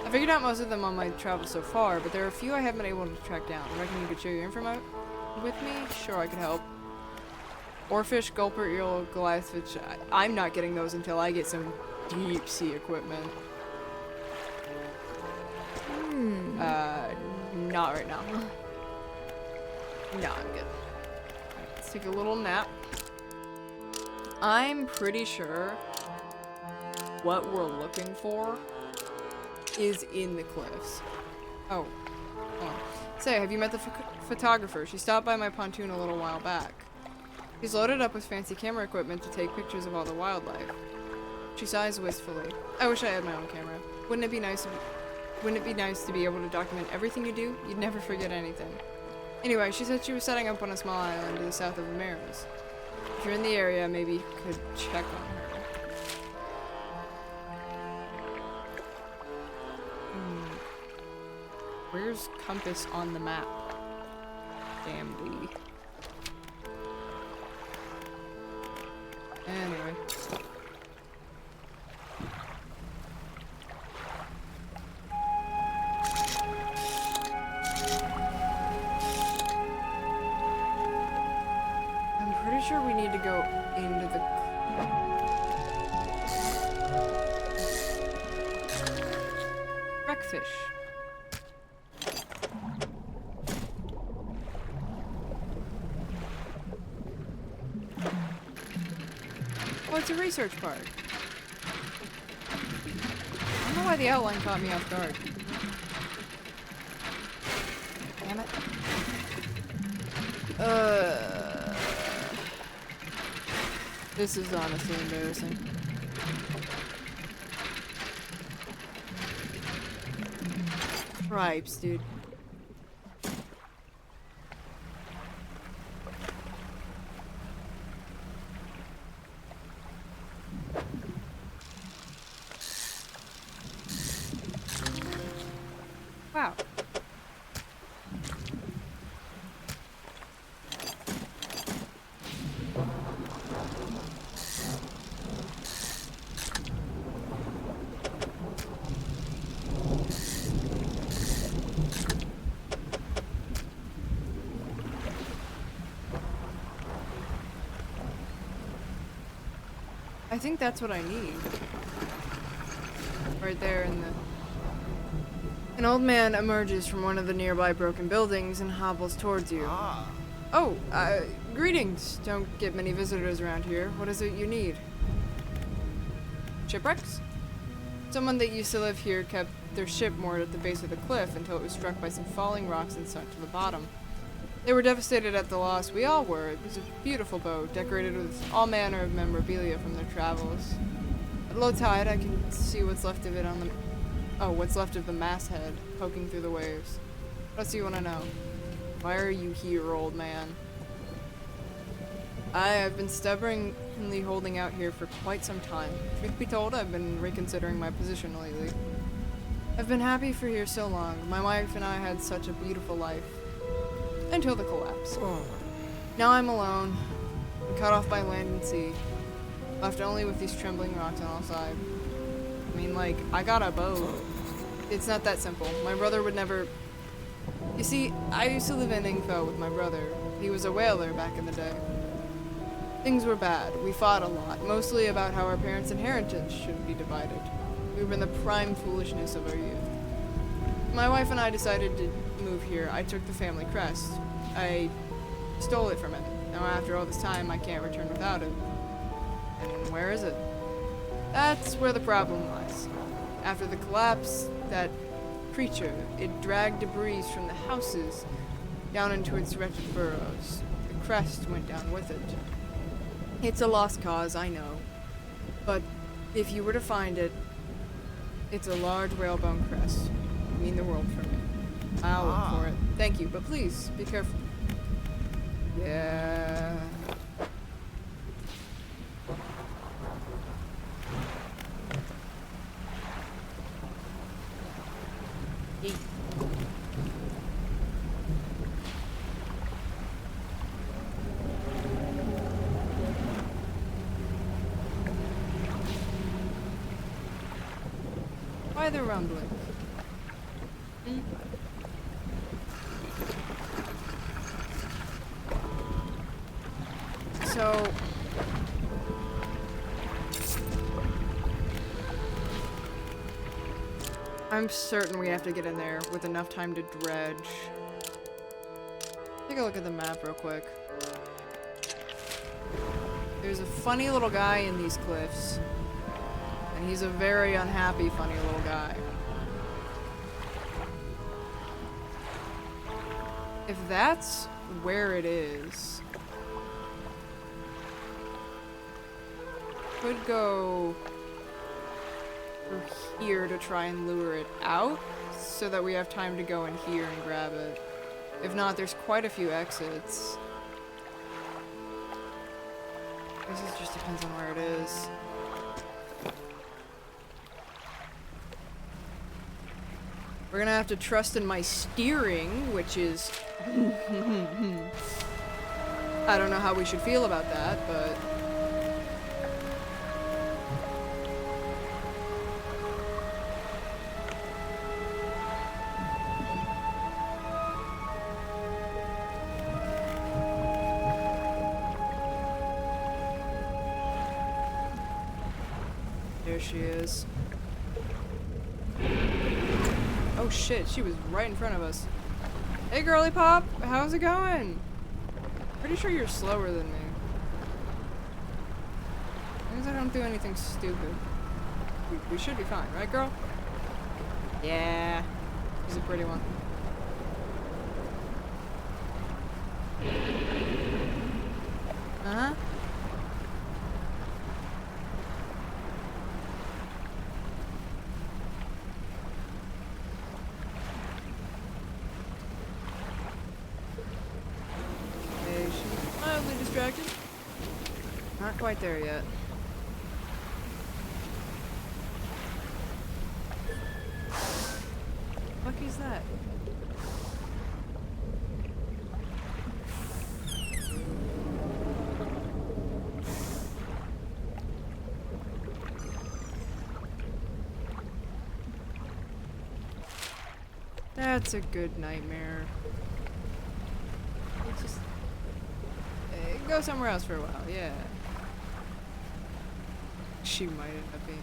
I figured out most of them on my travels so far, but there are a few I haven't been able to track down. I reckon you could share your info with me? Sure, I could help. Oarfish, gulper, eel, goliathfish. I'm not getting those until I get some deep sea equipment. Not right now. No, I'm good. Alright, let's take a little nap. I'm pretty sure what we're looking for is in the cliffs. Oh. Hold on. Say, have you met the photographer? She stopped by my pontoon a little while back. He's loaded up with fancy camera equipment to take pictures of all the wildlife. She sighs wistfully. I wish I had my own camera. Wouldn't it be nice to be able to document everything you do? You'd never forget anything. Anyway, she said she was setting up on a small island to the south of the Maros. If you're in the area, maybe you could check on her. Where's compass on the map? Damnedy. Anyway. I'm pretty sure we need to go into the... Wreckfish. Oh, it's a research park. I don't know why the outline caught me off guard. Damn it. This is honestly embarrassing. Cripes, dude. Wow. I think that's what I need. Right there in the... An old man emerges from one of the nearby broken buildings and hobbles towards you. Oh, greetings. Don't get many visitors around here. What is it you need? Shipwrecks? Someone that used to live here kept their ship moored at the base of the cliff until it was struck by some falling rocks and sunk to the bottom. They were devastated at the loss. We all were. It was a beautiful boat, decorated with all manner of memorabilia from their travels. At low tide, I can see what's left of it on the... Oh, what's left of the masthead, poking through the waves. What else do you want to know? Why are you here, old man? I've been stubbornly holding out here for quite some time. Truth be told, I've been reconsidering my position lately. I've been happy for here so long. My wife and I had such a beautiful life. Until the collapse. Now I'm alone, cut off by land and sea, left only with these trembling rocks on all sides. mean, like, I got a boat. It's not that simple. My brother would never... You see, I used to live in Ingfell with my brother. He was a whaler back in the day. Things were bad. We fought a lot, mostly about how our parents' inheritance should be divided. We were in the prime foolishness of our youth. My wife and I decided to move here. I took the family crest. I stole it from him. Now after all this time, I can't return without it. And where is it? That's where the problem lies. After the collapse, that creature, it dragged debris from the houses down into its wretched burrows. The crest went down with it. It's a lost cause, I know. But if you were to find it, it's a large whalebone crest. It'd mean the world for me. I'll look for it. Thank you, but please, be careful. Yeah. Yeet. Why the rumbling? So... I'm certain we have to get in there with enough time to dredge. Take a look at the map real quick. There's a funny little guy in these cliffs. And he's a very unhappy, funny little guy. If that's where it is... Could go through here to try and lure it out, so that we have time to go in here and grab it. If not, there's quite a few exits. I guess it just depends on where it is. We're gonna have to trust in my steering, which is... I don't know how we should feel about that, but... There she is. Oh shit, she was right in front of us. Hey girly pop, how's it going? Pretty sure you're slower than me. As long as I don't do anything stupid. We should be fine, right girl? Yeah, she's a pretty one. Uh-huh. Distracted? Not quite there yet. What is that? That's a good nightmare. It's just... Go somewhere else for a while, yeah. She might end up being...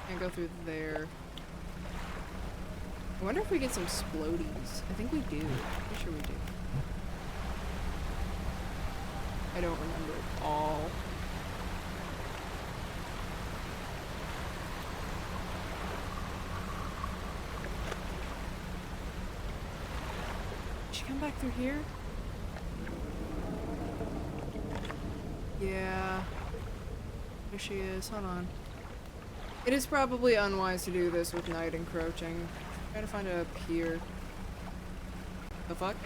Can't go through there. I wonder if we get some splodies. I think we do. Pretty sure we do. I don't remember it all. Did she come back through here? Yeah. There she is. Hold on. It is probably unwise to do this with night encroaching. Try to find it up here. The fuck?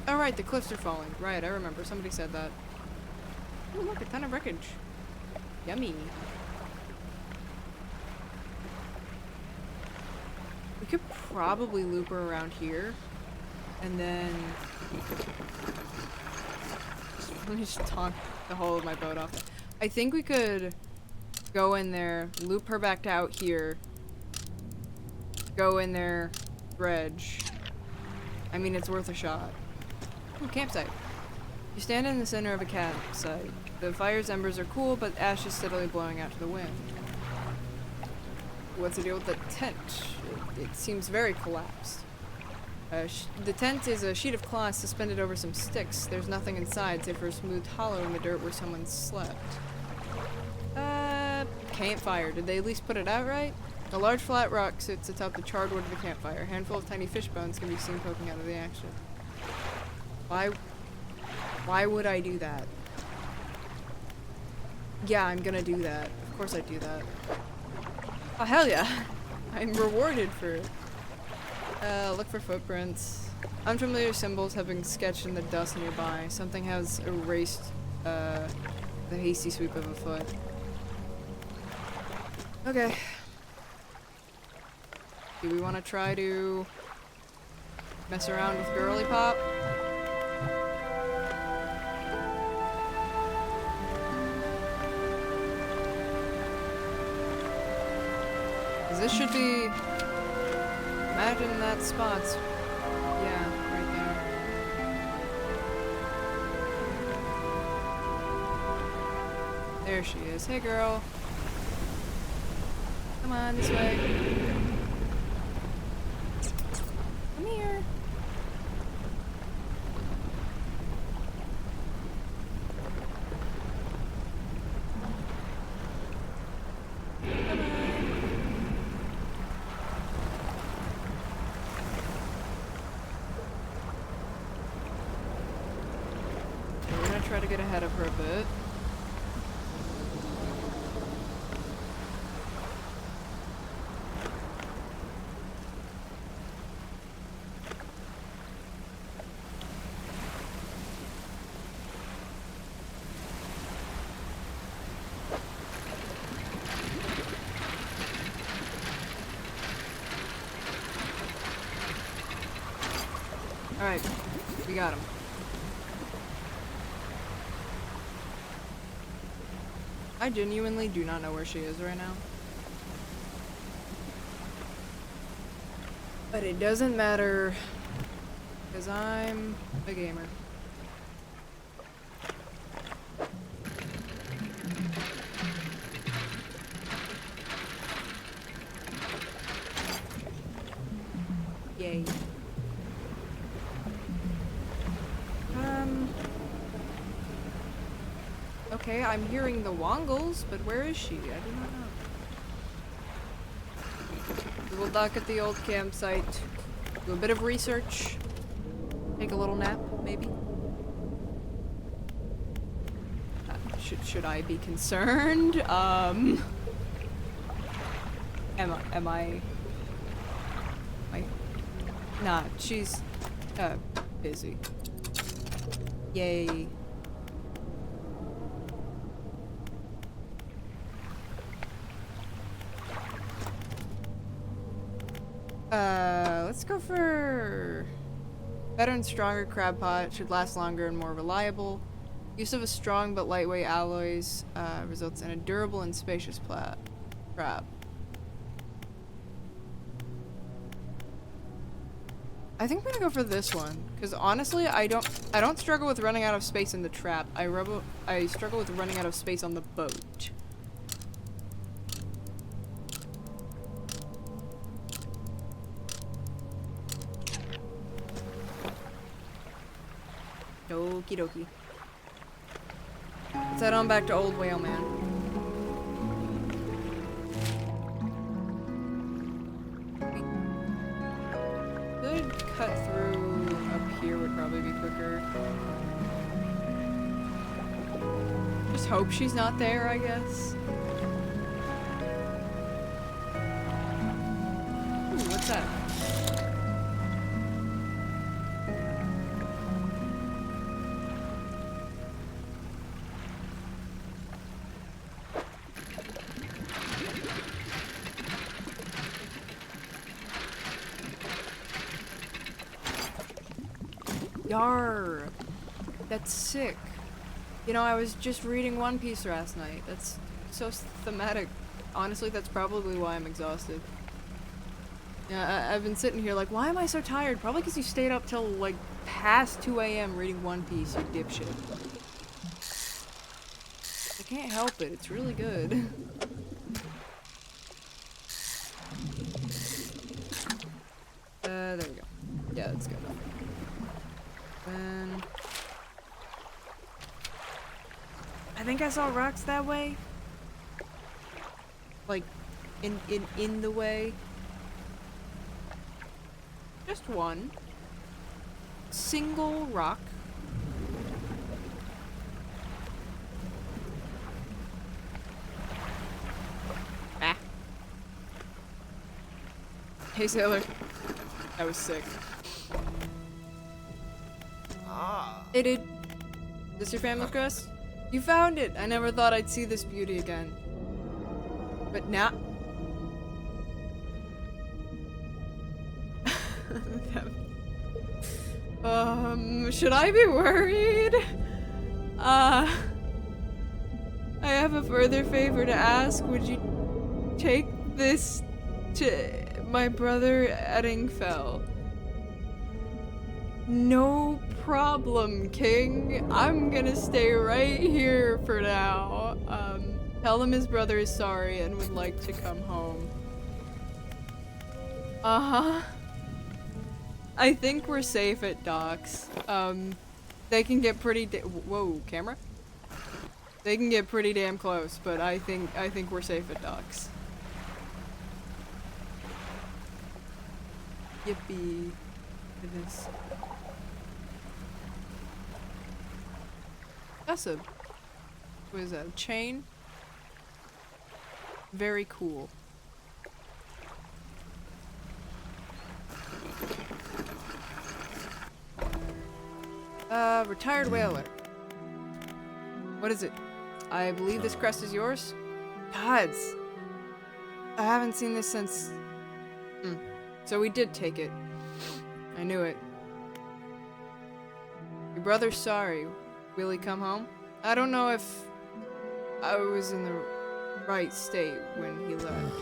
Oh right, the cliffs are falling. Right, I remember. Somebody said that. Oh look, a ton of wreckage. Yummy. We could probably loop her around here. And then... Let me just taunt the whole of my boat off. I think we could go in there, loop her back to out here, go in there, dredge. I mean, it's worth a shot. Ooh, campsite. You stand in the center of a campsite. The fire's embers are cool, but ash is steadily blowing out to the wind. What's the deal with the tent? It seems very collapsed. The tent is a sheet of cloth suspended over some sticks. There's nothing inside save for a smooth hollow in the dirt where someone slept. Campfire. Did they at least put it out right? A large flat rock sits atop the charred wood of the campfire. A handful of tiny fish bones can be seen poking out of the action. Why would I do that? Yeah, I'm gonna do that. Of course I'd do that. Oh, hell yeah. I'm rewarded for it. Look for footprints. Unfamiliar symbols have been sketched in the dust nearby. Something has erased, the hasty sweep of a foot. Okay. Do we want to try to mess around with Girly Pop? This should be... Imagine that spot's... Yeah, right there. There she is. Hey, girl. Come on, this way. Come here. Try to get ahead of her a bit. Alright, we got him. I genuinely do not know where she is right now. But it doesn't matter, because I'm a gamer. Yay. Okay, I'm hearing the Wongles, but where is she? I do not know. We'll dock at the old campsite, do a bit of research, take a little nap, maybe. Should I be concerned? Am I? Nah, she's busy. Yay. Let's go for better and stronger crab pot. Should last longer and more reliable. Use of a strong but lightweight alloys results in a durable and spacious crab. I think I'm gonna go for this one because honestly, I don't struggle with running out of space in the trap. I struggle with running out of space on the boat. Okie dokie. Let's head on back to Old Whale Man. We could cut through up here would probably be quicker. Just hope she's not there, I guess. Ooh, what's that? Yarr! That's sick. You know, I was just reading One Piece last night. That's so thematic. Honestly, that's probably why I'm exhausted. Yeah, I've been sitting here like, why am I so tired? Probably because you stayed up till like past 2 a.m. reading One Piece, you dipshit. I can't help it, it's really good. There we go. Yeah, that's good. Then I think I saw rocks that way. Like, in the way. Just one. Single rock. Ah. Hey, sailor. That was sick. Hey, dude. This your family crest? You found it! I never thought I'd see this beauty again. But now... should I be worried? I have a further favor to ask. Would you take this to my brother Eddingfell? No problem, King. I'm gonna stay right here for now. Tell him his brother is sorry and would like to come home. Uh-huh. I think we're safe at docks. They can get pretty whoa, camera? They can get pretty damn close, but I think we're safe at docks. Yippee. Goodness. That's a... what is that? A chain? Very cool. Retired whaler. What is it? I believe this crest is yours? Gods! I haven't seen this since... So we did take it. I knew it. Your brother's sorry. Will he come home? I don't know if I was in the right state when he left.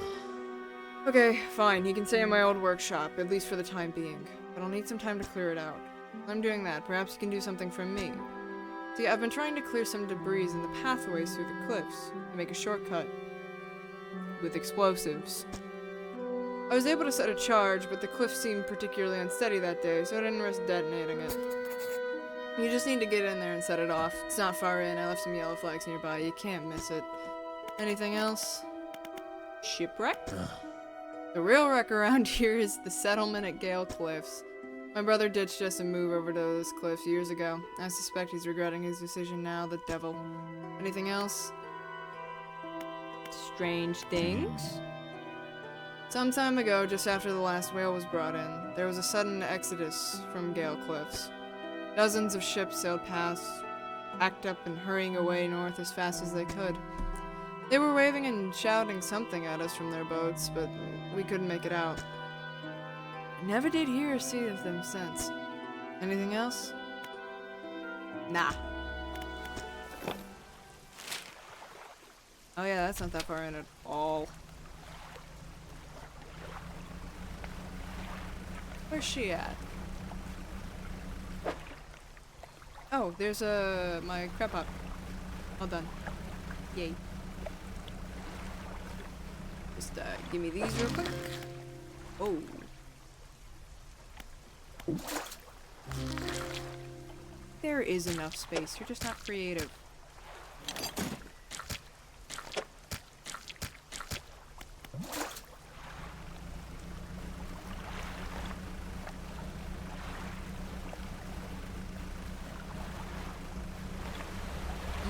Okay, fine. He can stay in my old workshop, at least for the time being. But I'll need some time to clear it out. I'm doing that. Perhaps you can do something for me. See, I've been trying to clear some debris in the pathways through the cliffs to make a shortcut with explosives. I was able to set a charge, but the cliff seemed particularly unsteady that day, so I didn't risk detonating it. You just need to get in there and set it off. It's not far in. I left some yellow flags nearby. You can't miss it. Anything else? Shipwreck? The real wreck around here is the settlement at Gale Cliffs. My brother ditched us and moved over to those cliffs years ago. I suspect he's regretting his decision now, the devil. Anything else? Strange things? Some time ago, just after the last whale was brought in, there was a sudden exodus from Gale Cliffs. Dozens of ships sailed past, packed up and hurrying away north as fast as they could. They were waving and shouting something at us from their boats, but we couldn't make it out. Never did hear or see of them since. Anything else? Nah. Oh yeah, that's not that far in at all. Where's she at? Oh, there's my crab pot. All done. Yay. Just give me these real quick. Oh. There is enough space. You're just not creative.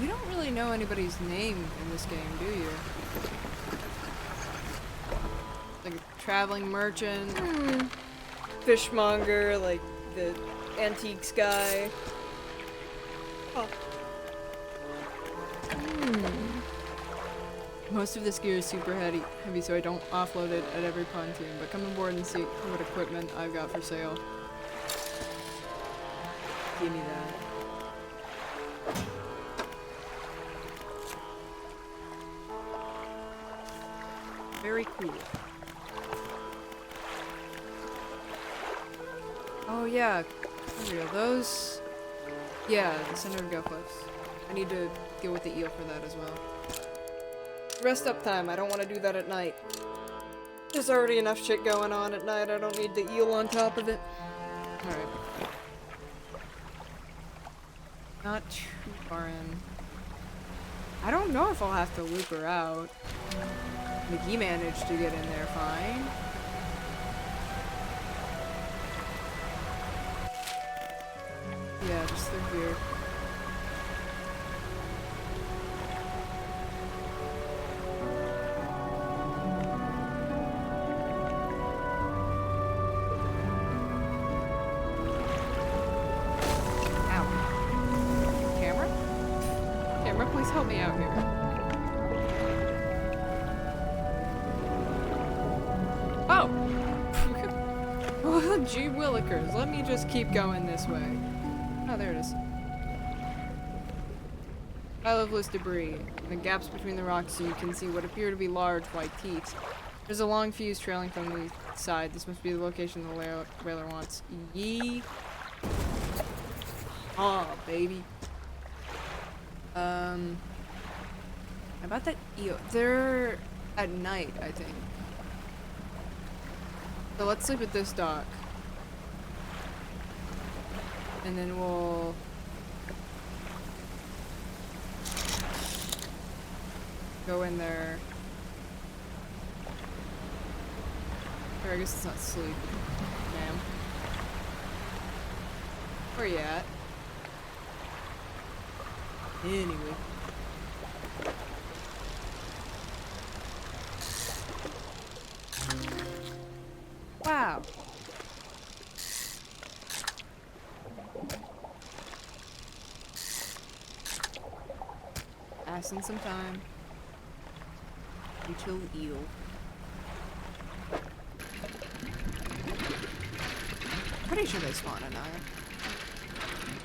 You don't really know anybody's name in this game, do you? Like a traveling merchant, fishmonger, like the antiques guy. Oh. Most of this gear is super heavy, so I don't offload it at every pontoon, but come aboard and see what equipment I've got for sale. Give me that. Very cool. Oh yeah, unreal. Those... Yeah, the center of Go Cliffs. I need to deal with the eel for that as well. Rest up time. I don't want to do that at night. There's already enough shit going on at night. I don't need the eel on top of it. Alright. Not too far in. I don't know if I'll have to loop her out. McGee managed to get in there fine. Yeah, just through here. Ow. Camera? Camera, please help me out here. Oh! Oh, gee willikers. Let me just keep going this way. Oh, there it is. Pile of loose debris. The gaps between the rocks so you can see what appear to be large white teeth. There's a long fuse trailing from the side. This must be the location the whaler wants. Yee. Oh, baby. How about that eel? They're at night, I think. So let's sleep at this dock. And then we'll... go in there. Or I guess it's not sleep. Ma'am. Where you at? Anyway. Wow. Passing some time. Until eel. Pretty sure they spawn at night.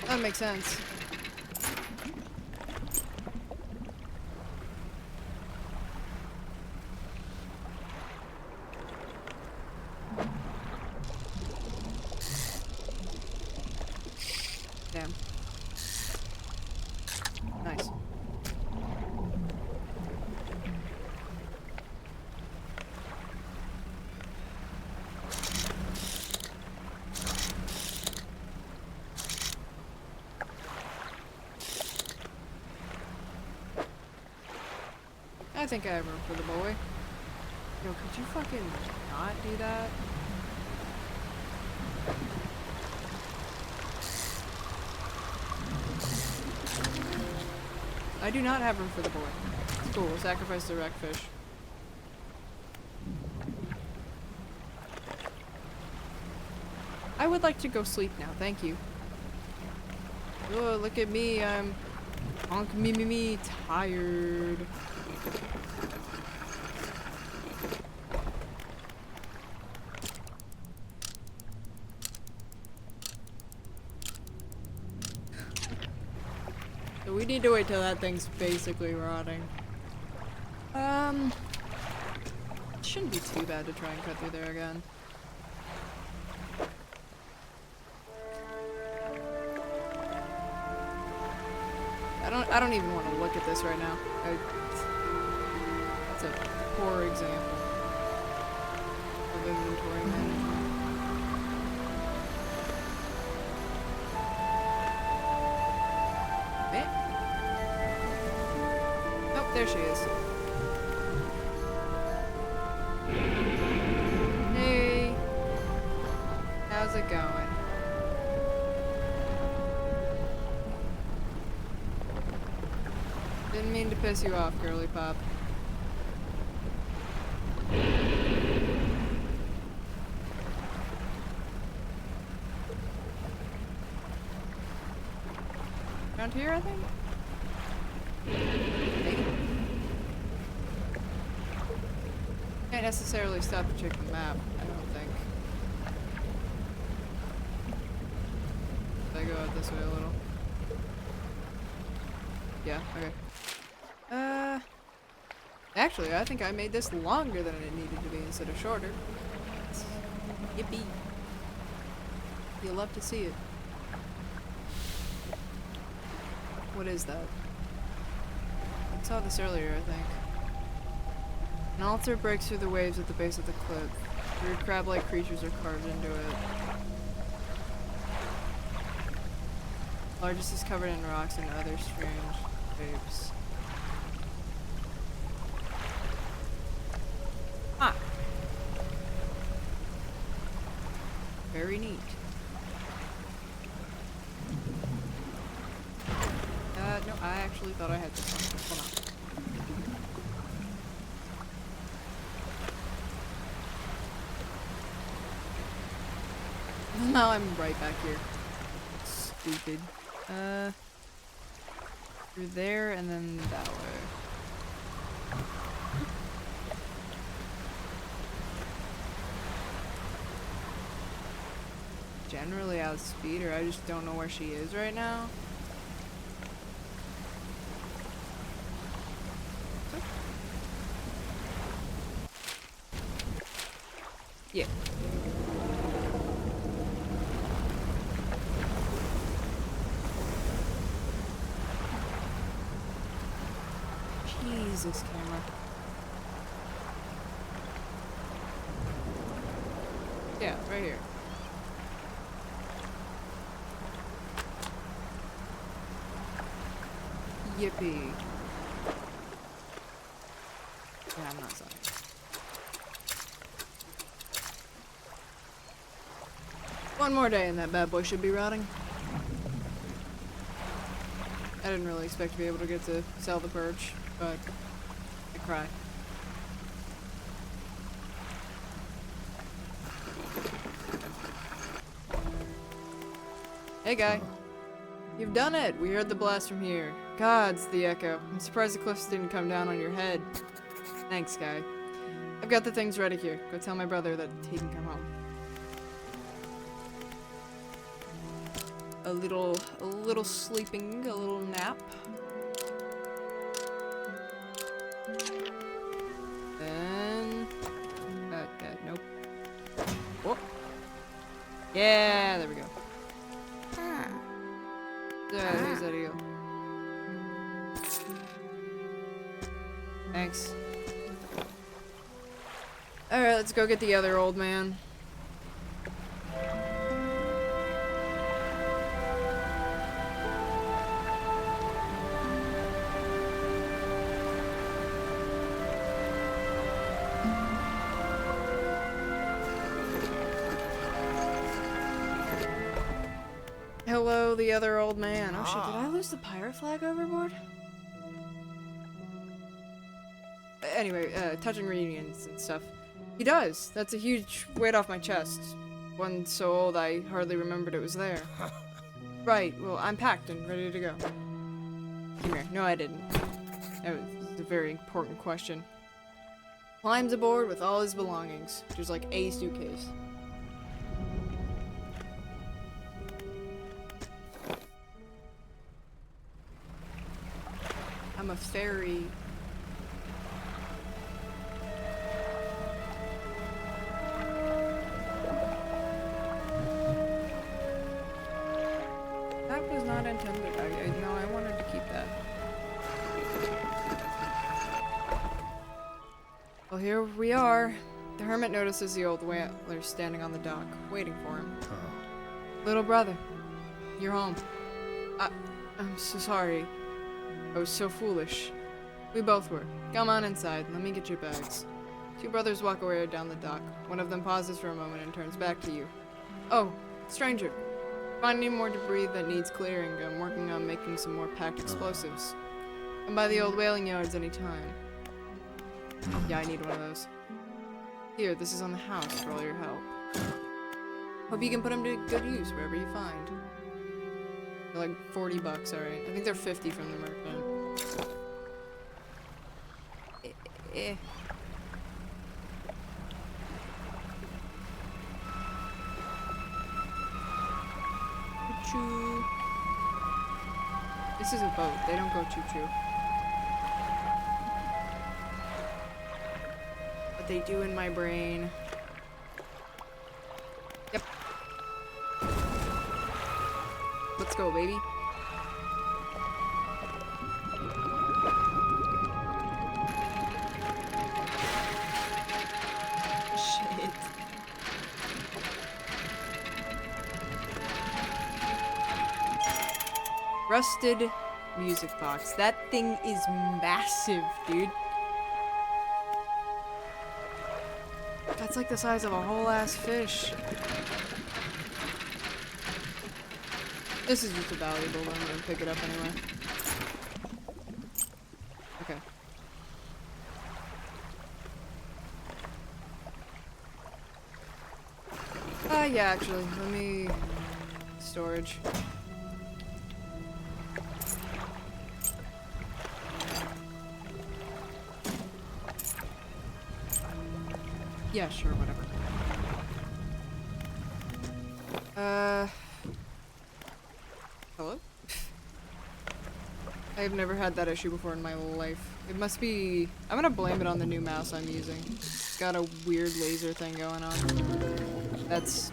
That makes sense. Damn. Nice. I think I have room for the boy. Yo, could you fucking not do that? I do not have room for the boy. It's cool, we'll sacrifice the wreckfish. I would like to go sleep now, thank you. Oh, look at me, I'm tired. So we need to wait till that thing's basically rotting. Shouldn't be too bad to try and cut through there again. I don't even want to look at this right now. It's a poor example of inventory management. Oh, there she is. Hey. How's it going? Didn't mean to piss you off, girly pop. Around here, I think? Maybe. Can't necessarily stop to check the map, I don't think. Should I go out this way a little? Yeah, okay. Actually, I think I made this longer than it needed to be instead of shorter. Yippee. You'll love to see it. What is that? I saw this earlier, I think. An altar breaks through the waves at the base of the cliff. Weird crab-like creatures are carved into it. Largest is covered in rocks and other strange shapes. Ah! Very neat. No, I actually thought I had this one. Hold on. Now I'm right back here. Stupid. Through there and then that way. Generally outspeed her, I just don't know where she is right now. Yeah. Jesus, camera. Yeah, right here. Yippee. Yeah, I'm not sorry. One more day and that bad boy should be rotting. I didn't really expect to be able to get to sell the perch, but I cry. Hey guy. You've done it! We heard the blast from here. Gods, the echo. I'm surprised the cliffs didn't come down on your head. Thanks, guy. I've got the things ready here. Go tell my brother that he can come home. A little sleeping, a little nap. Then... nope. Oh! Yeah, there we go. There's that eel. Thanks. Alright, let's go get the other old man. Hello, the other old man. Oh shit, did I lose the pirate flag overboard? Anyway, touching reunions and stuff. He does. That's a huge weight off my chest. One so old I hardly remembered it was there. Right, well, I'm packed and ready to go. Come here. No, I didn't. That was a very important question. Climbs aboard with all his belongings. Which is like a suitcase. I'm a fairy. That was not intended. No, I wanted to keep that. Well, here we are. The hermit notices the old whaler standing on the dock, waiting for him. Little brother, you're home. I'm so sorry. I was so foolish. We both were. Come on inside. Let me get your bags. Two brothers walk away down the dock. One of them pauses for a moment and turns back to you. Oh, stranger. Find any more debris that needs clearing. I'm working on making some more packed explosives. Come by the old whaling yards anytime. Yeah, I need one of those. Here, this is on the house for all your help. Hope you can put them to good use wherever you find. They're like 40 bucks, alright. I think they're 50 from the merchant. Choo-choo. This is a boat. They don't go choo-choo. they do in my brain. Yep. Let's go, baby. Shit. Rusted music box. That thing is massive, dude. That's like the size of a whole ass fish. This is just a valuable one. I'm gonna pick it up anyway. Okay. Yeah, actually, let me... storage. Yeah, sure, whatever. Hello? I've never had that issue before in my life. It must be... I'm gonna blame it on the new mouse I'm using. It's got a weird laser thing going on. That's...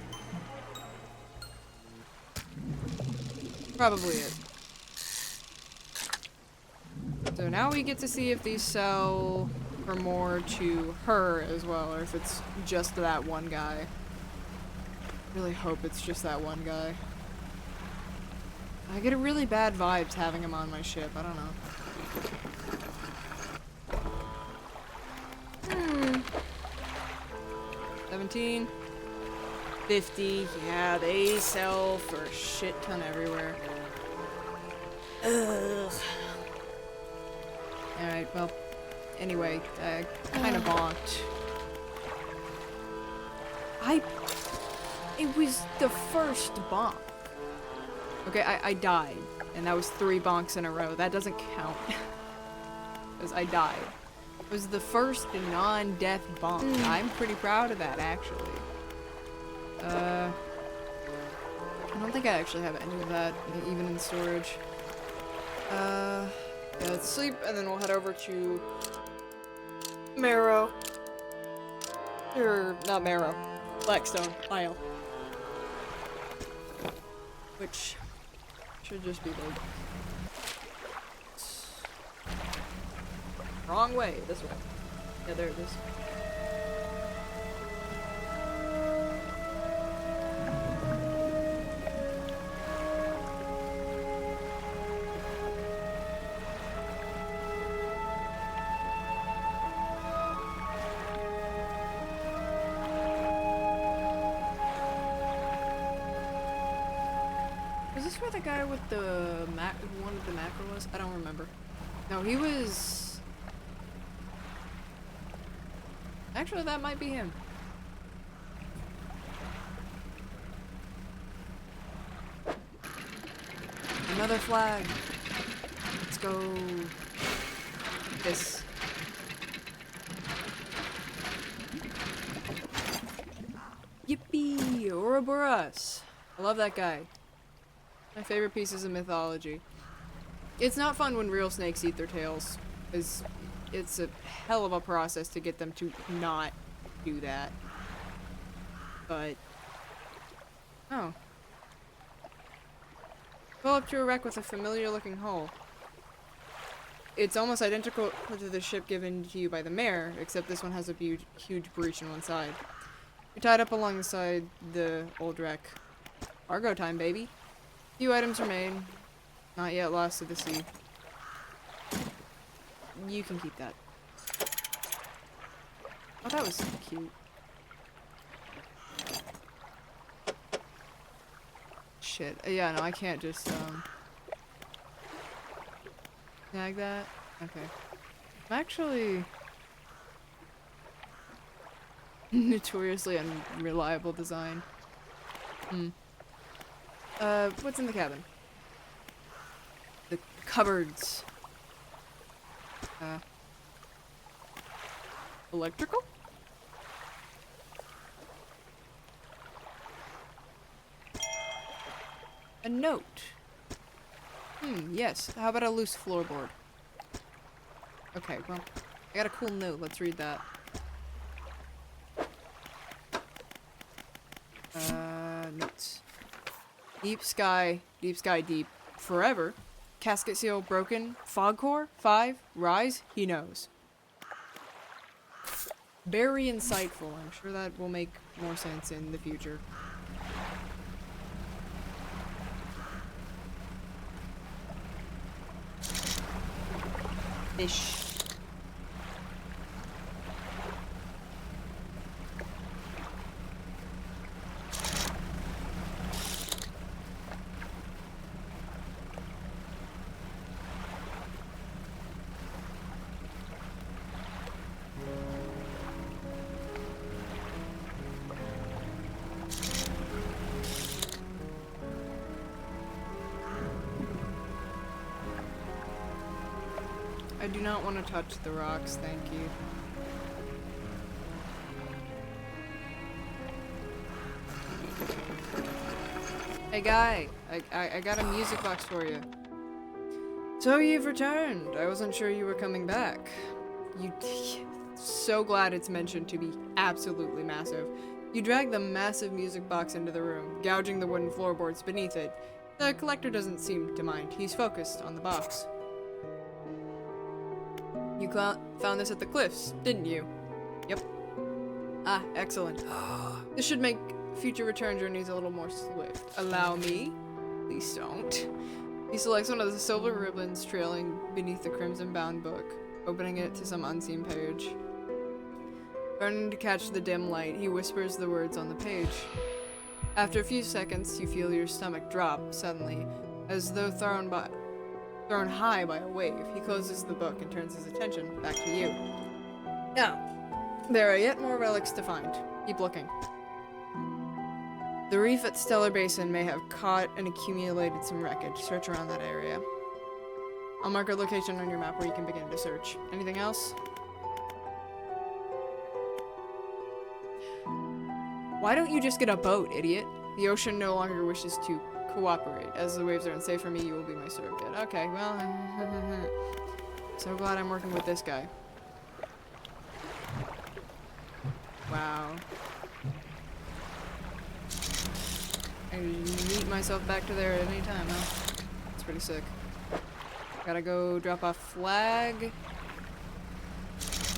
probably it. So now we get to see if these sell for more to her as well, or if it's just that one guy. Really hope it's just that one guy. I get a really bad vibes having him on my ship. I don't know. 17. 50. Yeah, they sell for a shit ton everywhere. Ugh. Alright, well. Anyway, I kinda bonked. It was the first bonk. Okay, I died. And that was 3 bonks in a row. That doesn't count. Because I died. It was the first non-death bonk. I'm pretty proud of that, actually. I don't think I actually have any of that, even in storage. Yeah, let's sleep, and then we'll head over to Marrow. Or, not Marrow. Blackstone Isle. Which should just be like... wrong way, this way. Yeah, there it is. Was this where the guy with the one with the macro was? I don't remember. No, he was... actually, that might be him. Another flag. Let's go. This. Yippee! Ouroboros. I love that guy. My favorite pieces of mythology. It's not fun when real snakes eat their tails. It's a hell of a process to get them to not do that. But... oh. Pull up to a wreck with a familiar looking hull. It's almost identical to the ship given to you by the mayor, except this one has a huge breach in one side. You're tied up alongside the old wreck. Cargo time, baby. Few items remain, not yet lost to the sea. You can keep that. Oh, that was cute. Shit. Yeah, no, I can't just, snag that? Okay. I'm actually... notoriously unreliable design. What's in the cabin? The cupboards. Electrical? A note. Yes. How about a loose floorboard? Okay, well, I got a cool note. Let's read that. Notes. Deep sky, deep. Forever. Casket seal broken. Fog core? 5. Rise? He knows. Very insightful. I'm sure that will make more sense in the future. Fish. I do not want to touch the rocks, thank you. Hey guy, I got a music box for you. So you've returned. I wasn't sure you were coming back. So glad it's mentioned to be absolutely massive. You drag the massive music box into the room, gouging the wooden floorboards beneath it. The collector doesn't seem to mind. He's focused on the box. You found this at the cliffs, didn't you? Yep. Ah, excellent. This should make future return journeys a little more swift. Allow me? Please don't. He selects one of the silver ribbons trailing beneath the crimson-bound book, opening it to some unseen page. Starting to catch the dim light, he whispers the words on the page. After a few seconds, you feel your stomach drop suddenly, as though thrown high by a wave. He closes the book and turns his attention back to you. Now, there are yet more relics to find. Keep looking. The reef at Stellar Basin may have caught and accumulated some wreckage. Search around that area. I'll mark a location on your map where you can begin to search. Anything else? Why don't you just get a boat, idiot? The ocean no longer wishes to cooperate. As the waves are unsafe for me, you will be my surrogate. Okay, well, so glad I'm working with this guy. Wow. I can meet myself back to there at any time, huh? That's pretty sick. Gotta go drop off flag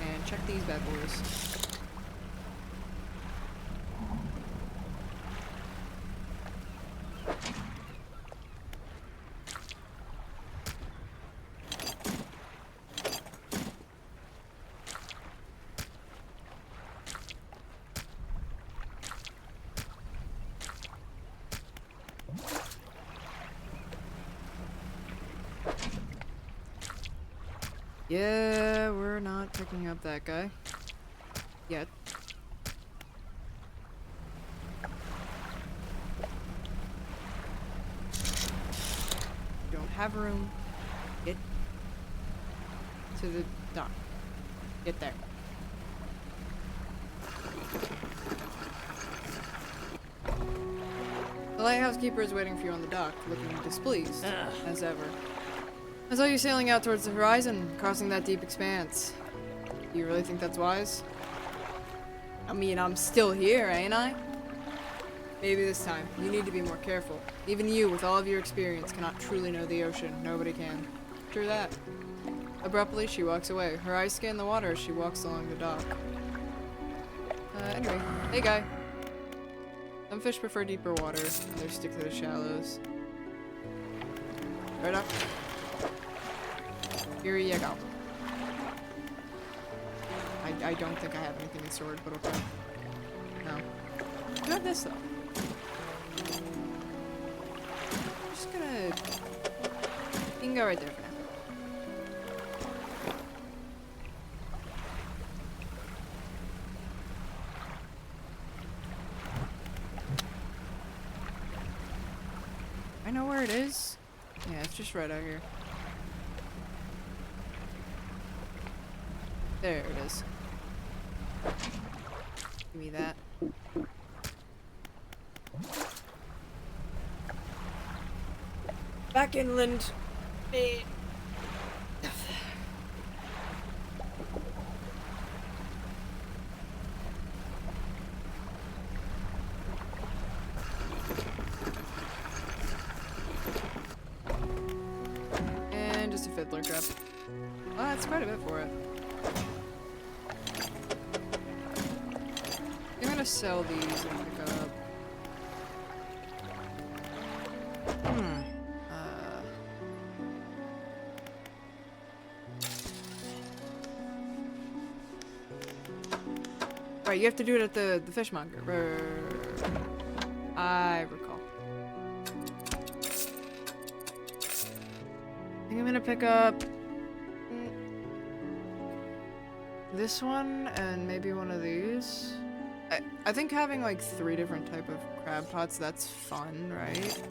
and check these bad boys. Yeah, we're not picking up that guy. Yet. Don't have room. Get to the dock. Get there. The lighthouse keeper is waiting for you on the dock, looking displeased, as ever. I saw you sailing out towards the horizon, crossing that deep expanse. Do you really think that's wise? I mean, I'm still here, ain't I? Maybe this time. You need to be more careful. Even you, with all of your experience, cannot truly know the ocean. Nobody can. True that. Abruptly, she walks away. Her eyes scan the water as she walks along the dock. Anyway. Hey, guy. Some fish prefer deeper water. Others stick to the shallows. Right up. Here you go. I don't think I have anything in sword, but okay. No. I do have this, though. Just gonna... You can go right there for now. I know where it is. Yeah, it's just right out here. There it is. Give me that. Back inland. Well, that's quite a bit for it. I'm gonna sell these and pick up. Right, you have to do it at the fishmonger. I recall. I think I'm gonna pick up this one and maybe one of these. I think having like 3 different type of crab pots, that's fun, right?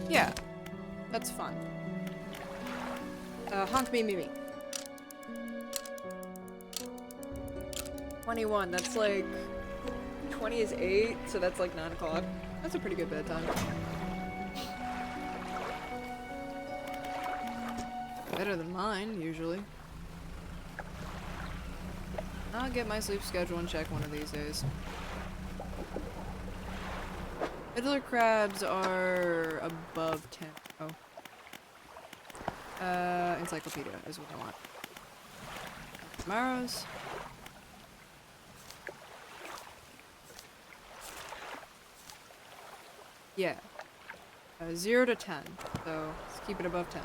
Yeah, that's fun. Honk me, me. 21, that's like 20 is 8, so that's like 9 o'clock. That's a pretty good bedtime. Better than mine, usually. I'll get my sleep schedule and check one of these days. Fiddler crabs are above 10. Oh. Encyclopedia is what I want. Tomorrow's. Yeah. 0 to 10. So, let's keep it above 10.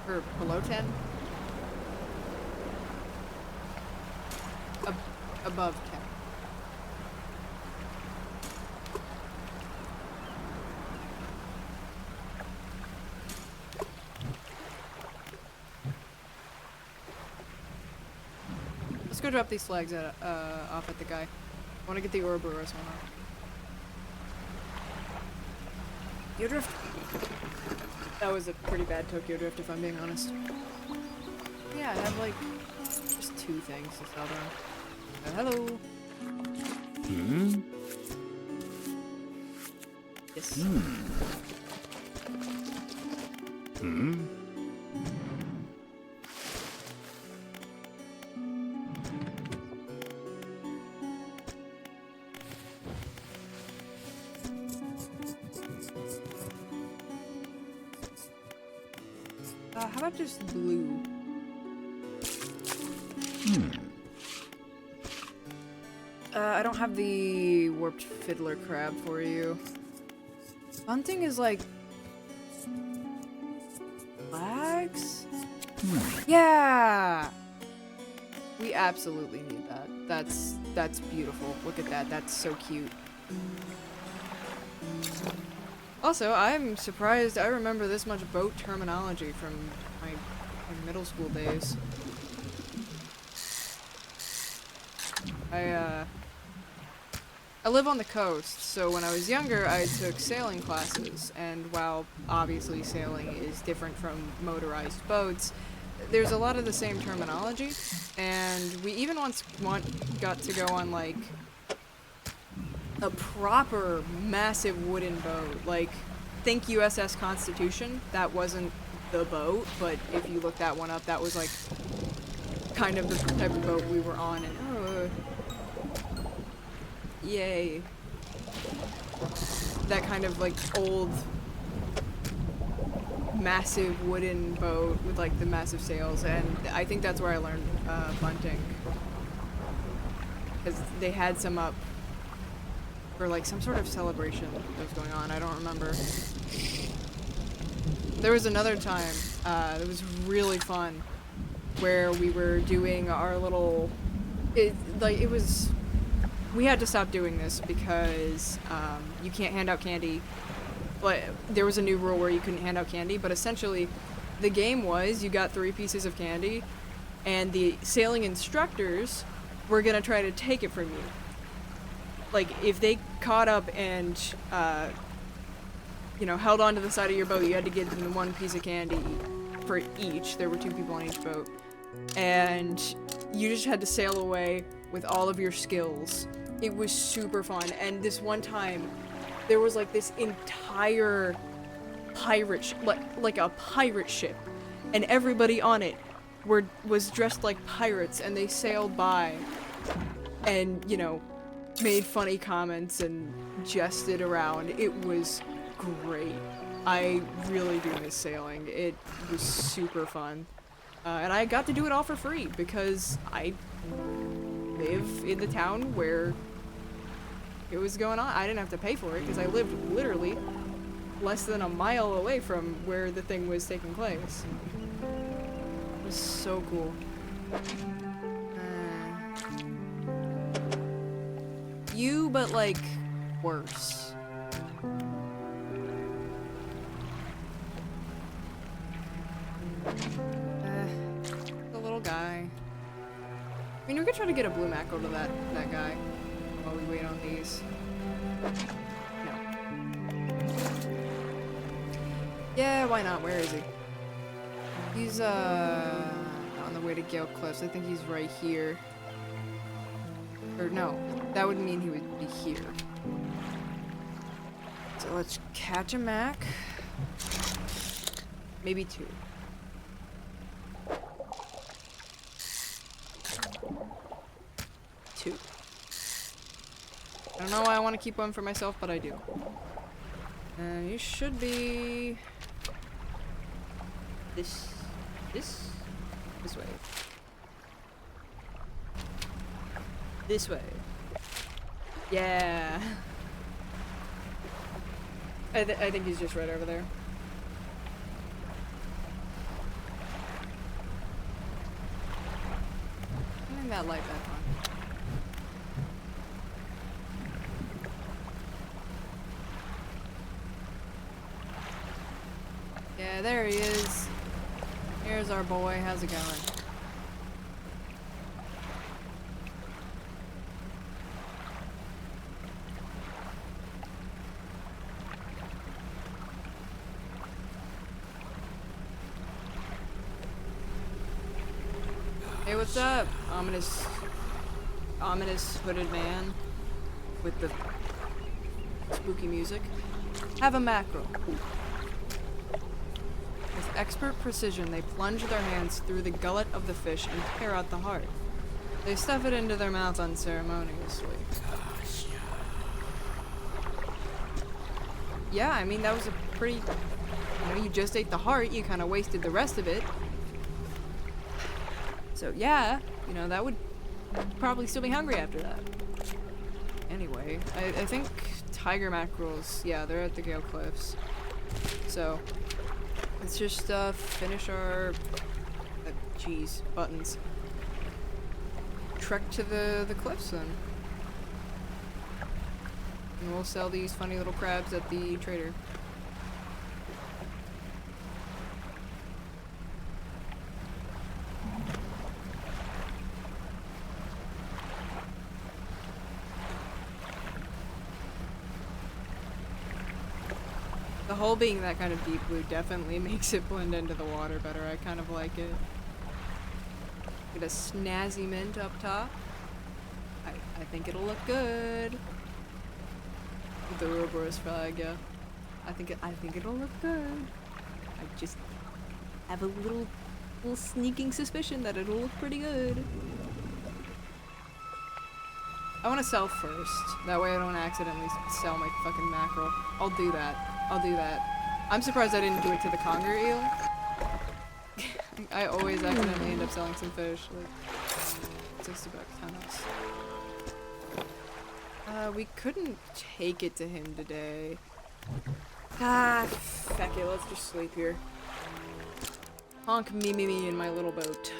Or below 10? Above 10. Let's go drop these flags at, off at the guy. I want to get the Ouroboros one off. Tokyo Drift. That was a pretty bad Tokyo Drift, if I'm being honest. Yeah, I have like just 2 things to sell them. Hello. Yes. How about just blue? I don't have the warped fiddler crab for you. Bunting is like flags? Yeah! We absolutely need that. That's beautiful. Look at that. That's so cute. Also, I'm surprised I remember this much boat terminology from my middle school days. I live on the coast, so when I was younger, I took sailing classes, and while obviously sailing is different from motorized boats, there's a lot of the same terminology, and we even once got to go on, like, a proper massive wooden boat. Like, think USS Constitution. That wasn't the boat, but if you look that one up, that was, like, kind of the type of boat we were on, and yay. That kind of, like, old, massive wooden boat with, like, the massive sails, and I think that's where I learned, bunting. Because they had some up for, like, some sort of celebration that was going on. I don't remember. There was another time, that was really fun, where we were doing our little, we had to stop doing this because you can't hand out candy. But there was a new rule where you couldn't hand out candy, but essentially the game was you got 3 pieces of candy and the sailing instructors were gonna try to take it from you. Like, if they caught up and held onto the side of your boat, you had to give them 1 piece of candy for each. There were 2 people on each boat. And you just had to sail away with all of your skills. It was super fun. And this one time, there was like this entire pirate like a pirate ship, and everybody on it was dressed like pirates, and they sailed by and, you know, made funny comments and jested around. It was great. I really do miss sailing. It was super fun. And I got to do it all for free because I live in the town where it was going on. I didn't have to pay for it because I lived literally less than a mile away from where the thing was taking place. It was so cool. You, but like, worse. The little guy. I mean, we could try to get a blue mackerel to that guy while we wait on these. No. Yeah, why not? Where is he? He's, on the way to Gale Cliffs. I think he's right here. Or no, that would mean he would be here. So let's catch a mac. Maybe two. Two. I don't know why I want to keep one for myself, but I do. You should be this way. This way. Yeah. I think he's just right over there. Turning that light back on. Yeah, there he is. Here's our boy. How's it going? Hey, what's up? Ominous hooded man with the spooky music. Have a mackerel. With expert precision, they plunge their hands through the gullet of the fish and tear out the heart. They stuff it into their mouth unceremoniously. Yeah, I mean, that was a pretty... You know, you just ate the heart, you kind of wasted the rest of it. So yeah, you know, that would probably still be hungry after that. Anyway, I think tiger mackerels, yeah, they're at the Gale Cliffs. So, let's just finish our, buttons. Trek to the cliffs then. And we'll sell these funny little crabs at the trader. The hole being that kind of deep blue definitely makes it blend into the water better. I kind of like it. Get a snazzy mint up top. I think it'll look good. With the Ouroboros flag, yeah. I think it'll look good. I just have a little sneaking suspicion that it'll look pretty good. I want to sell first. That way I don't accidentally sell my fucking mackerel. I'll do that. I'm surprised I didn't do it to the conger eel. I always accidentally end up selling some fish. Like, 60 bucks, $10. We couldn't take it to him today. Feck it, let's just sleep here. Honk me in my little boat.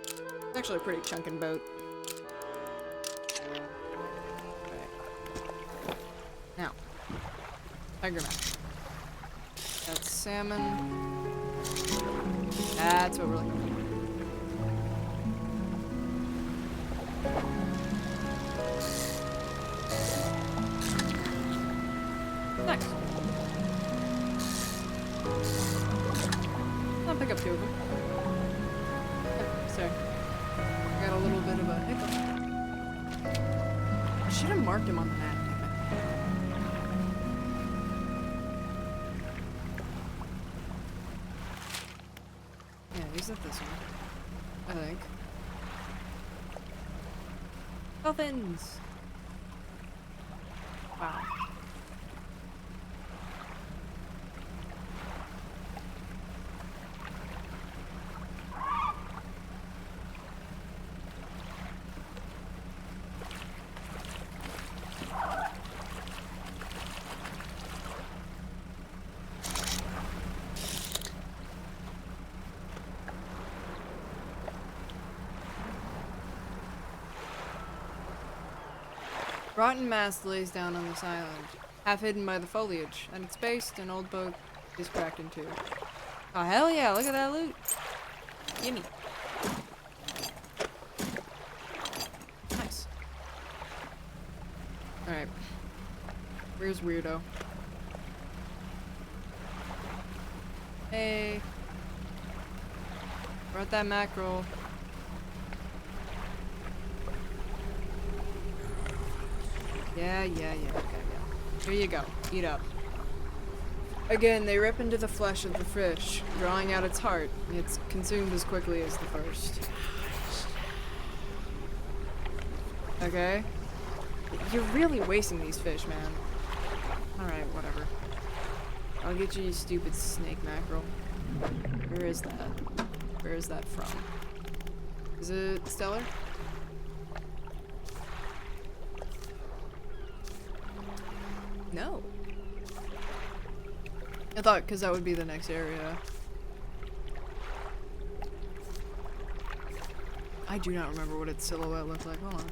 It's actually a pretty chunkin' boat. Now, tiger mac. That's salmon. That's what we're looking for. Nice. I'll pick up two of them. Oh, sorry. I got a little bit of a hiccup. I should have marked him on the map. Yeah, he's at the Dolphins! Wow. Rotten mast lays down on this island, half hidden by the foliage. At its base, an old boat is cracked in two. Oh hell yeah, look at that loot! Gimme. Nice. Alright. Where's Weirdo? Hey. Brought that mackerel. Yeah. Okay, yeah. Here you go. Eat up. Again, they rip into the flesh of the fish, drawing out its heart. It's consumed as quickly as the first. Okay? You're really wasting these fish, man. Alright, whatever. I'll get you, you stupid snake mackerel. Where is that? Where is that from? Is it stellar? No. I thought, because that would be the next area. I do not remember what its silhouette looked like. Hold on.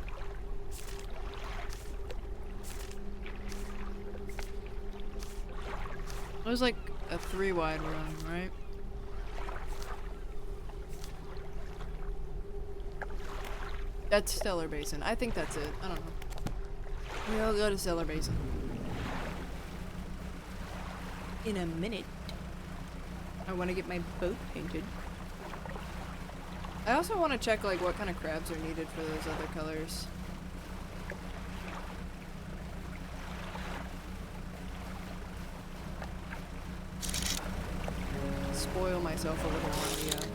It was like a 3-wide run, right? That's Stellar Basin. I think that's it. I don't know. We'll go to Stellar Basin. In a minute. I want to get my boat painted. I also want to check like what kind of crabs are needed for those other colors. Spoil myself a little on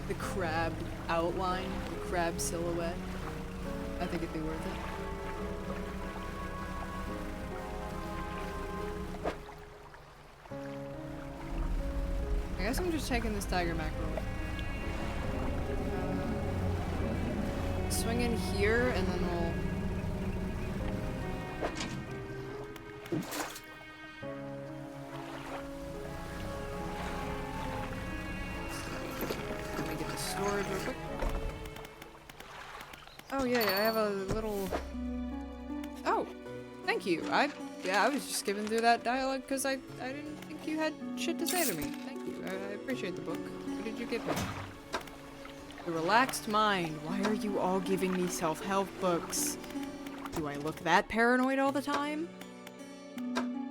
the crab outline, the crab silhouette. I think it'd be worth it. I guess I'm just taking this tiger mackerel. Swing in here and then we'll... Let me get the storage real quick. Oh yeah, I have a little... Oh! Thank you. I was just skipping through that dialogue because I didn't think you had shit to say to me. Thank you. I appreciate the book. What did you give me? The Relaxed Mind. Why are you all giving me self-help books? Do I look that paranoid all the time?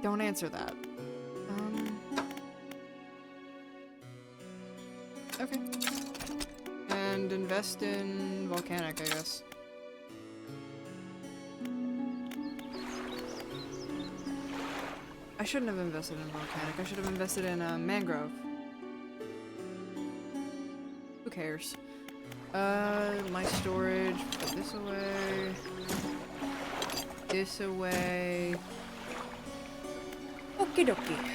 Don't answer that. Okay. And invest in Volcanic, I guess. I shouldn't have invested in Volcanic. I should have invested in Mangrove. Who cares? My storage. Put this away. This away. Okie dokie.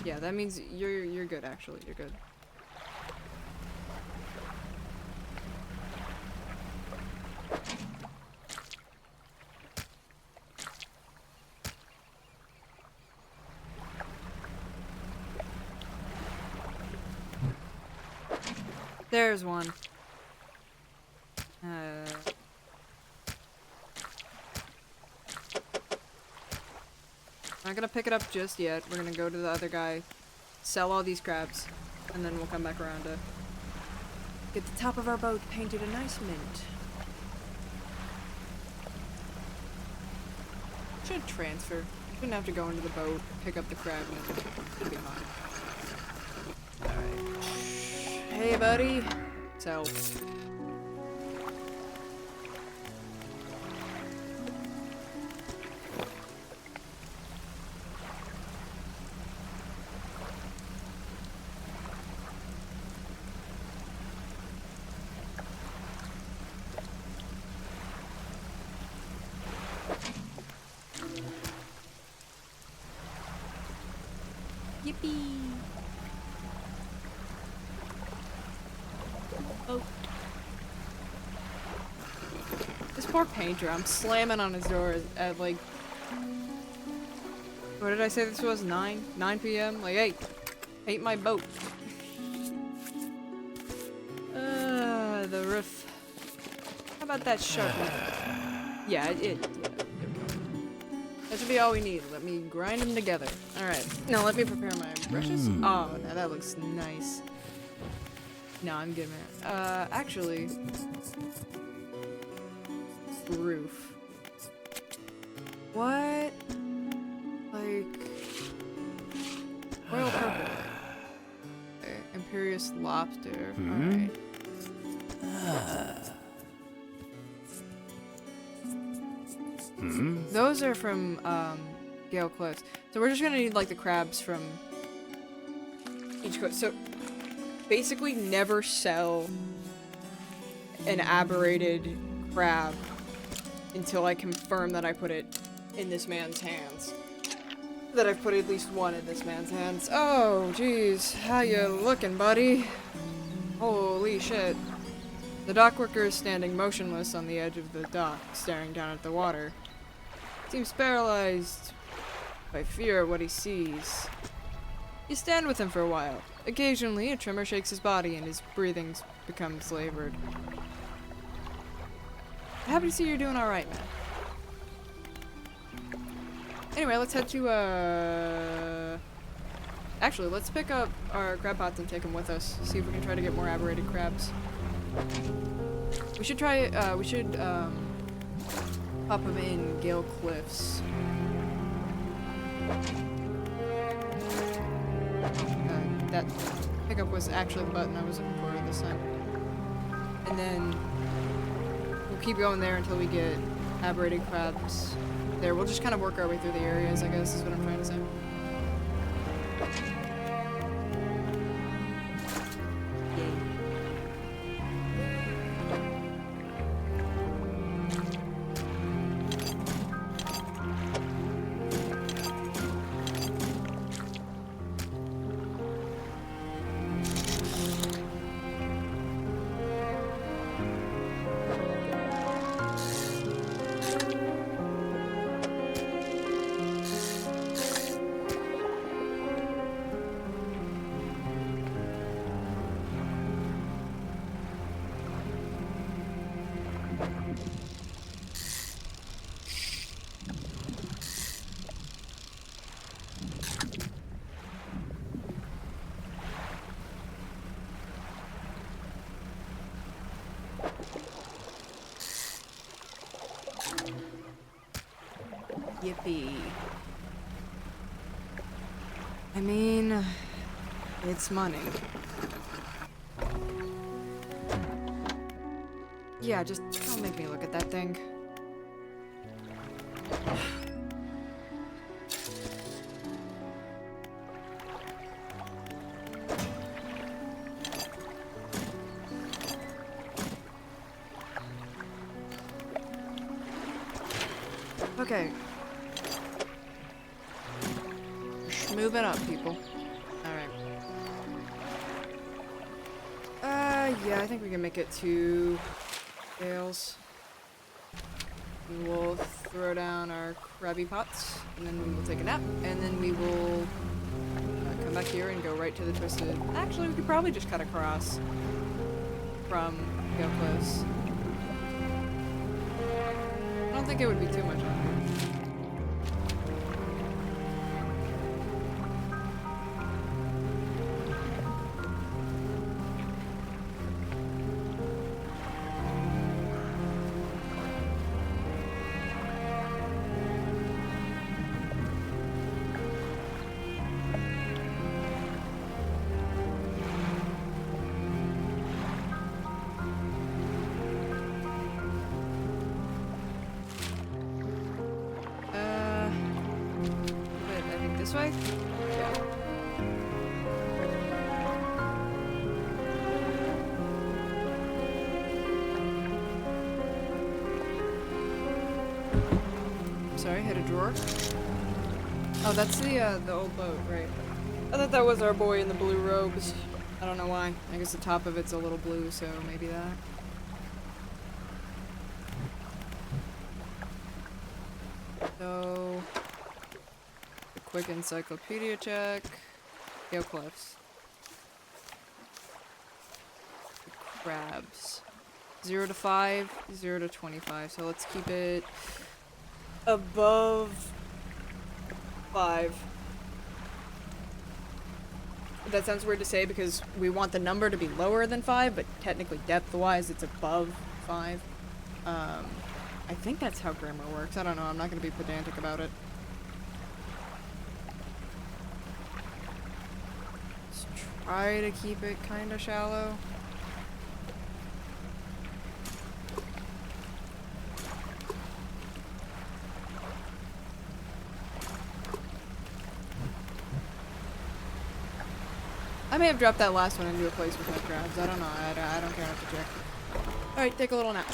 Yeah, that means you're good. Actually, you're good. There's one. Not gonna pick it up just yet. We're gonna go to the other guy, sell all these crabs, and then we'll come back around to get the top of our boat painted a nice mint. Should transfer. Shouldn't have to go into the boat, pick up the crab, and it'll be fine. Alright. Hey, buddy. So. Yippee! Oh. This poor painter, I'm slamming on his door at like... What did I say this was? 9 p.m.? Like, hey, paint my boat. The roof. How about that sharp one? Yeah, that should be all we need. Let me grind them together. Alright. Now let me prepare my brushes. Oh, now that looks nice. No, I'm good, man. Actually... Roof. What? Like... Royal purple. Okay. Imperious lobster. Alright. Those are from, Gale Cliffs. So we're just gonna need, like, the crabs from each coast. So, basically never sell an aberrated crab until I confirm that I put it in this man's hands. That I've put at least one in this man's hands. Oh, jeez. How you looking, buddy? Holy shit. The dock worker is standing motionless on the edge of the dock, staring down at the water. Seems paralyzed by fear at what he sees. You stand with him for a while. Occasionally, a tremor shakes his body and his breathing becomes labored. Happy to see you're doing alright, man. Anyway, let's head to, Actually, let's pick up our crab pots and take them with us. See if we can try to get more aberrated crabs. We should try, pop them in Gale Cliffs. That pickup was actually the button I was looking for this time. And then we'll keep going there until we get aberrated crabs there. We'll just kind of work our way through the areas, I guess, is what I'm trying to say. Yippee. I mean, it's money. Yeah, just don't make me look at that thing. Okay. Moving up, people. Alright. Yeah, I think we can make it to Gales. We will throw down our crabby pots, and then we will take a nap, and then we will come back here and go right to the twisted. Actually, we could probably just cut across from Gale Cliffs. I don't think it would be too much longer. This way? Yeah. Sorry, hit a drawer. Oh, that's the old boat, right? Oh, thought that was our boy in the blue robes. I don't know why. I guess the top of it's a little blue, so maybe that. So, a quick encyclopedia check. Gale cliffs. Crabs. 0 to 5, 0 to 25. So let's keep it above 5. That sounds weird to say because we want the number to be lower than 5, but technically depth-wise it's above 5. I think that's how grammar works. I don't know. I'm not going to be pedantic about it. Let's try to keep it kind of shallow. I may have dropped that last one into a place with no crabs. I don't know. I don't care enough to check. Alright, take a little nap.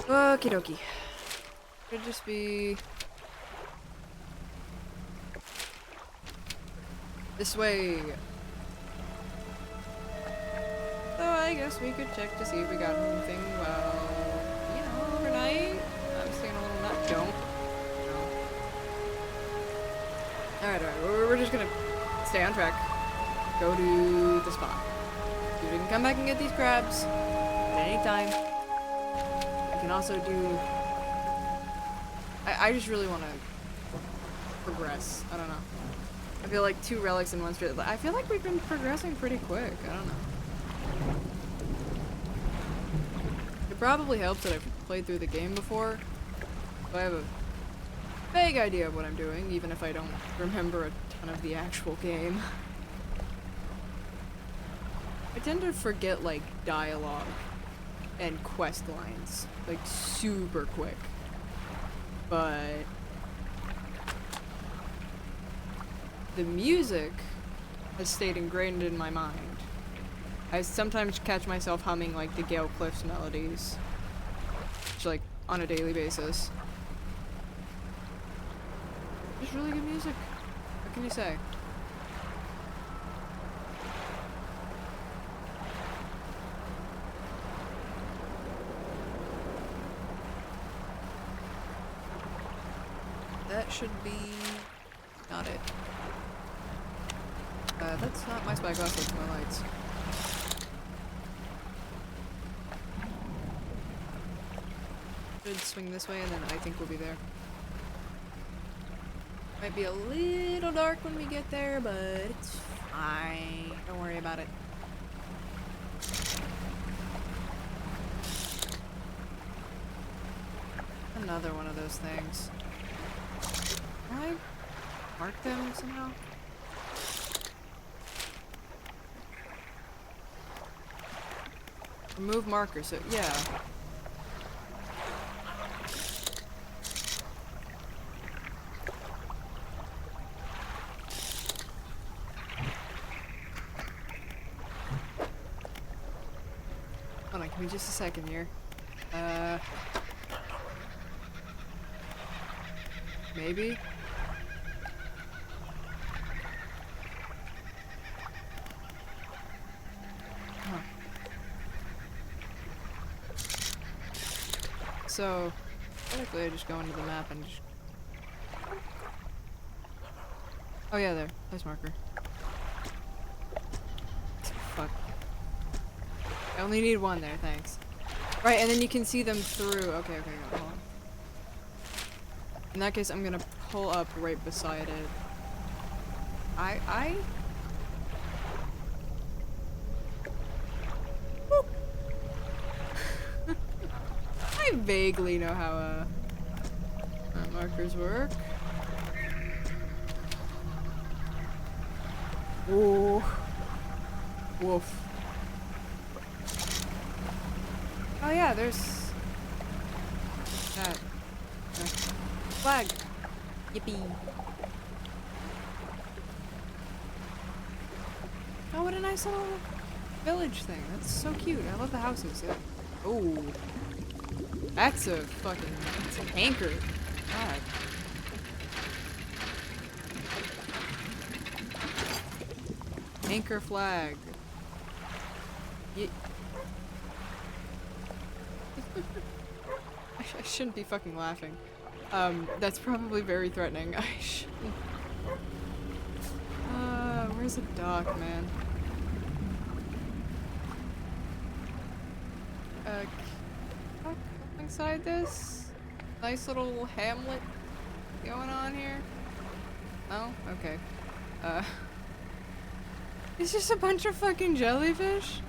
Okie dokie. Could just be this way. So I guess we could check to see if we got anything. Well, you know, overnight. I'm seeing a little nut. Don't. Alright, we're just gonna stay on track. Go to the spot. We can come back and get these crabs at any time. We can also do... I just really want to progress. I don't know. I feel like 2 relics in one straight... I feel like we've been progressing pretty quick. I don't know. It probably helps that I've played through the game before. So I have a vague idea of what I'm doing, even if I don't remember a ton of the actual game. I tend to forget, like, dialogue and quest lines, like, super quick. But the music has stayed ingrained in my mind. I sometimes catch myself humming, like, the Gale Cliffs melodies, which, like, on a daily basis. Just really good music. What can you say? That should be not it. That's not my spyglass, that's my lights. Should swing this way and then I think we'll be there. Might be a little dark when we get there, but it's fine. Don't worry about it. Another one of those things. Can I mark them somehow? Remove marker, so yeah. Hold on, give me just a second here. Maybe? Huh. So, technically I just go into the map and just... Oh yeah, there. Place marker. Fuck. I only need one there, thanks. Right, and then you can see them through. Okay, hold on. In that case, I'm gonna pull up right beside it. I vaguely know how, markers work. Ooh. Woof. Oh yeah, there's that. Flag. Yippee. Oh, what a nice little village thing. That's so cute. I love the houses. Yeah. Oh. That's a fucking... It's an anchor. God. Anchor flag. I shouldn't be fucking laughing. That's probably very threatening. I shouldn't. Where's the dock, man? Can I inside this? Nice little hamlet going on here? Oh, okay. It's just a bunch of fucking jellyfish.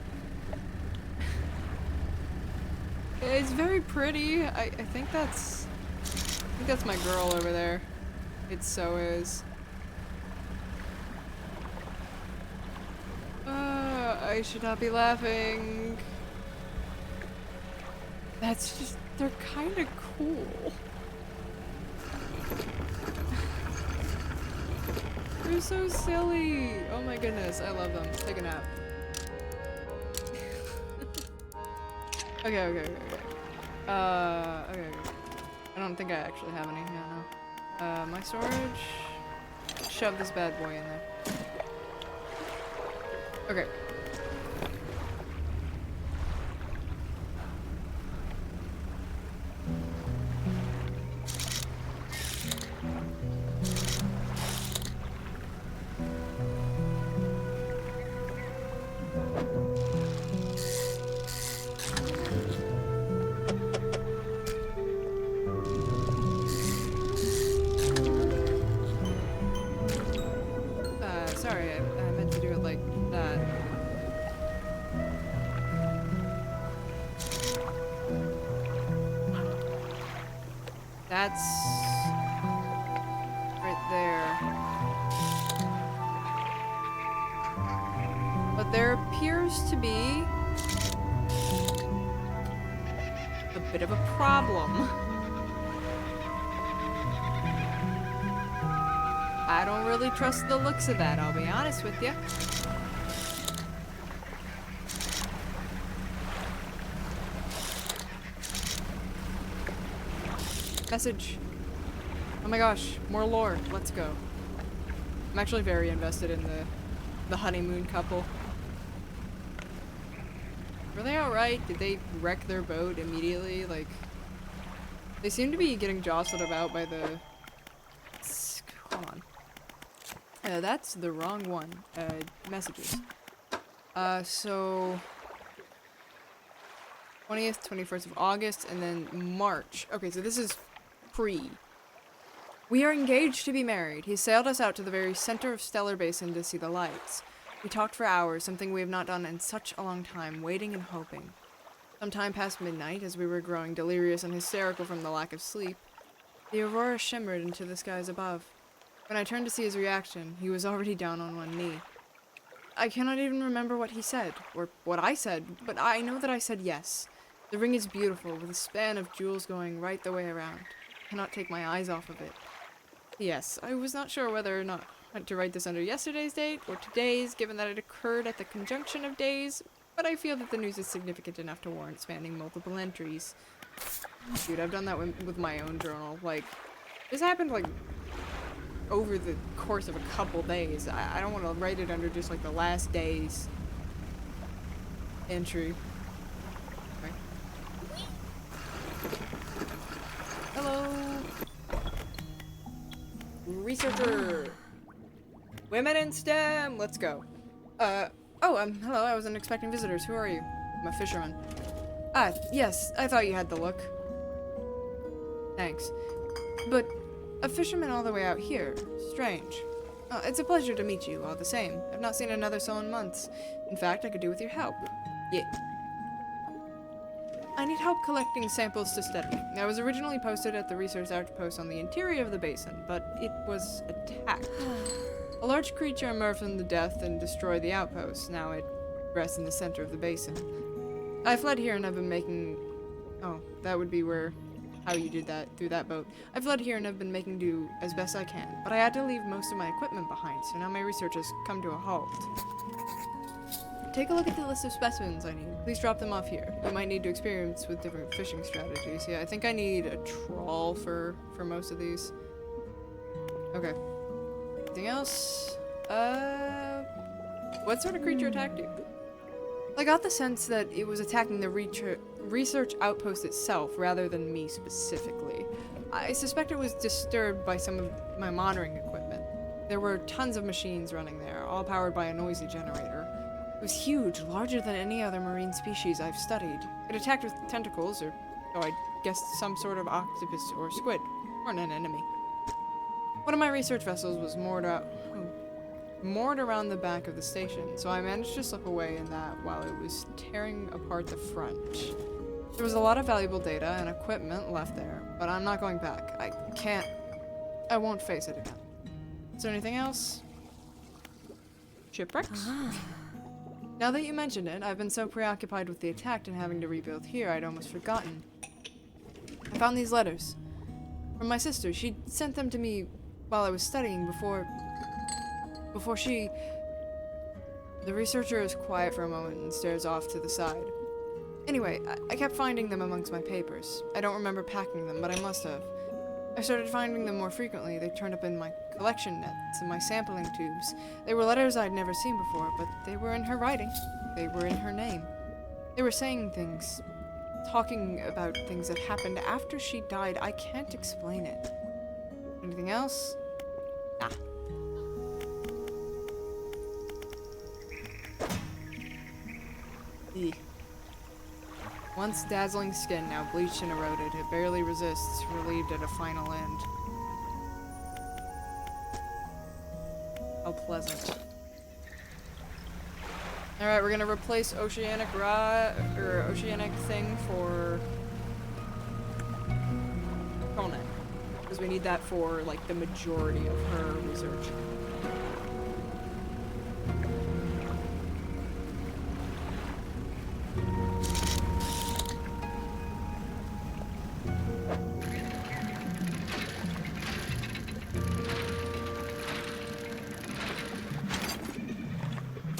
It's very pretty. I think that's my girl over there. It so is. I should not be laughing. That's just, they're kind of cool. They're so silly. Oh my goodness, I love them. Take a nap. Okay. Okay. I don't think I actually have any. No. My storage. Shove this bad boy in there. Okay. Sorry, I meant to do it like that. That's right there. But there appears to be a bit of a problem. I don't really trust the looks of that, I'll be honest with you. Message. Oh my gosh, more lore. Let's go. I'm actually very invested in the honeymoon couple. Were they alright? Did they wreck their boat immediately? Like, they seem to be getting jostled about by the... Hold on. That's the wrong one. Messages. So... 20th, 21st of August, and then March. Okay, so this is pre. We are engaged to be married. He sailed us out to the very center of Stellar Basin to see the lights. We talked for hours, something we have not done in such a long time, waiting and hoping. Sometime past midnight, as we were growing delirious and hysterical from the lack of sleep, the aurora shimmered into the skies above. When I turned to see his reaction, he was already down on one knee. I cannot even remember what he said, or what I said, but I know that I said yes. The ring is beautiful, with a span of jewels going right the way around. I cannot take my eyes off of it. Yes, I was not sure whether or not to write this under yesterday's date, or today's, given that it occurred at the conjunction of days, but I feel that the news is significant enough to warrant spanning multiple entries. Dude, I've done that with my own journal. Like, this happened, like, over the course of a couple days. I don't want to write it under just, like, the last day's entry. Okay. Hello! Researcher! Women in STEM! Let's go. Hello, I wasn't expecting visitors. Who are you? I'm a fisherman. Ah, yes, I thought you had the look. Thanks. But a fisherman all the way out here? Strange. It's a pleasure to meet you, all the same. I've not seen another soul in months. In fact, I could do with your help. Yeah. I need help collecting samples to study. I was originally posted at the research outpost on the interior of the basin, but it was attacked. A large creature emerged from the depth and destroyed the outpost. Now it rests in the center of the basin. I fled here and have been making... Oh, that would be how you did that, through that boat. I fled here and have been making do as best I can, but I had to leave most of my equipment behind, so now my research has come to a halt. take a look at the list of specimens I need. Please drop them off here. You might need to experience with different fishing strategies. Yeah, I think I need a trawl for most of these. Okay. Anything else? What sort of creature attacked you? I got the sense that it was attacking the research outpost itself rather than me specifically. I suspect it was disturbed by some of my monitoring equipment. There were tons of machines running there, all powered by a noisy generator. It was huge, larger than any other marine species I've studied. It attacked with tentacles, or I guess some sort of octopus or squid, or an enemy. One of my research vessels was moored around the back of the station, so I managed to slip away in that while it was tearing apart the front. There was a lot of valuable data and equipment left there, but I'm not going back. I won't face it again. Is there anything else? Shipwrecks? Now that you mention it, I've been so preoccupied with the attack and having to rebuild here, I'd almost forgotten. I found these letters. From my sister. She sent them to me while I was studying before she... The researcher is quiet for a moment and stares off to the side. Anyway, I kept finding them amongst my papers. I don't remember packing them, but I must have. I started finding them more frequently. They turned up in my collection nets and my sampling tubes. They were letters I'd never seen before, but they were in her writing. They were in her name. They were saying things, talking about things that happened after she died. I can't explain it. Anything else? Nah. Eek. Once dazzling skin, now bleached and eroded, it barely resists, relieved at a final end. How pleasant. Alright, we're gonna replace oceanic oceanic thing for Conan. Because we need that for, like, the majority of her research.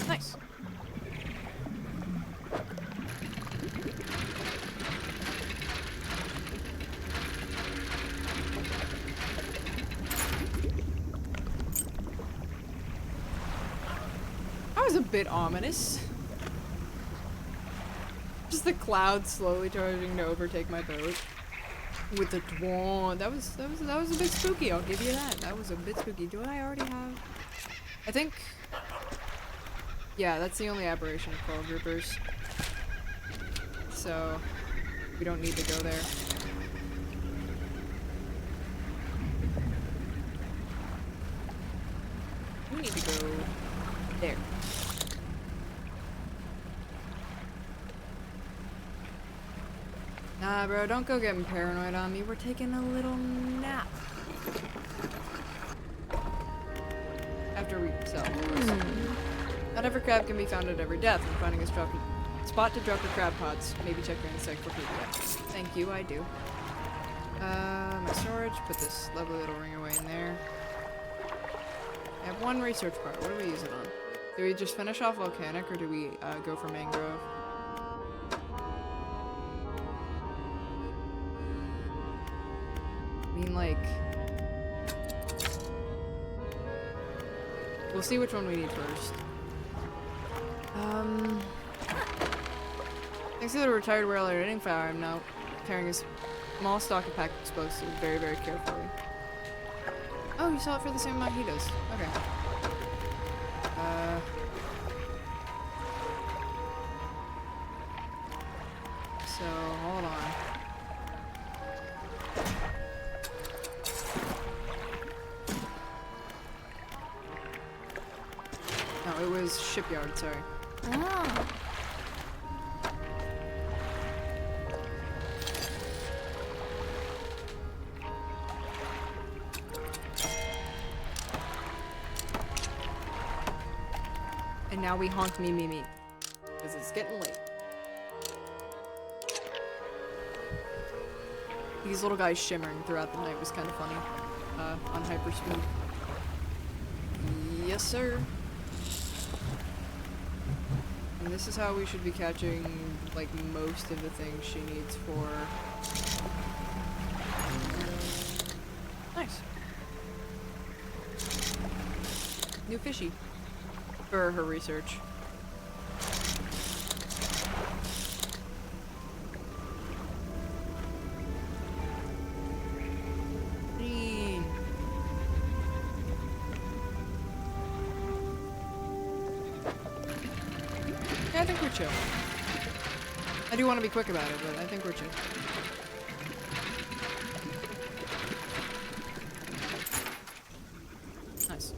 Nice. That was a bit ominous. Just the clouds slowly starting to overtake my boat. With the dwan. That was a bit spooky, I'll give you that. That was a bit spooky. Do I already have? I think. Yeah, that's the only aberration of coral groupers. So we don't need to go there. We need to go there. Nah, bro, don't go getting paranoid on me. We're taking a little nap. After we sell, of course. Not every crab can be found at every depth, and finding a spot to drop your crab pots. Maybe check your encyclopedia. Thank you, I do. My storage, put this lovely little ring away in there. I have one research part. What do we use it on? Do we just finish off volcanic, or do we go for mangrove? I mean, like... We'll see which one we need first. Thanks to the retired whale editing fire, I'm now carrying a small stock of packed explosives very, very carefully. Oh, you saw it for the same amount he does. Okay. So, hold on. No, it was shipyard, sorry. Oh. And now we honk me. Because it's getting late. These little guys shimmering throughout the night was kind of funny. On hyperspeed. Yes, sir. And this is how we should be catching, like, most of the things she needs for... Nice. New fishy. For her research. Green. Yeah, I think we're chill. I do want to be quick about it, but I think we're chill. Nice.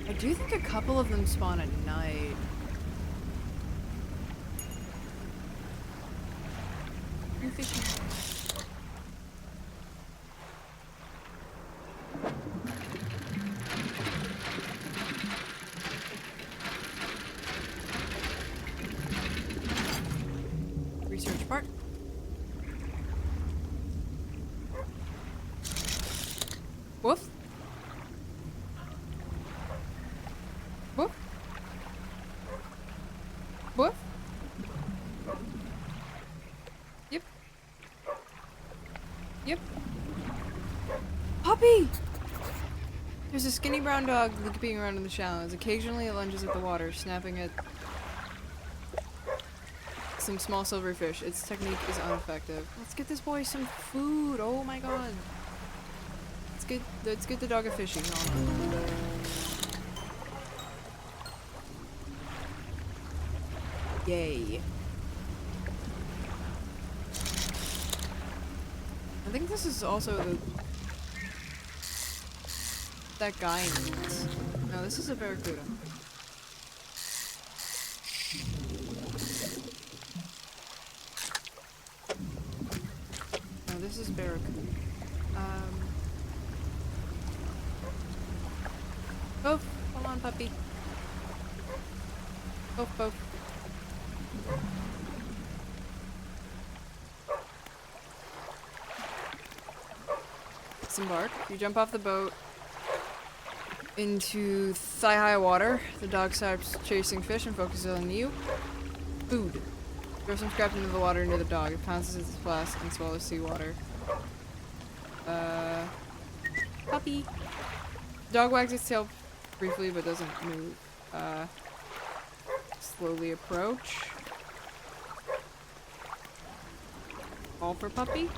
I do think a couple of them spawn at night. New fishy. Research part. Woof. Woof. Woof. Yep. Yep. Puppy! There's a skinny brown dog leaping around in the shallows. Occasionally it lunges at the water, snapping at some small silvery fish. Its technique is ineffective. Let's get this boy some food. Oh my god. Let's get the dog a fishy. Yay. I think this is also that guy needs. No, this is a barracuda. No, this is barracuda. Boof, come on, puppy. Boof, boof. Disembark. You jump off the boat into thigh-high water. The dog stops chasing fish and focuses on you. Food. Throw some scraps into the water near the dog. It pounces its flask and swallows seawater. Puppy. The dog wags its tail briefly but doesn't move. Slowly approach. Call for puppy.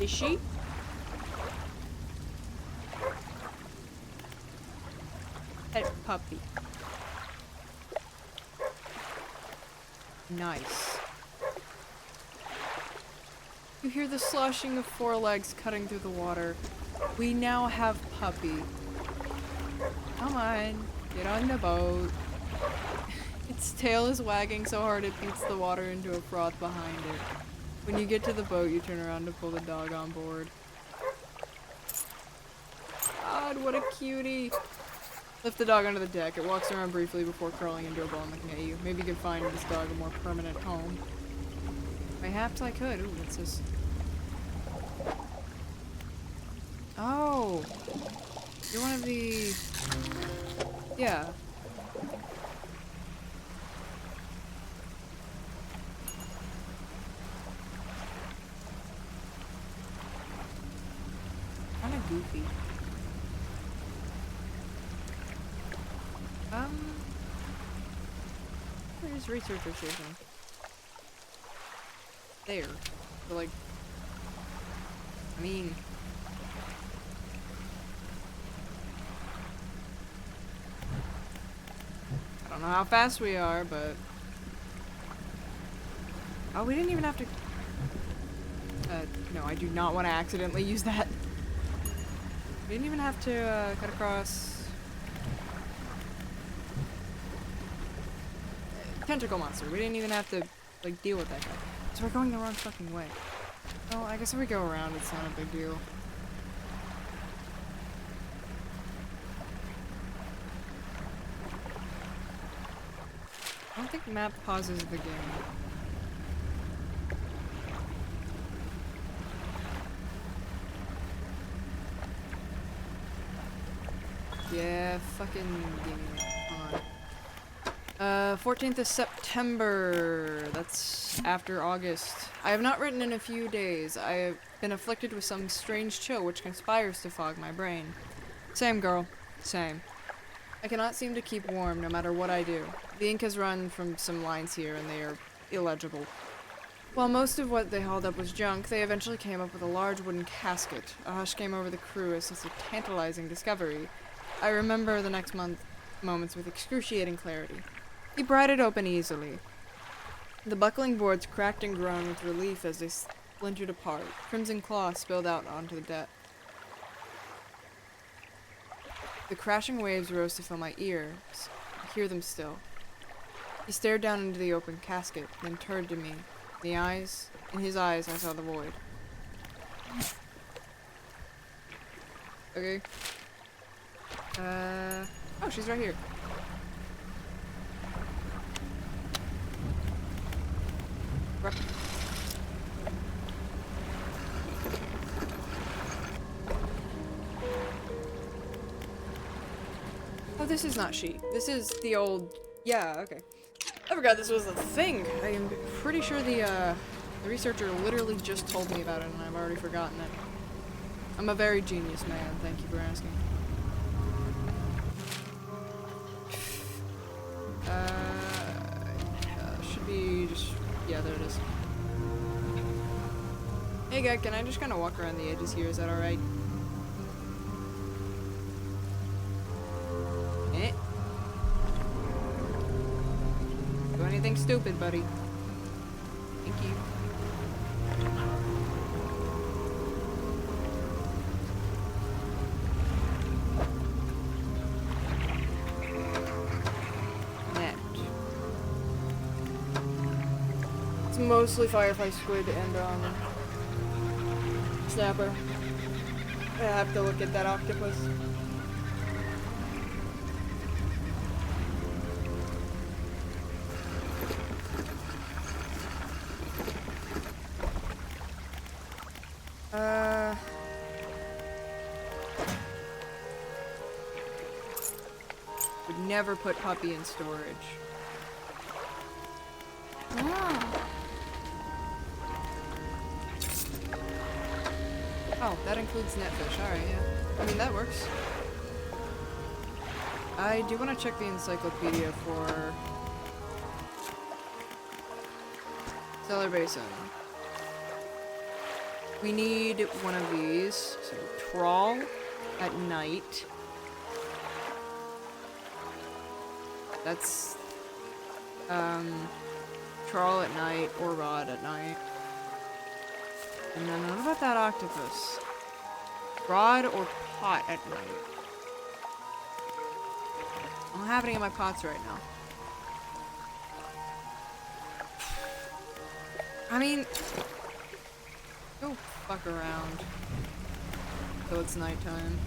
Is she? Pet puppy. Nice. You hear the sloshing of four legs cutting through the water. We now have puppy. Come on, get on the boat. Its tail is wagging so hard it beats the water into a froth behind it. When you get to the boat, you turn around to pull the dog on board. God, what a cutie! Lift the dog onto the deck. It walks around briefly before crawling into a ball and looking at you. Maybe you can find this dog a more permanent home. Perhaps I could. Ooh, what's this? Oh! You're one of the... Yeah. Kinda goofy. Where's researcher station? There. But like... I mean... I don't know how fast we are, but... Oh, we didn't even have to... no, I do not want to accidentally use that. We didn't even have to, cut across... Tentacle monster. We didn't even have to, like, deal with that guy. So we're going the wrong fucking way. Well, I guess if we go around, it's not a big deal. I don't think map pauses the game. Yeah, fucking give me that. Hold on. 14th of September. That's after August. I have not written in a few days. I have been afflicted with some strange chill which conspires to fog my brain. Same, girl. Same. I cannot seem to keep warm no matter what I do. The ink has run from some lines here and they are illegible. While most of what they hauled up was junk, they eventually came up with a large wooden casket. A hush came over the crew as such a tantalizing discovery. I remember the next moments with excruciating clarity. He pried it open easily. The buckling boards cracked and groaned with relief as they splintered apart. Crimson cloth spilled out onto the deck. The crashing waves rose to fill my ears. I hear them still. He stared down into the open casket, then turned to me. In his eyes, I saw the void. Okay. Oh, she's right here. Oh, this is not she. This is the old... Yeah, okay. I forgot this was a thing. I am pretty sure the researcher literally just told me about it and I've already forgotten it. I'm a very genius man, thank you for asking. Should be just... Yeah, there it is. Hey guy, can I just kind of walk around the edges here? Is that alright? Eh? Do anything stupid, buddy. Thank you. Net. It's mostly firefly squid and snapper. I have to look at that octopus. Would never put puppy in storage. Oh, that includes netfish. Alright, yeah. I mean, that works. I do want to check the encyclopedia for Cellar Basin. We need one of these. So, trawl at night. That's, trawl at night or rod at night. And then what about that octopus? Rod or pot at night? I don't have any in my pots right now. I mean, go fuck around till it's nighttime.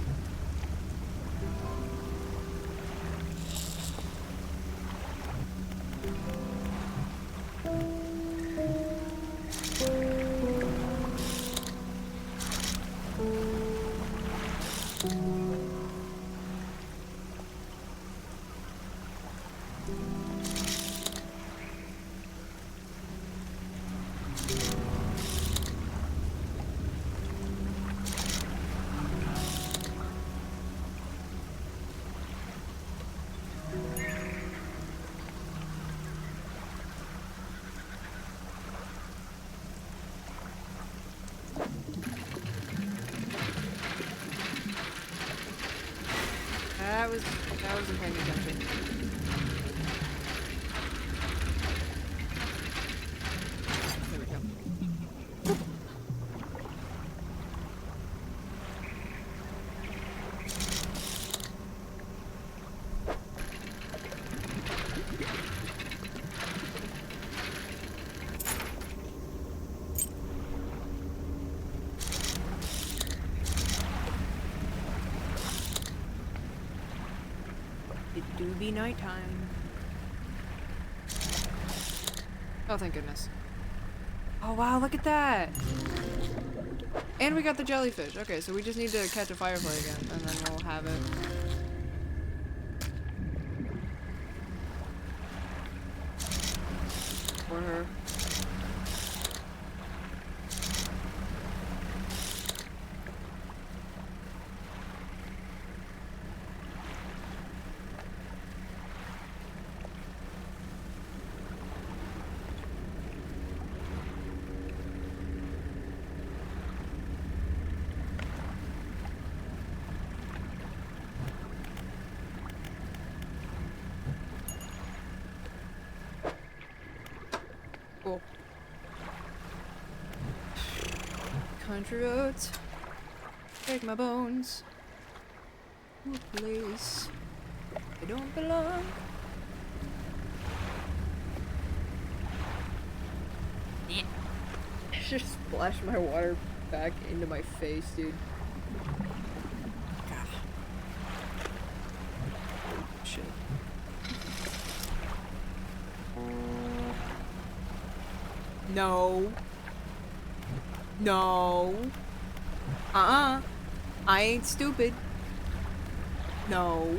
That wasn't paying attention. There we go. It do be nighttime. Oh, thank goodness. Oh, wow, look at that! And we got the jellyfish. Okay, so we just need to catch a firefly again, and then we'll have it. for her. Cool. Country roads, break my bones. To a place they don't belong. I just splashed my water back into my face, dude. God. Shit. No. No. I ain't stupid. No.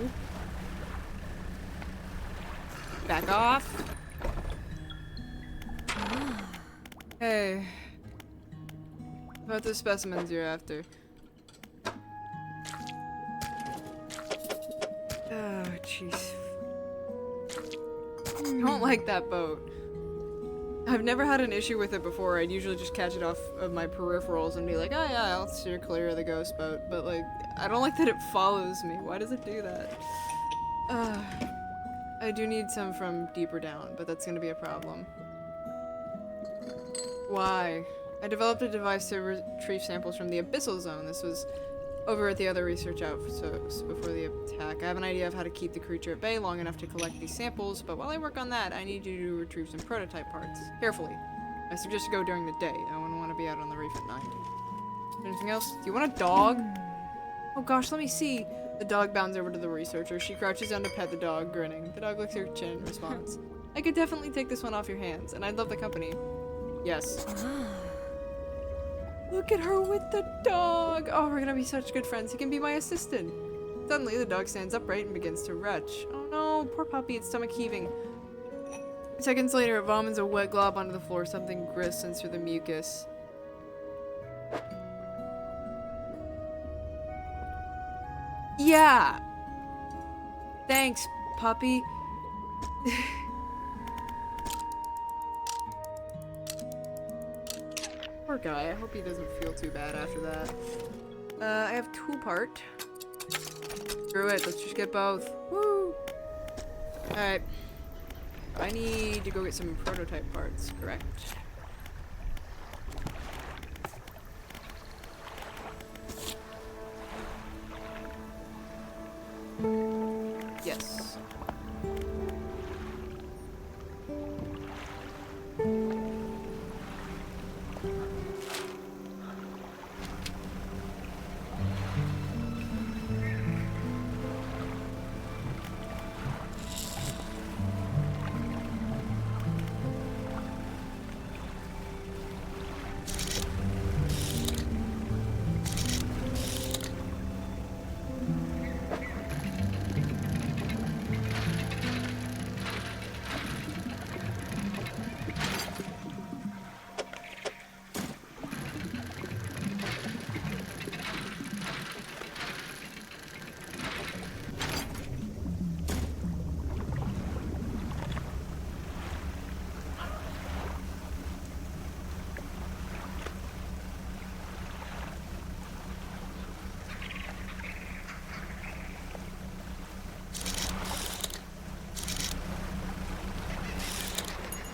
Back off. Hey. About the specimens you're after. Oh, jeez. I don't like that boat. I've never had an issue with it before. I'd usually just catch it off of my peripherals and be like, oh yeah, I'll steer clear of the ghost boat. But like, I don't like that it follows me. Why does it do that? I do need some from deeper down, but that's gonna be a problem. Why? I developed a device to retrieve samples from the abyssal zone. This was over at the other research outposts before the attack. I have an idea of how to keep the creature at bay long enough to collect these samples, but while I work on that, I need you to retrieve some prototype parts. Carefully. I suggest you go during the day. I wouldn't want to be out on the reef at night. Anything else? Do you want a dog? Oh gosh, let me see. The dog bounds over to the researcher. She crouches down to pet the dog, grinning. The dog licks her chin in response. I could definitely take this one off your hands, and I'd love the company. Yes. Look at her with the dog! Oh, we're gonna be such good friends. He can be my assistant. Suddenly, the dog stands upright and begins to retch. Oh no, poor puppy, its stomach heaving. Seconds later, it vomits a wet glob onto the floor. Something glistens through the mucus. Yeah! Thanks, puppy. Poor guy. I hope he doesn't feel too bad after that. I have 2-part. Screw it. Let's just get both. Woo! Alright. I need to go get some prototype parts, correct? Yes.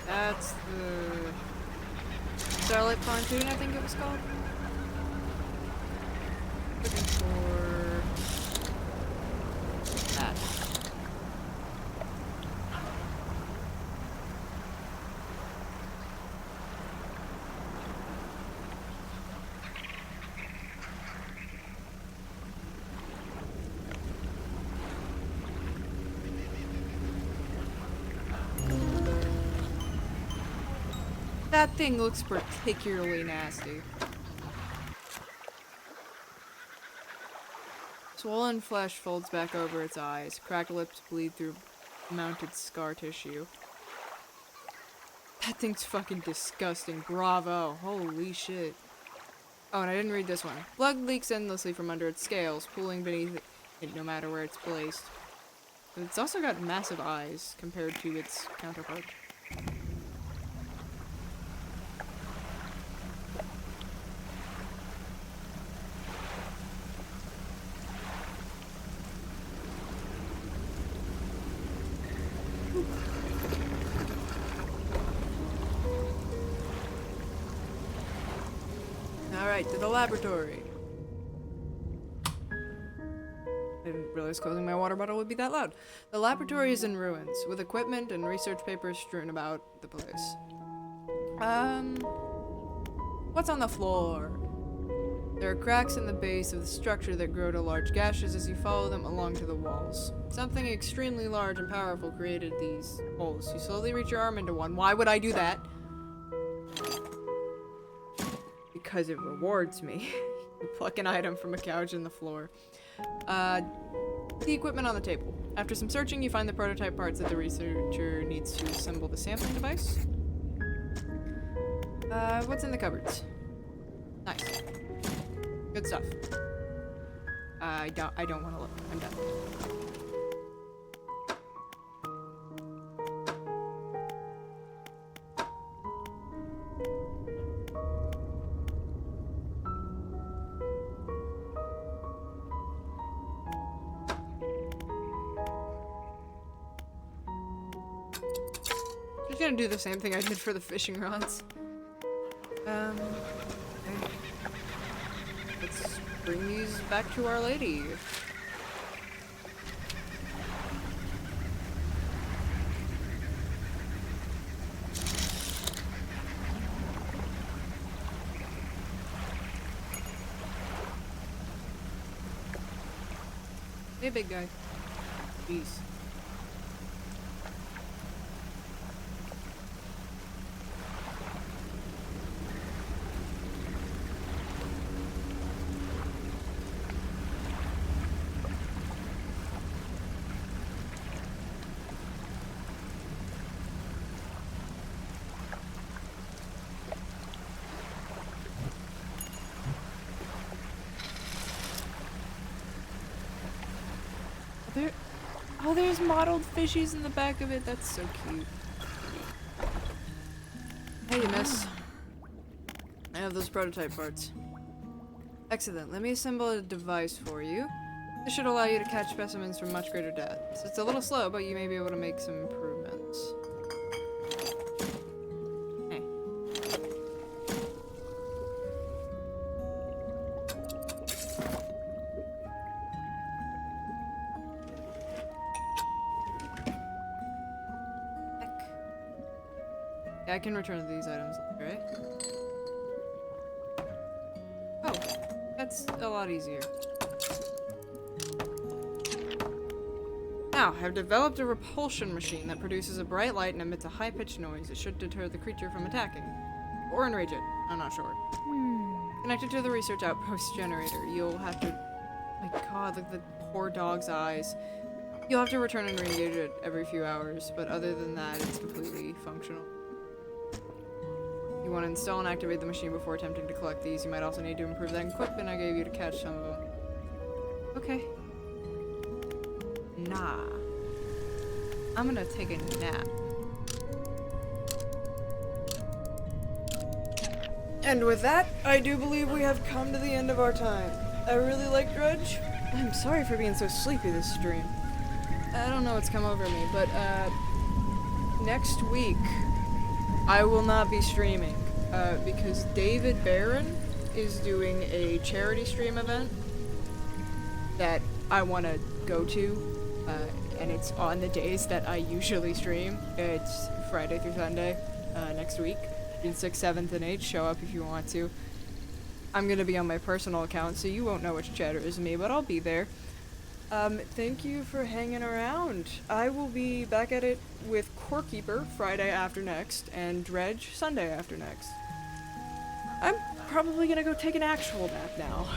That's the Starlight Pontoon, I think it was called. Looking for that. That thing looks particularly nasty. Swollen flesh folds back over its eyes. Cracked lips bleed through mounted scar tissue. That thing's fucking disgusting. Bravo. Holy shit. Oh, and I didn't read this one. Blood leaks endlessly from under its scales, pooling beneath it no matter where it's placed. It's also got massive eyes compared to its counterpart. Alright, to the laboratory. Didn't realize closing my water bottle would be that loud. The laboratory is in ruins, with equipment and research papers strewn about the place. What's on the floor? There are cracks in the base of the structure that grow to large gashes as you follow them along to the walls. Something extremely large and powerful created these holes. You slowly reach your arm into one. Why would I do that? Because it rewards me. You pluck an item from a couch in the floor. The equipment on the table. After some searching, you find the prototype parts that the researcher needs to assemble the sampling device. What's in the cupboards? Nice. Good stuff. I don't want to look. I'm done. Just gonna do the same thing I did for the fishing rods. Okay. Let's bring these back to Our Lady. Hey, big guy. Jeez. Oh, there's mottled fishies in the back of it. That's so cute. Hey, miss. I have those prototype parts. Excellent. Let me assemble a device for you. This should allow you to catch specimens from much greater depths. It's a little slow, but you may be able to make some improvements. Hey. I can return these items, right? Oh, that's a lot easier. Now, I've developed a repulsion machine that produces a bright light and emits a high-pitched noise. It should deter the creature from attacking. Or enrage it. I'm not sure. Connected to the research outpost generator. You'll have to... My god, look at the poor dog's eyes. You'll have to return and re-engage it every few hours, but other than that, it's completely functional. You want to install and activate the machine before attempting to collect these. You might also need to improve that equipment I gave you to catch some of them. Okay. Nah. I'm gonna take a nap. And with that, I do believe we have come to the end of our time. I really like Dredge. I'm sorry for being so sleepy this stream. I don't know what's come over me, but next week I will not be streaming because David Barron is doing a charity stream event that I want to go to, and it's on the days that I usually stream. It's Friday through Sunday next week. June 6th, 7th, and 8th. Show up if you want to. I'm gonna be on my personal account, so you won't know which chatter is me, but I'll be there. Thank you for hanging around. I will be back at it with Corekeeper Friday after next, and Dredge Sunday after next. I'm probably gonna go take an actual nap now.